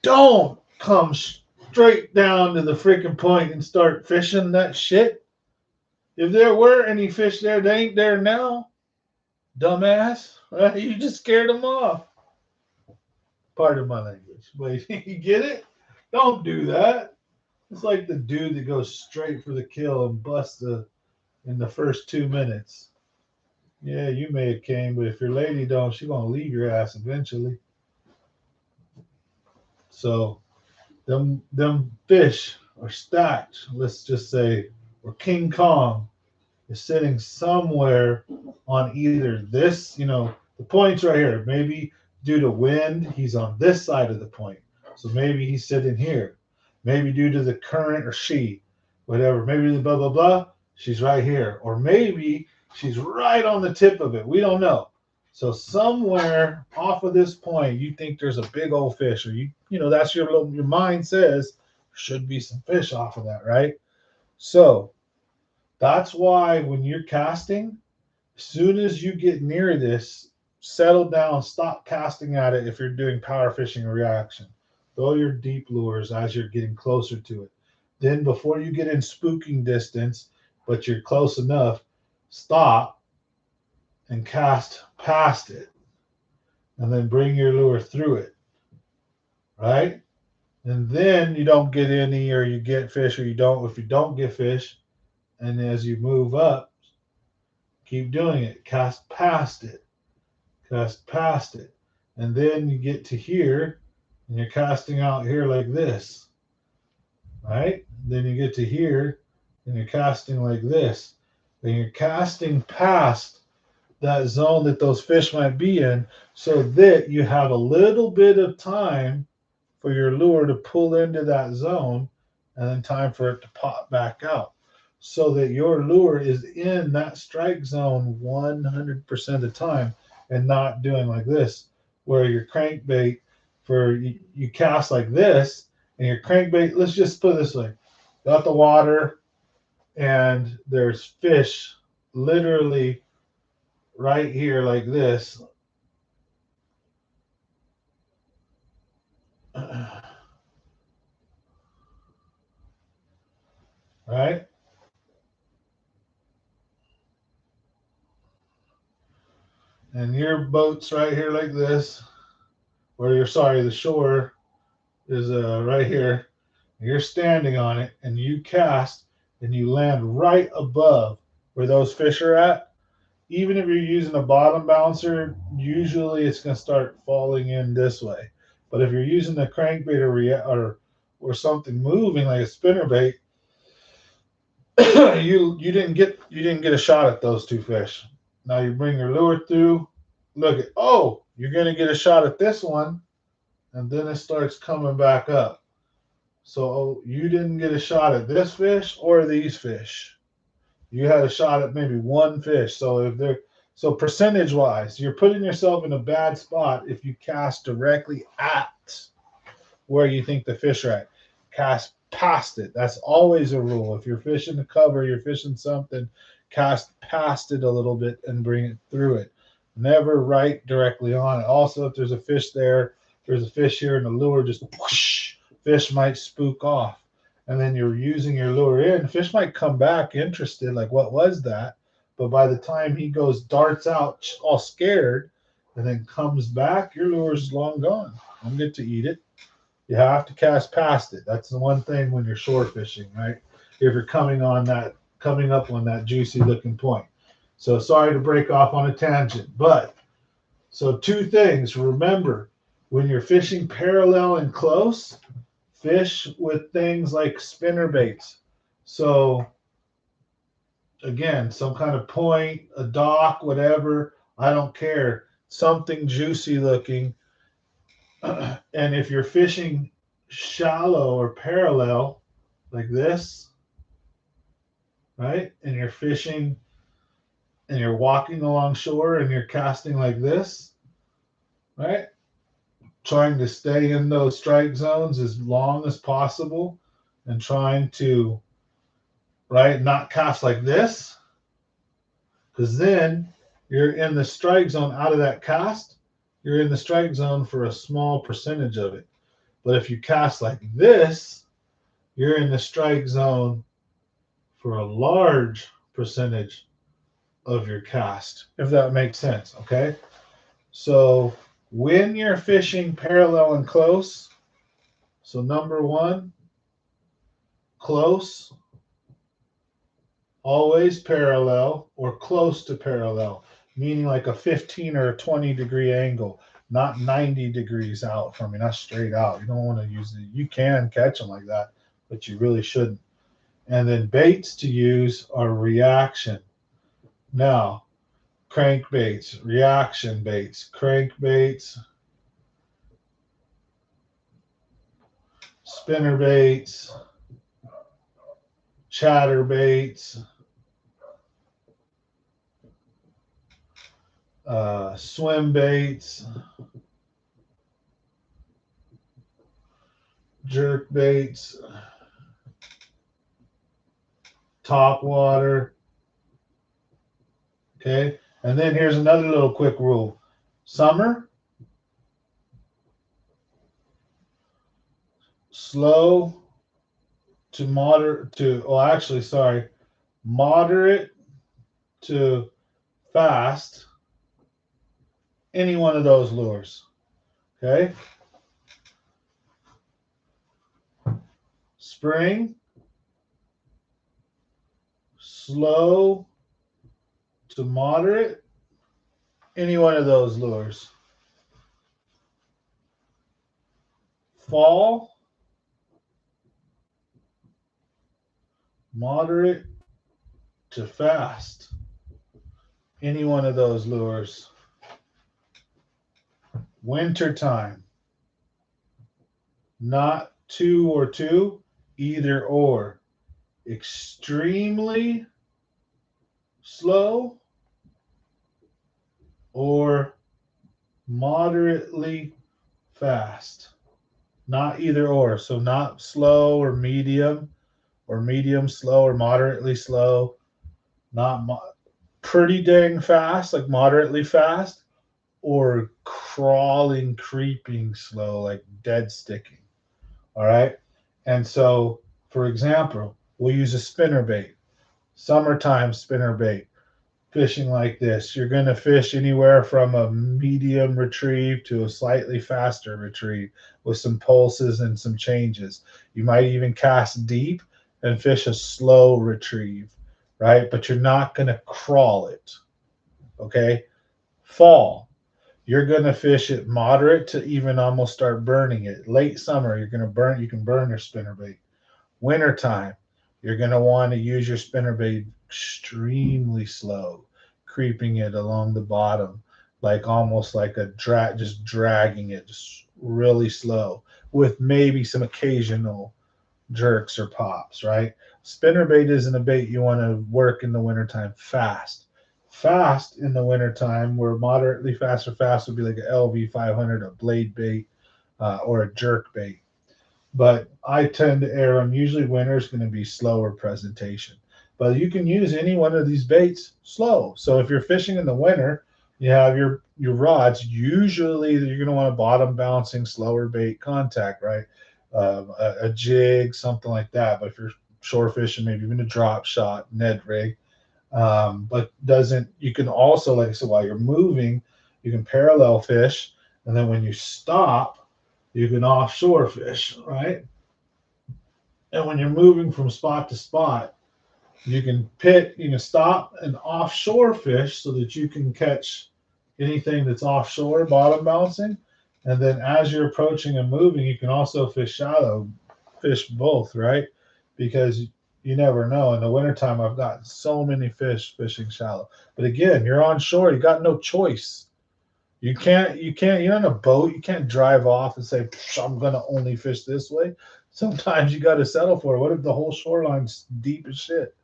Don't come straight down to the freaking point and start fishing that shit. If there were any fish there, they ain't there now. Dumbass. Right? You just scared them off. Pardon my language. But you get it? Don't do that. It's like the dude that goes straight for the kill and busts in the first 2 minutes. Yeah, you may have came, but if your lady don't, she's gonna leave your ass eventually. So them fish are stacked. Let's just say, or King Kong is sitting somewhere on either this, the point's right here. Maybe due to wind, he's on this side of the point. So maybe he's sitting here. Maybe due to the current or she, whatever. Maybe the blah, blah, blah, she's right here. Or maybe she's right on the tip of it. We don't know. So somewhere off of this point, you think there's a big old fish, or that's your mind says should be some fish off of that, right? So that's why when you're casting, as soon as you get near this, settle down, stop casting at it if you're doing power fishing or reaction. Throw your deep lures as you're getting closer to it. Then before you get in spooking distance, but you're close enough, stop and cast past it. And then bring your lure through it. Right? And then you don't get any, or you get fish, or you don't. If you don't get fish, and as you move up, keep doing it. Cast past it. Cast past it. And then you get to here, and you're casting out here like this. Right? Then you get to here, and you're casting like this. and you're casting past that zone that those fish might be in, so that you have a little bit of time for your lure to pull into that zone and then time for it to pop back out, so that your lure is in that strike zone 100% of the time and not doing like this, where your crankbait you cast like this and your crankbait, let's just put it this way, got the water and there's fish literally right here like this. Right? And your boat's right here like this, or the shore is right here. You're standing on it and you cast and you land right above where those fish are at. Even if you're using a bottom bouncer, usually it's going to start falling in this way. But if you're using the crankbait or something moving like a spinnerbait, you didn't get a shot at those two fish. Now you bring your lure through. Look at, oh, you're gonna get a shot at this one, and then it starts coming back up. So you didn't get a shot at this fish or these fish. You had a shot at maybe one fish. So percentage wise, you're putting yourself in a bad spot if you cast directly at where you think the fish are at. Cast past it. That's always a rule. If you're fishing the cover, you're fishing something, cast past it a little bit and bring it through it. Never right directly on it. Also, if there's a fish there's a fish here and the lure just whoosh, fish might spook off. And then you're using your lure in, fish might come back interested, like, what was that? But by the time he goes, darts out all scared, and then comes back, your lure's long gone. Don't get to eat it. You have to cast past it. That's the one thing when you're shore fishing, right? If you're coming up on that juicy looking point. So sorry to break off on a tangent, but so two things. Remember, when you're fishing parallel and close, fish with things like spinner baits. So again, some kind of point, a dock, whatever. I don't care. Something juicy looking. And if you're fishing shallow or parallel like this, right? And you're fishing and you're walking along shore and you're casting like this, right? Trying to stay in those strike zones as long as possible and trying to, right, not cast like this, because then you're in the strike zone out of that cast. You're in the strike zone for a small percentage of it. But if you cast like this, you're in the strike zone for a large percentage of your cast, if that makes sense. Okay. So when you're fishing parallel and close, so number one, close, always parallel or close to parallel, meaning like a 15 or a 20-degree angle, not 90 degrees out from you, not straight out. You don't want to use it. You can catch them like that, but you really shouldn't. And then baits to use are reaction. Now, crankbaits, reaction baits, crankbaits, spinner baits, chatter baits, swim baits, jerk baits, top water. Okay. And then here's another little quick rule. Summer, slow to moderate to, oh, actually, sorry, moderate to fast, any one of those lures. Okay. Spring, slow to moderate, any one of those lures. Fall, moderate to fast. Any one of those lures. Winter time. Not 2 or 2, either or. Extremely slow or moderately fast. Not either or. So not slow or medium slow or moderately slow. Not pretty dang fast, like moderately fast, or crawling, creeping slow, like dead sticking. All right. And so, for example, we'll use a spinner bait. Summertime spinner bait. Fishing like this, you're going to fish anywhere from a medium retrieve to a slightly faster retrieve with some pulses and some changes. You might even cast deep and fish a slow retrieve, right? But you're not going to crawl it. Okay. Fall, you're going to fish it moderate to even almost start burning it. Late summer, you're going to burn, you can burn your spinnerbait. Wintertime, you're going to want to use your spinnerbait extremely slow, creeping it along the bottom, like almost like a drag, just dragging it, just really slow, with maybe some occasional jerks or pops, right? Spinnerbait isn't a bait you want to work in the wintertime fast. Fast in the wintertime, where moderately fast or fast would be like an LV 500, a blade bait, or a jerk bait. But I tend to err on usually winter is going to be slower presentation. But you can use any one of these baits slow. So if you're fishing in the winter, you have your rods. Usually you're going to want a bottom bouncing slower bait contact, right? A jig, something like that. But if you're shore fishing, maybe even a drop shot, Ned rig. But doesn't you can also, like I said, while you're moving, you can parallel fish, and then when you stop, you can offshore fish, right? And when you're moving from spot to spot, you can stop and offshore fish so that you can catch anything that's offshore, bottom bouncing. And then as you're approaching and moving, you can also fish shallow, fish both, right? Because you never know. In the wintertime, I've got so many fish fishing shallow. But again, you're on shore, you got no choice. You're on a boat, you can't drive off and say, I'm gonna only fish this way. Sometimes you gotta settle for it. What if the whole shoreline's deep as shit?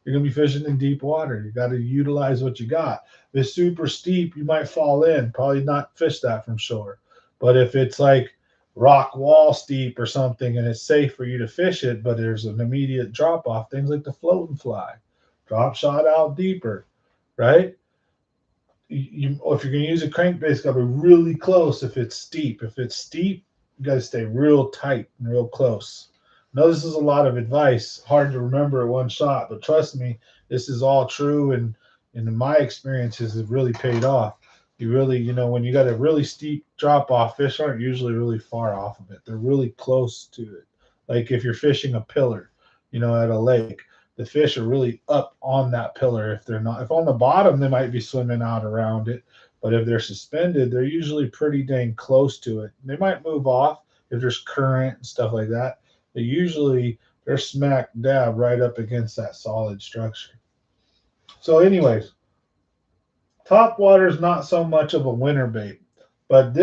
You're gonna be fishing in deep water. You gotta utilize what you got. If it's super steep, you might fall in, probably not fish that from shore. But if it's like rock wall steep or something and it's safe for you to fish it, but there's an immediate drop off, things like the float and fly, drop shot out deeper, right? If you're going to use a crankbait, it's got to be really close. If it's steep, you got to stay real tight and real close. I know this is a lot of advice, hard to remember at one shot, but trust me, this is all true, and in my experiences, it really paid off. You really, when you got a really steep drop off, fish aren't usually really far off of it. They're really close to it. Like if you're fishing a pillar, at a lake, the fish are really up on that pillar. If on the bottom, they might be swimming out around it. But if they're suspended, they're usually pretty dang close to it. They might move off if there's current and stuff like that. But usually they're smack dab right up against that solid structure. So anyways, top water is not so much of a winter bait, but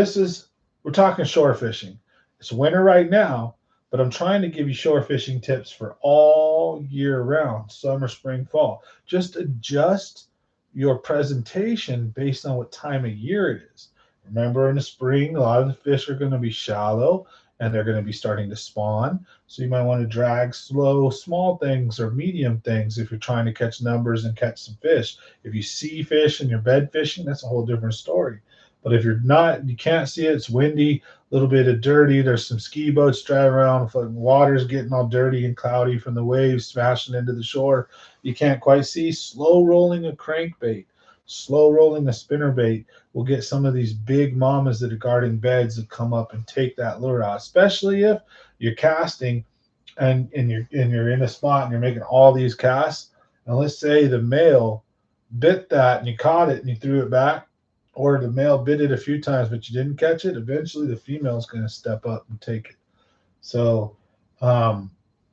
we're talking shore fishing. It's winter right now, but I'm trying to give you shore fishing tips for all year round, summer, spring, fall. Just adjust your presentation based on what time of year it is. Remember, in the spring, a lot of the fish are going to be shallow and they're going to be starting to spawn. So you might want to drag slow, small things or medium things if you're trying to catch numbers and catch some fish. If you see fish and you're bed fishing, that's a whole different story. But if you're not, you can't see it, it's windy, a little bit of dirty, there's some ski boats driving around, the water's getting all dirty and cloudy from the waves smashing into the shore, you can't quite see, slow rolling a crankbait, slow rolling a spinnerbait will get some of these big mamas that are guarding beds to come up and take that lure out, especially if you're casting and you're in a spot and you're making all these casts, and let's say the male bit that and you caught it and you threw it back, or the male bit it a few times but you didn't catch it, eventually the female is going to step up and take it. So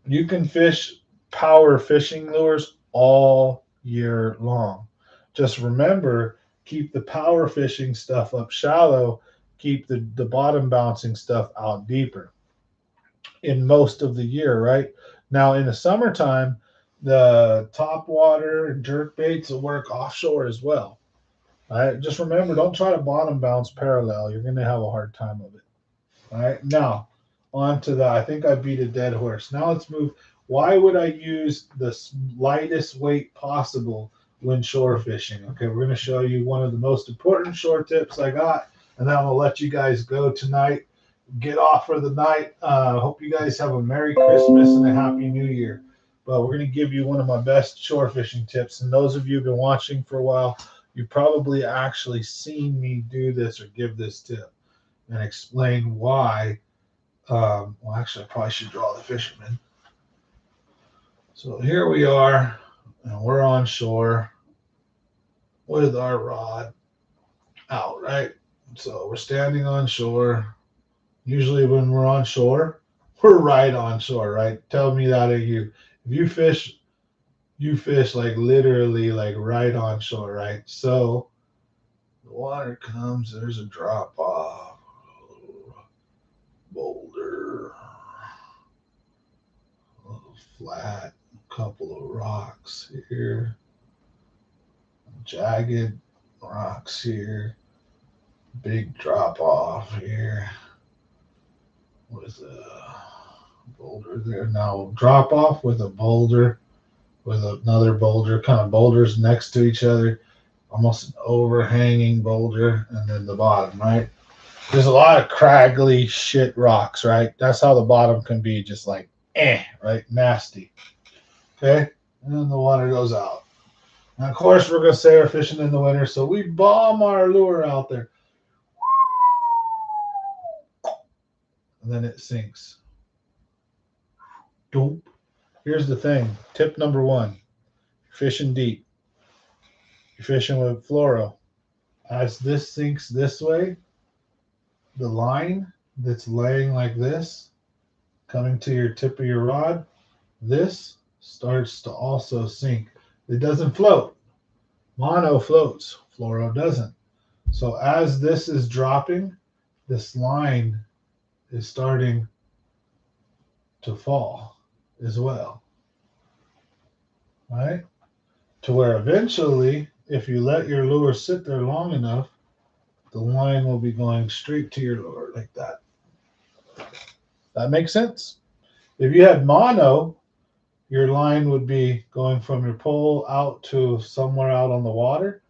you can fish power fishing lures all year long. Just remember, keep the power fishing stuff up shallow, keep the bottom bouncing stuff out deeper in most of the year, right? Now, in the summertime, the top water and jerk baits will work offshore as well. All right, just remember, don't try to bottom bounce parallel. You're going to have a hard time of it. All right, now on to the, I think I beat a dead horse. Now let's move. Why would I use the lightest weight possible when shore fishing? Okay, we're going to show you one of the most important shore tips I got, and then I'm going to let you guys go tonight. Get off for the night. Hope you guys have a Merry Christmas and a Happy New Year. But we're going to give you one of my best shore fishing tips. And those of you who've been watching for a while, you've probably actually seen me do this or give this tip and explain why. Well, actually, I probably should draw the fisherman. So here we are, and we're on shore with our rod out, right? So we're standing on shore. Usually when we're on shore, we're right on shore, right? Tell me that of you. If you fish like literally like right on shore, right? So the water comes, there's a drop off, boulder, a little flat, a couple of rocks here, jagged rocks here, big drop off here with a boulder there. Now drop off with a boulder, with another boulder, kind of boulders next to each other, almost an overhanging boulder, and then the bottom, right? There's a lot of craggly shit rocks, right? That's how the bottom can be, just like right? Nasty. Okay? And then the water goes out. And of course, we're going to say we're fishing in the winter, so we bomb our lure out there. And then it sinks. Dope. Here's the thing. Tip number one. Fishing deep. You're fishing with fluoro. As this sinks this way, the line that's laying like this, coming to your tip of your rod, this starts to also sink. It doesn't float. Mono floats. Fluoro doesn't. So as this is dropping, this line is starting to fall as well. Right? To where eventually, if you let your lure sit there long enough, the line will be going straight to your lure like that. That makes sense? If you had mono, your line would be going from your pole out to somewhere out on the water,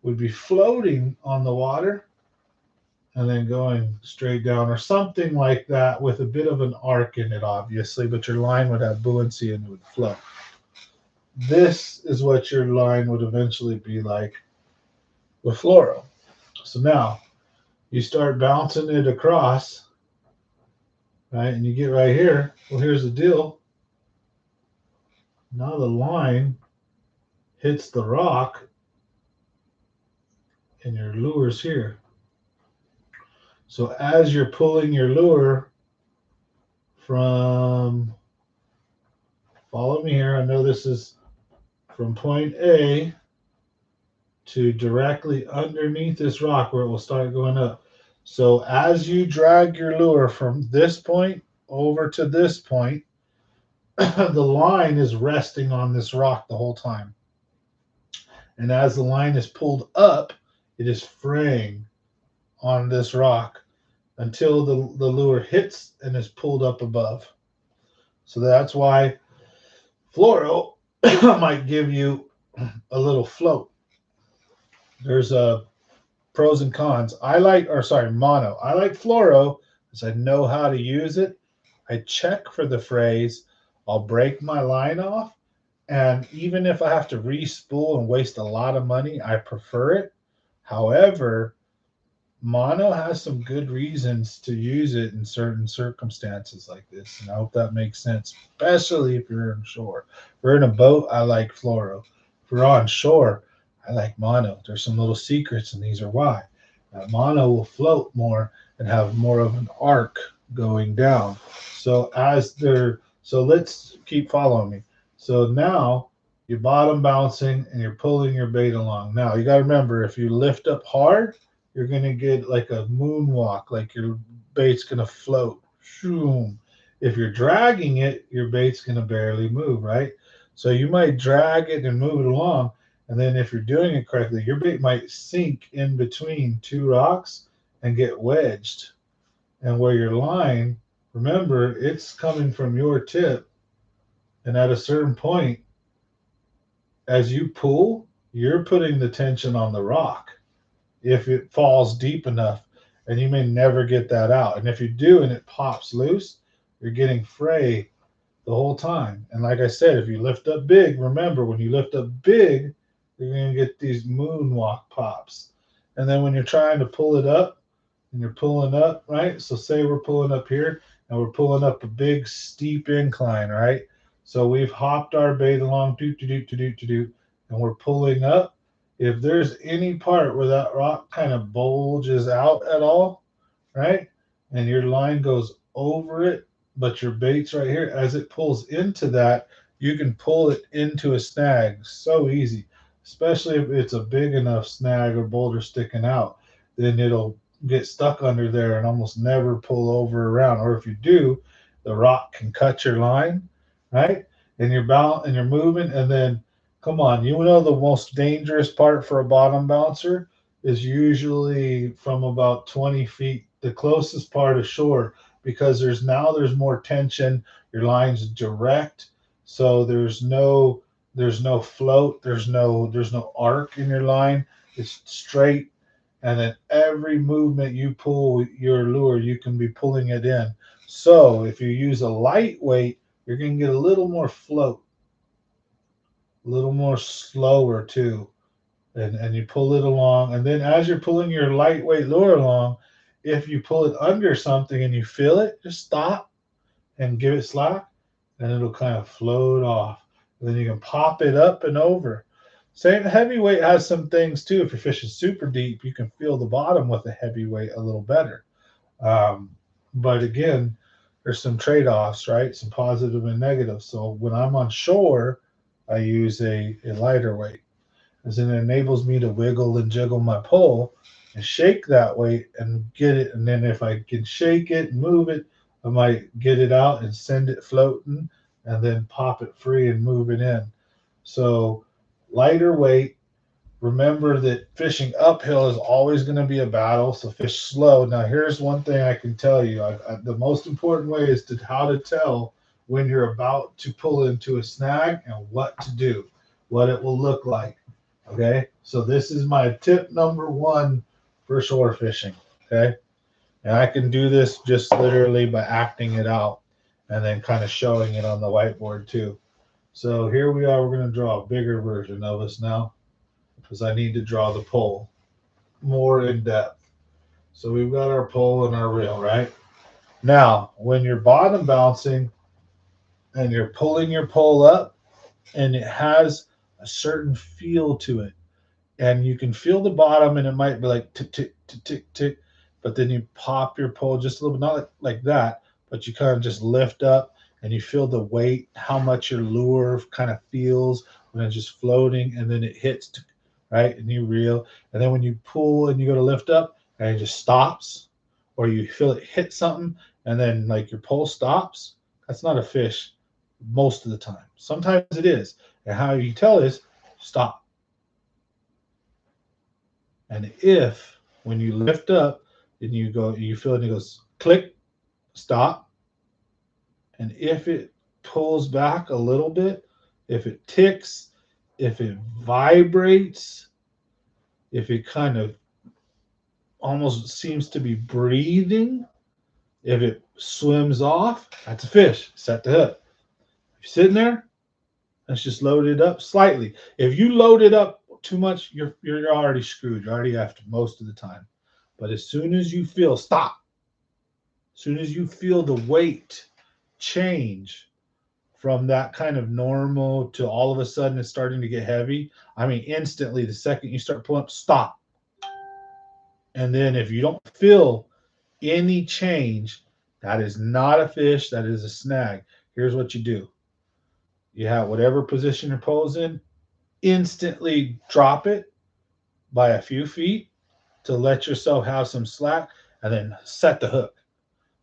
would be floating on the water, and then going straight down or something like that with a bit of an arc in it, obviously, but your line would have buoyancy and it would float. This is what your line would eventually be like with fluoro. So now you start bouncing it across, right? And you get right here. Well, here's the deal. Now the line hits the rock and your lure's here. So as you're pulling your lure from, follow me here, I know this is from point A to directly underneath this rock where it will start going up. So as you drag your lure from this point over to this point, the line is resting on this rock the whole time. And as the line is pulled up, it is fraying on this rock until the lure hits and is pulled up above. So that's why fluoro might give you a little float. There's a pros and cons. Mono. I like fluoro because I know how to use it. I check for the phrase. I'll break my line off. And even if I have to re-spool and waste a lot of money, I prefer it. However, mono has some good reasons to use it in certain circumstances like this. And I hope that makes sense, especially if you're on shore. If we're in a boat, I like fluoro. If we're on shore, I like mono. There's some little secrets, and these are why. Mono will float more and have more of an arc going down. So let's keep following me. So now You're bottom bouncing and you're pulling your bait along. Now you got to remember, if you lift up hard, you're going to get like a moonwalk, like your bait's going to float. Shoom. If you're dragging it, your bait's going to barely move, right? So you might drag it and move it along. And then if you're doing it correctly, your bait might sink in between two rocks and get wedged. And where your line, remember, it's coming from your tip. And at a certain point, as you pull, you're putting the tension on the rock if it falls deep enough, and you may never get that out. And if you do and it pops loose, you're getting fray the whole time. And like I said, if you lift up big, remember when you lift up big, you're going to get these moonwalk pops. And then when you're trying to pull it up and you're pulling up, right? So say we're pulling up here and we're pulling up a big steep incline, right? So we've hopped our bait along, and we're pulling up. If there's any part where that rock kind of bulges out at all, right? And your line goes over it, but your bait's right here. As it pulls into that, you can pull it into a snag so easy, especially if it's a big enough snag or boulder sticking out. Then it'll get stuck under there and almost never pull over around. Or if you do, the rock can cut your line, right? And you're moving, and then come on, you know the most dangerous part for a bottom bouncer is usually from about 20 feet, the closest part of shore, because there's more tension. Your line's direct, so there's no float, there's no arc in your line. It's straight, and then every movement you pull your lure, you can be pulling it in. So if you use a lightweight, you're going to get a little more float, a little more slower too, and you pull it along, and then as you're pulling your lightweight lure along, if you pull it under something and you feel it, just stop and give it slack, and it'll kind of float off, and then you can pop it up and over. Same heavyweight has some things too. If you're fishing super deep, you can feel the bottom with a heavyweight a little better. um, but again, there's some trade-offs, right? Some positive and negative. So when I'm on shore, I use a lighter weight, as it enables me to wiggle and jiggle my pole and shake that weight and get it. And then if I can shake it and move it, I might get it out and send it floating and then pop it free and move it in. So lighter weight. Remember that fishing uphill is always going to be a battle, so fish slow. Now, here's one thing I can tell you. The most important way is to how to tell when you're about to pull into a snag and what to do, what it will look like. Okay, so this is my tip number one for shore fishing. Okay, and I can do this just literally by acting it out and then kind of showing it on the whiteboard too. So here we are. We're going to draw a bigger version of us now, because I need to draw the pole more in depth. So we've got our pole and our reel, right? Now, when you're bottom bouncing and you're pulling your pole up, and it has a certain feel to it, and you can feel the bottom, and it might be like tick, tick, tick, tick, tick, but then you pop your pole just a little bit, not like that, but you kind of just lift up and you feel the weight, how much your lure kind of feels when it's just floating, and then it hits, right? And you reel, and then when you pull and you go to lift up and it just stops, or you feel it hit something, and then like your pole stops, that's not a fish most of the time. Sometimes it is. And how you tell is stop. And if when you lift up and you feel it, and it goes click, stop. And if it pulls back a little bit, if it ticks, if it vibrates, if it kind of almost seems to be breathing, if it swims off, that's a fish. Set the hook. If you're sitting there, let's just load it up slightly. If you load it up too much, you're already screwed. You're already after most of the time. But as soon as you feel stop, as soon as you feel the weight change from that kind of normal to all of a sudden it's starting to get heavy, I mean, instantly, the second you start pulling up, stop. And then if you don't feel any change, that is not a fish, that is a snag. Here's what you do. You have whatever position your pole's in, instantly drop it by a few feet to let yourself have some slack, and then set the hook.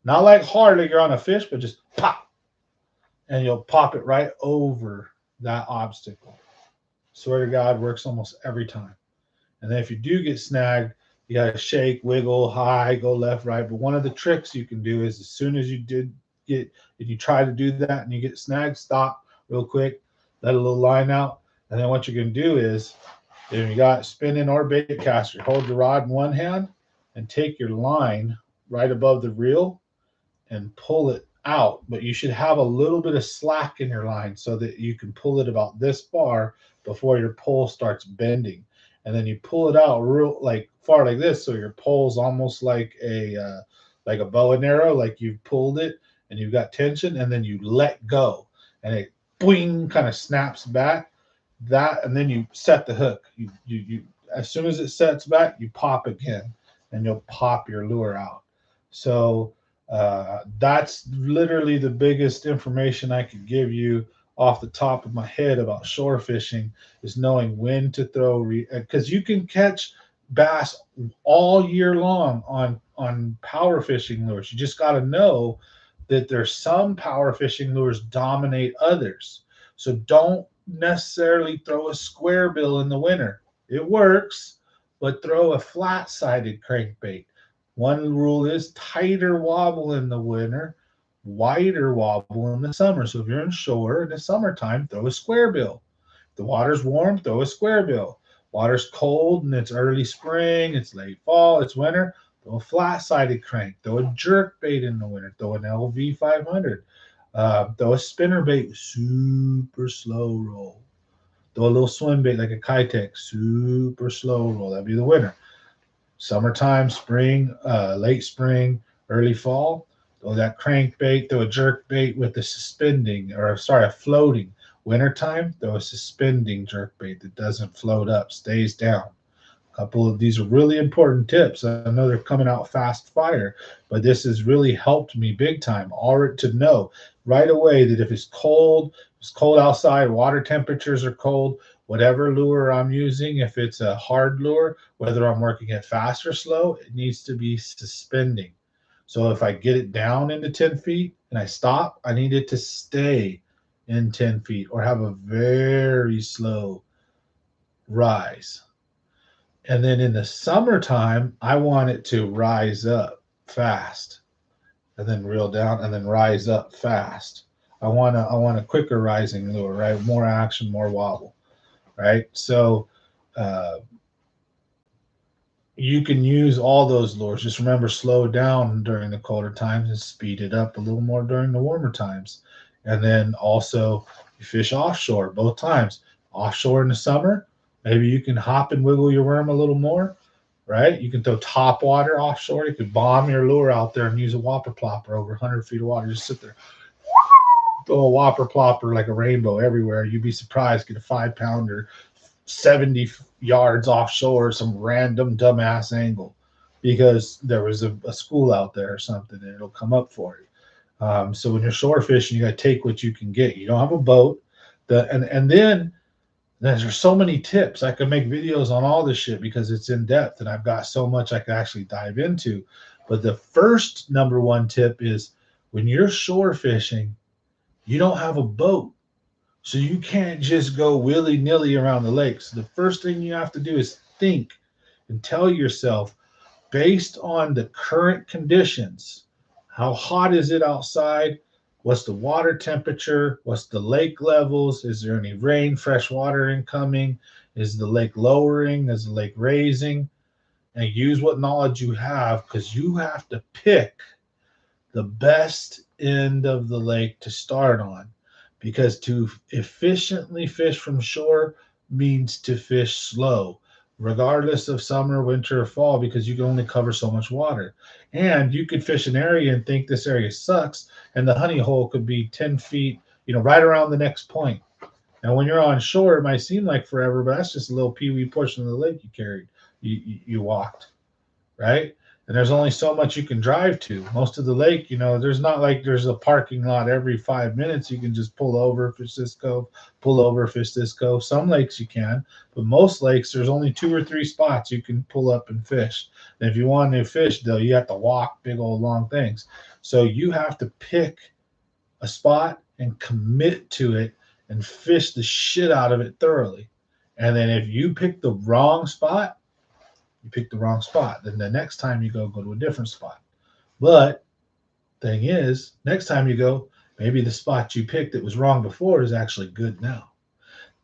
Not like hard like you're on a fish, but just pop, and you'll pop it right over that obstacle. Swear to God, works almost every time. And then if you do get snagged, you gotta shake, wiggle, high, go left, right. But one of the tricks you can do is as soon as you did get, if you try to do that and you get snagged, stop real quick, let a little line out. And then what you're gonna do is, if you got spinning or bait caster, hold your rod in one hand and take your line right above the reel and pull it out. But you should have a little bit of slack in your line so that you can pull it about this far before your pole starts bending. And then you pull it out real like far like this, so your pole's almost like a bow and arrow, like you've pulled it and you've got tension, and then you let go, and it boing kind of snaps back. That, and then you set the hook. You as soon as it sets back, you pop again, and you'll pop your lure out. So that's literally the biggest information I could give you off the top of my head about shore fishing, is knowing when to throw, because you can catch bass all year long on power fishing lures. You just got to know that there's some power fishing lures dominate others. So don't necessarily throw a square bill in the winter. It works, but throw a flat sided crankbait. One rule is tighter wobble in the winter, wider wobble in the summer. So if you're inshore in the summertime, throw a square bill. If the water's warm, throw a square bill. Water's cold and it's early spring, it's late fall, it's winter, throw a flat-sided crank. Throw a jerk bait in the winter. Throw an LV 500. Throw a spinner bait, super slow roll. Throw a little swim bait like a Kitech, super slow roll. That'd be the winter. Summertime, spring, late spring, early fall. Throw that crankbait, throw a jerk bait with a suspending, or sorry, a floating. Wintertime, throw a suspending jerk bait that doesn't float up, stays down. A couple of these are really important tips. I know they're coming out fast fire, but this has really helped me big time. Already to know right away that if it's cold outside, water temperatures are cold, whatever lure I'm using, if it's a hard lure, whether I'm working it fast or slow, it needs to be suspending. So if I get it down into 10 feet and I stop, I need it to stay in 10 feet or have a very slow rise. And then in the summertime, I want it to rise up fast and then reel down and then rise up fast. I want a quicker rising lure, right? More action, more wobble, right? So uh, you can use all those lures. Just remember, slow down during the colder times and speed it up a little more during the warmer times. And then also you fish offshore both times. Offshore in the summer, maybe you can hop and wiggle your worm a little more, right? You can throw top water offshore. You could bomb your lure out there and use a whopper plopper over 100 feet of water. Just sit there, throw a whopper plopper like a rainbow everywhere. You'd be surprised, get a 5 pounder 70 yards offshore, some random dumbass angle because there was a school out there or something, and it'll come up for you. So when you're shore fishing, you got to take what you can get. You don't have a boat. And then there's so many tips. I could make videos on all this shit because it's in depth and I've got so much I could actually dive into. But the first number one tip is when you're shore fishing, you don't have a boat. So you can't just go willy nilly around the lake. So the first thing you have to do is think and tell yourself, based on the current conditions, how hot is it outside? What's the water temperature? What's the lake levels? Is there any rain, fresh water incoming? Is the lake lowering? Is the lake raising? And use what knowledge you have, because you have to pick the best end of the lake to start on, because to efficiently fish from shore means to fish slow, regardless of summer, winter, or fall, because you can only cover so much water. And you could fish an area and think this area sucks, and the honey hole could be 10 feet, right around the next point. And when you're on shore, it might seem like forever, but that's just a little pee-wee portion of the lake you carried, you walked, right? and there's only so much you can drive to. Most of the lake, there's not like there's a parking lot every 5 minutes. You can just pull over, fish this cove, pull over, fish this cove. Some lakes you can, but most lakes, there's only 2 or 3 spots you can pull up and fish. And if you want to fish, though, you have to walk big old long things. So you have to pick a spot and commit to it and fish the shit out of it thoroughly. And then if you pick the wrong spot, you pick the wrong spot. Then the next time you go to a different spot. But thing is, next time you go, maybe the spot you picked that was wrong before is actually good now.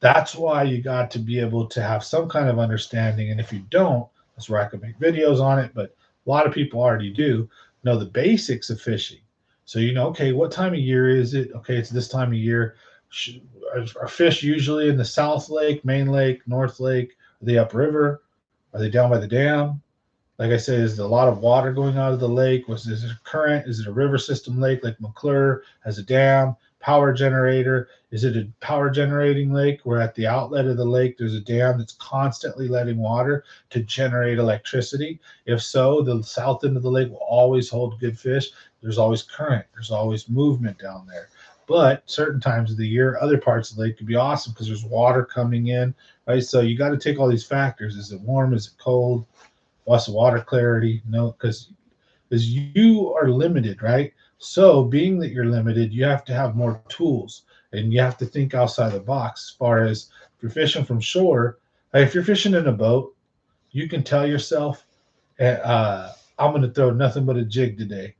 That's why you got to be able to have some kind of understanding. And if you don't, that's where I could make videos on it. But a lot of people already do know the basics of fishing. So okay, what time of year is it? Okay, it's this time of year. Are fish usually in the South Lake, Main Lake, North Lake? Are they upriver? Are they down by the dam? Like I said, is there a lot of water going out of the lake? Is it a current? Is it a river system lake like McClure has a dam, power generator? Is it a power generating lake where at the outlet of the lake there's a dam that's constantly letting water to generate electricity? If so, the south end of the lake will always hold good fish. There's always current. There's always movement down there. But certain times of the year, other parts of the lake could be awesome because there's water coming in, right? So you got to take all these factors. Is it warm? Is it cold? What's the water clarity? No, because you are limited, right? So being that you're limited, you have to have more tools and you have to think outside the box as far as if you're fishing from shore. If you're fishing in a boat, you can tell yourself, I'm going to throw nothing but a jig today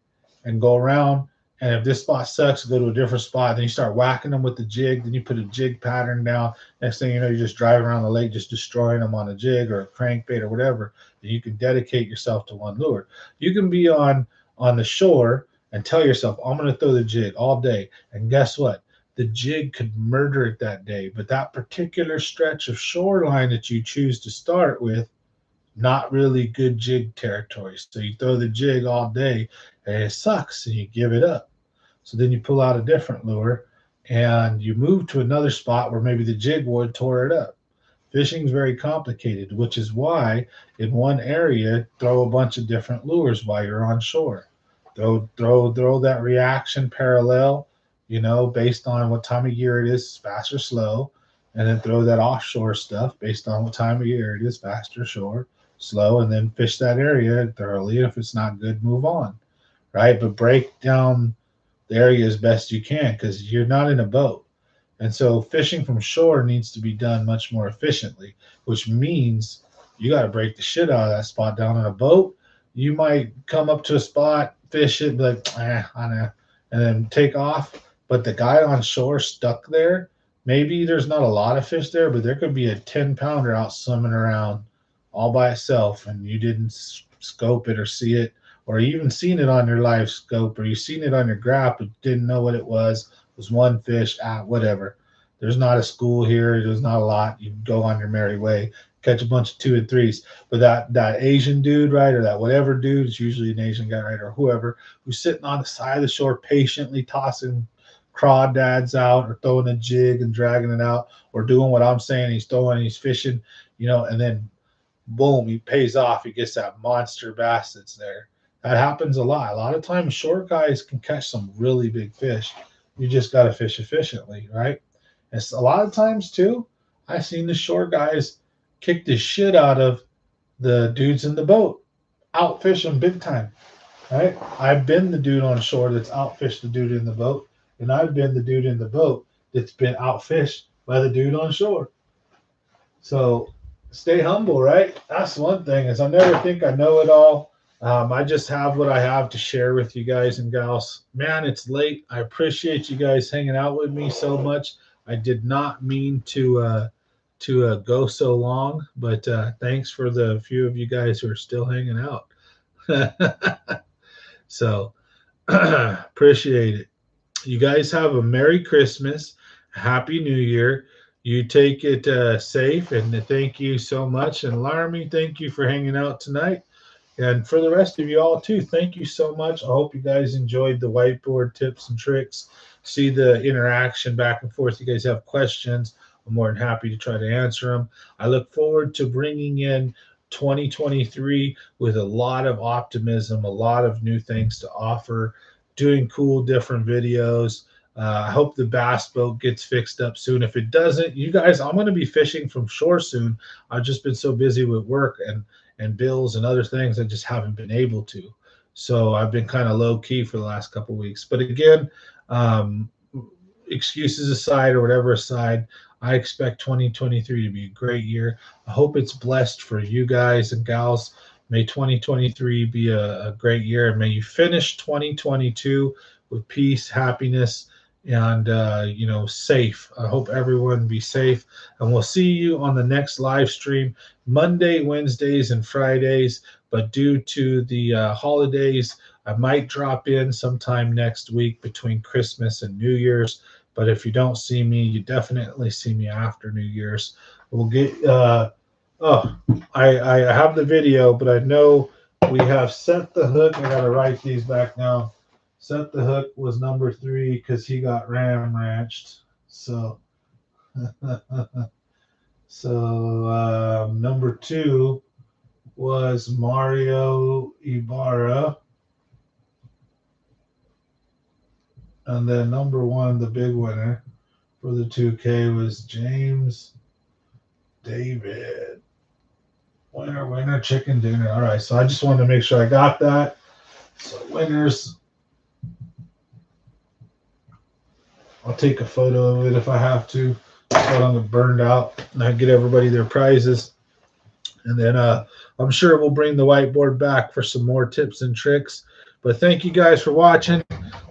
and go around. And if this spot sucks, go to a different spot. Then you start whacking them with the jig. Then you put a jig pattern down. Next thing you know, you're just driving around the lake, just destroying them on a jig or a crankbait or whatever. And you can dedicate yourself to one lure. You can be on the shore and tell yourself, I'm going to throw the jig all day. And guess what? The jig could murder it that day. But that particular stretch of shoreline that you choose to start with, not really good jig territory. So you throw the jig all day and it sucks and you give it up. So then you pull out a different lure and you move to another spot where maybe the jig wood tore it up. Fishing is very complicated, which is why in one area, throw a bunch of different lures while you're on shore. Throw that reaction parallel, based on what time of year it is, fast or slow. And then throw that offshore stuff based on what time of year it is, fast or shore, slow, and then fish that area thoroughly. If it's not good, move on, right? But break down the area as best you can because you're not in a boat. And so fishing from shore needs to be done much more efficiently, which means you got to break the shit out of that spot. Down on a boat, you might come up to a spot, fish it, be like, I don't know, and then take off. But the guy on shore stuck there, maybe there's not a lot of fish there, but there could be a 10-pounder out swimming around all by itself, and you didn't scope it or see it, or even seen it on your live scope, or you seen it on your graph but didn't know what it was one fish, whatever. There's not a school here. There's not a lot. You go on your merry way, catch a bunch of 2 and 3s. But that Asian dude, right, or that whatever dude, it's usually an Asian guy, right, or whoever, who's sitting on the side of the shore patiently tossing crawdads out or throwing a jig and dragging it out or doing what I'm saying. He's fishing, and then boom, he pays off. He gets that monster bass that's there. That happens a lot. A lot of times shore guys can catch some really big fish. You just got to fish efficiently, right? And a lot of times, too, I've seen the shore guys kick the shit out of the dudes in the boat, outfish them big time, right? I've been the dude on shore that's outfished the dude in the boat, and I've been the dude in the boat that's been outfished by the dude on shore. So stay humble, right? That's one thing is I never think I know it all. I just have what I have to share with you guys and gals. Man, it's late. I appreciate you guys hanging out with me so much. I did not mean to go so long, but thanks for the few of you guys who are still hanging out. So appreciate it. You guys have a Merry Christmas, Happy New Year. You take it safe, and thank you so much. And Laramie, thank you for hanging out tonight. And for the rest of you all, too, thank you so much. I hope you guys enjoyed the whiteboard tips and tricks. See the interaction back and forth. You guys have questions. I'm more than happy to try to answer them. I look forward to bringing in 2023 with a lot of optimism, a lot of new things to offer, doing cool, different videos. I hope the bass boat gets fixed up soon. If it doesn't, you guys, I'm going to be fishing from shore soon. I've just been so busy with work and bills and other things, I just haven't been able to. So I've been kind of low key for the last couple of weeks. But again, um, excuses aside or whatever aside, I expect 2023 to be a great year. I hope it's blessed for you guys and gals. May 2023 be a great year, and may you finish 2022 with peace, happiness, and safe. I hope everyone be safe, and we'll see you on the next live stream Monday, Wednesdays, and Fridays. But due to the holidays, I might drop in sometime next week between Christmas and New Year's. But if you don't see me, you definitely see me after New Year's. We'll get. I have the video, but I know we have set the hook. I gotta write these back now. Set the hook was number 3 because he got ram ranched. So, number 2 was Mario Ibarra. And then number 1, the big winner for the 2K, was James David. Winner, chicken dinner. All right, so I just wanted to make sure I got that. So winners. I'll take a photo of it if I have to. So I'm burned out, and I get everybody their prizes. And then I'm sure we'll bring the whiteboard back for some more tips and tricks. But thank you guys for watching.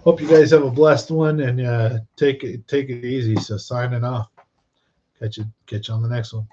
Hope you guys have a blessed one, and take it easy. So signing off. Catch you on the next one.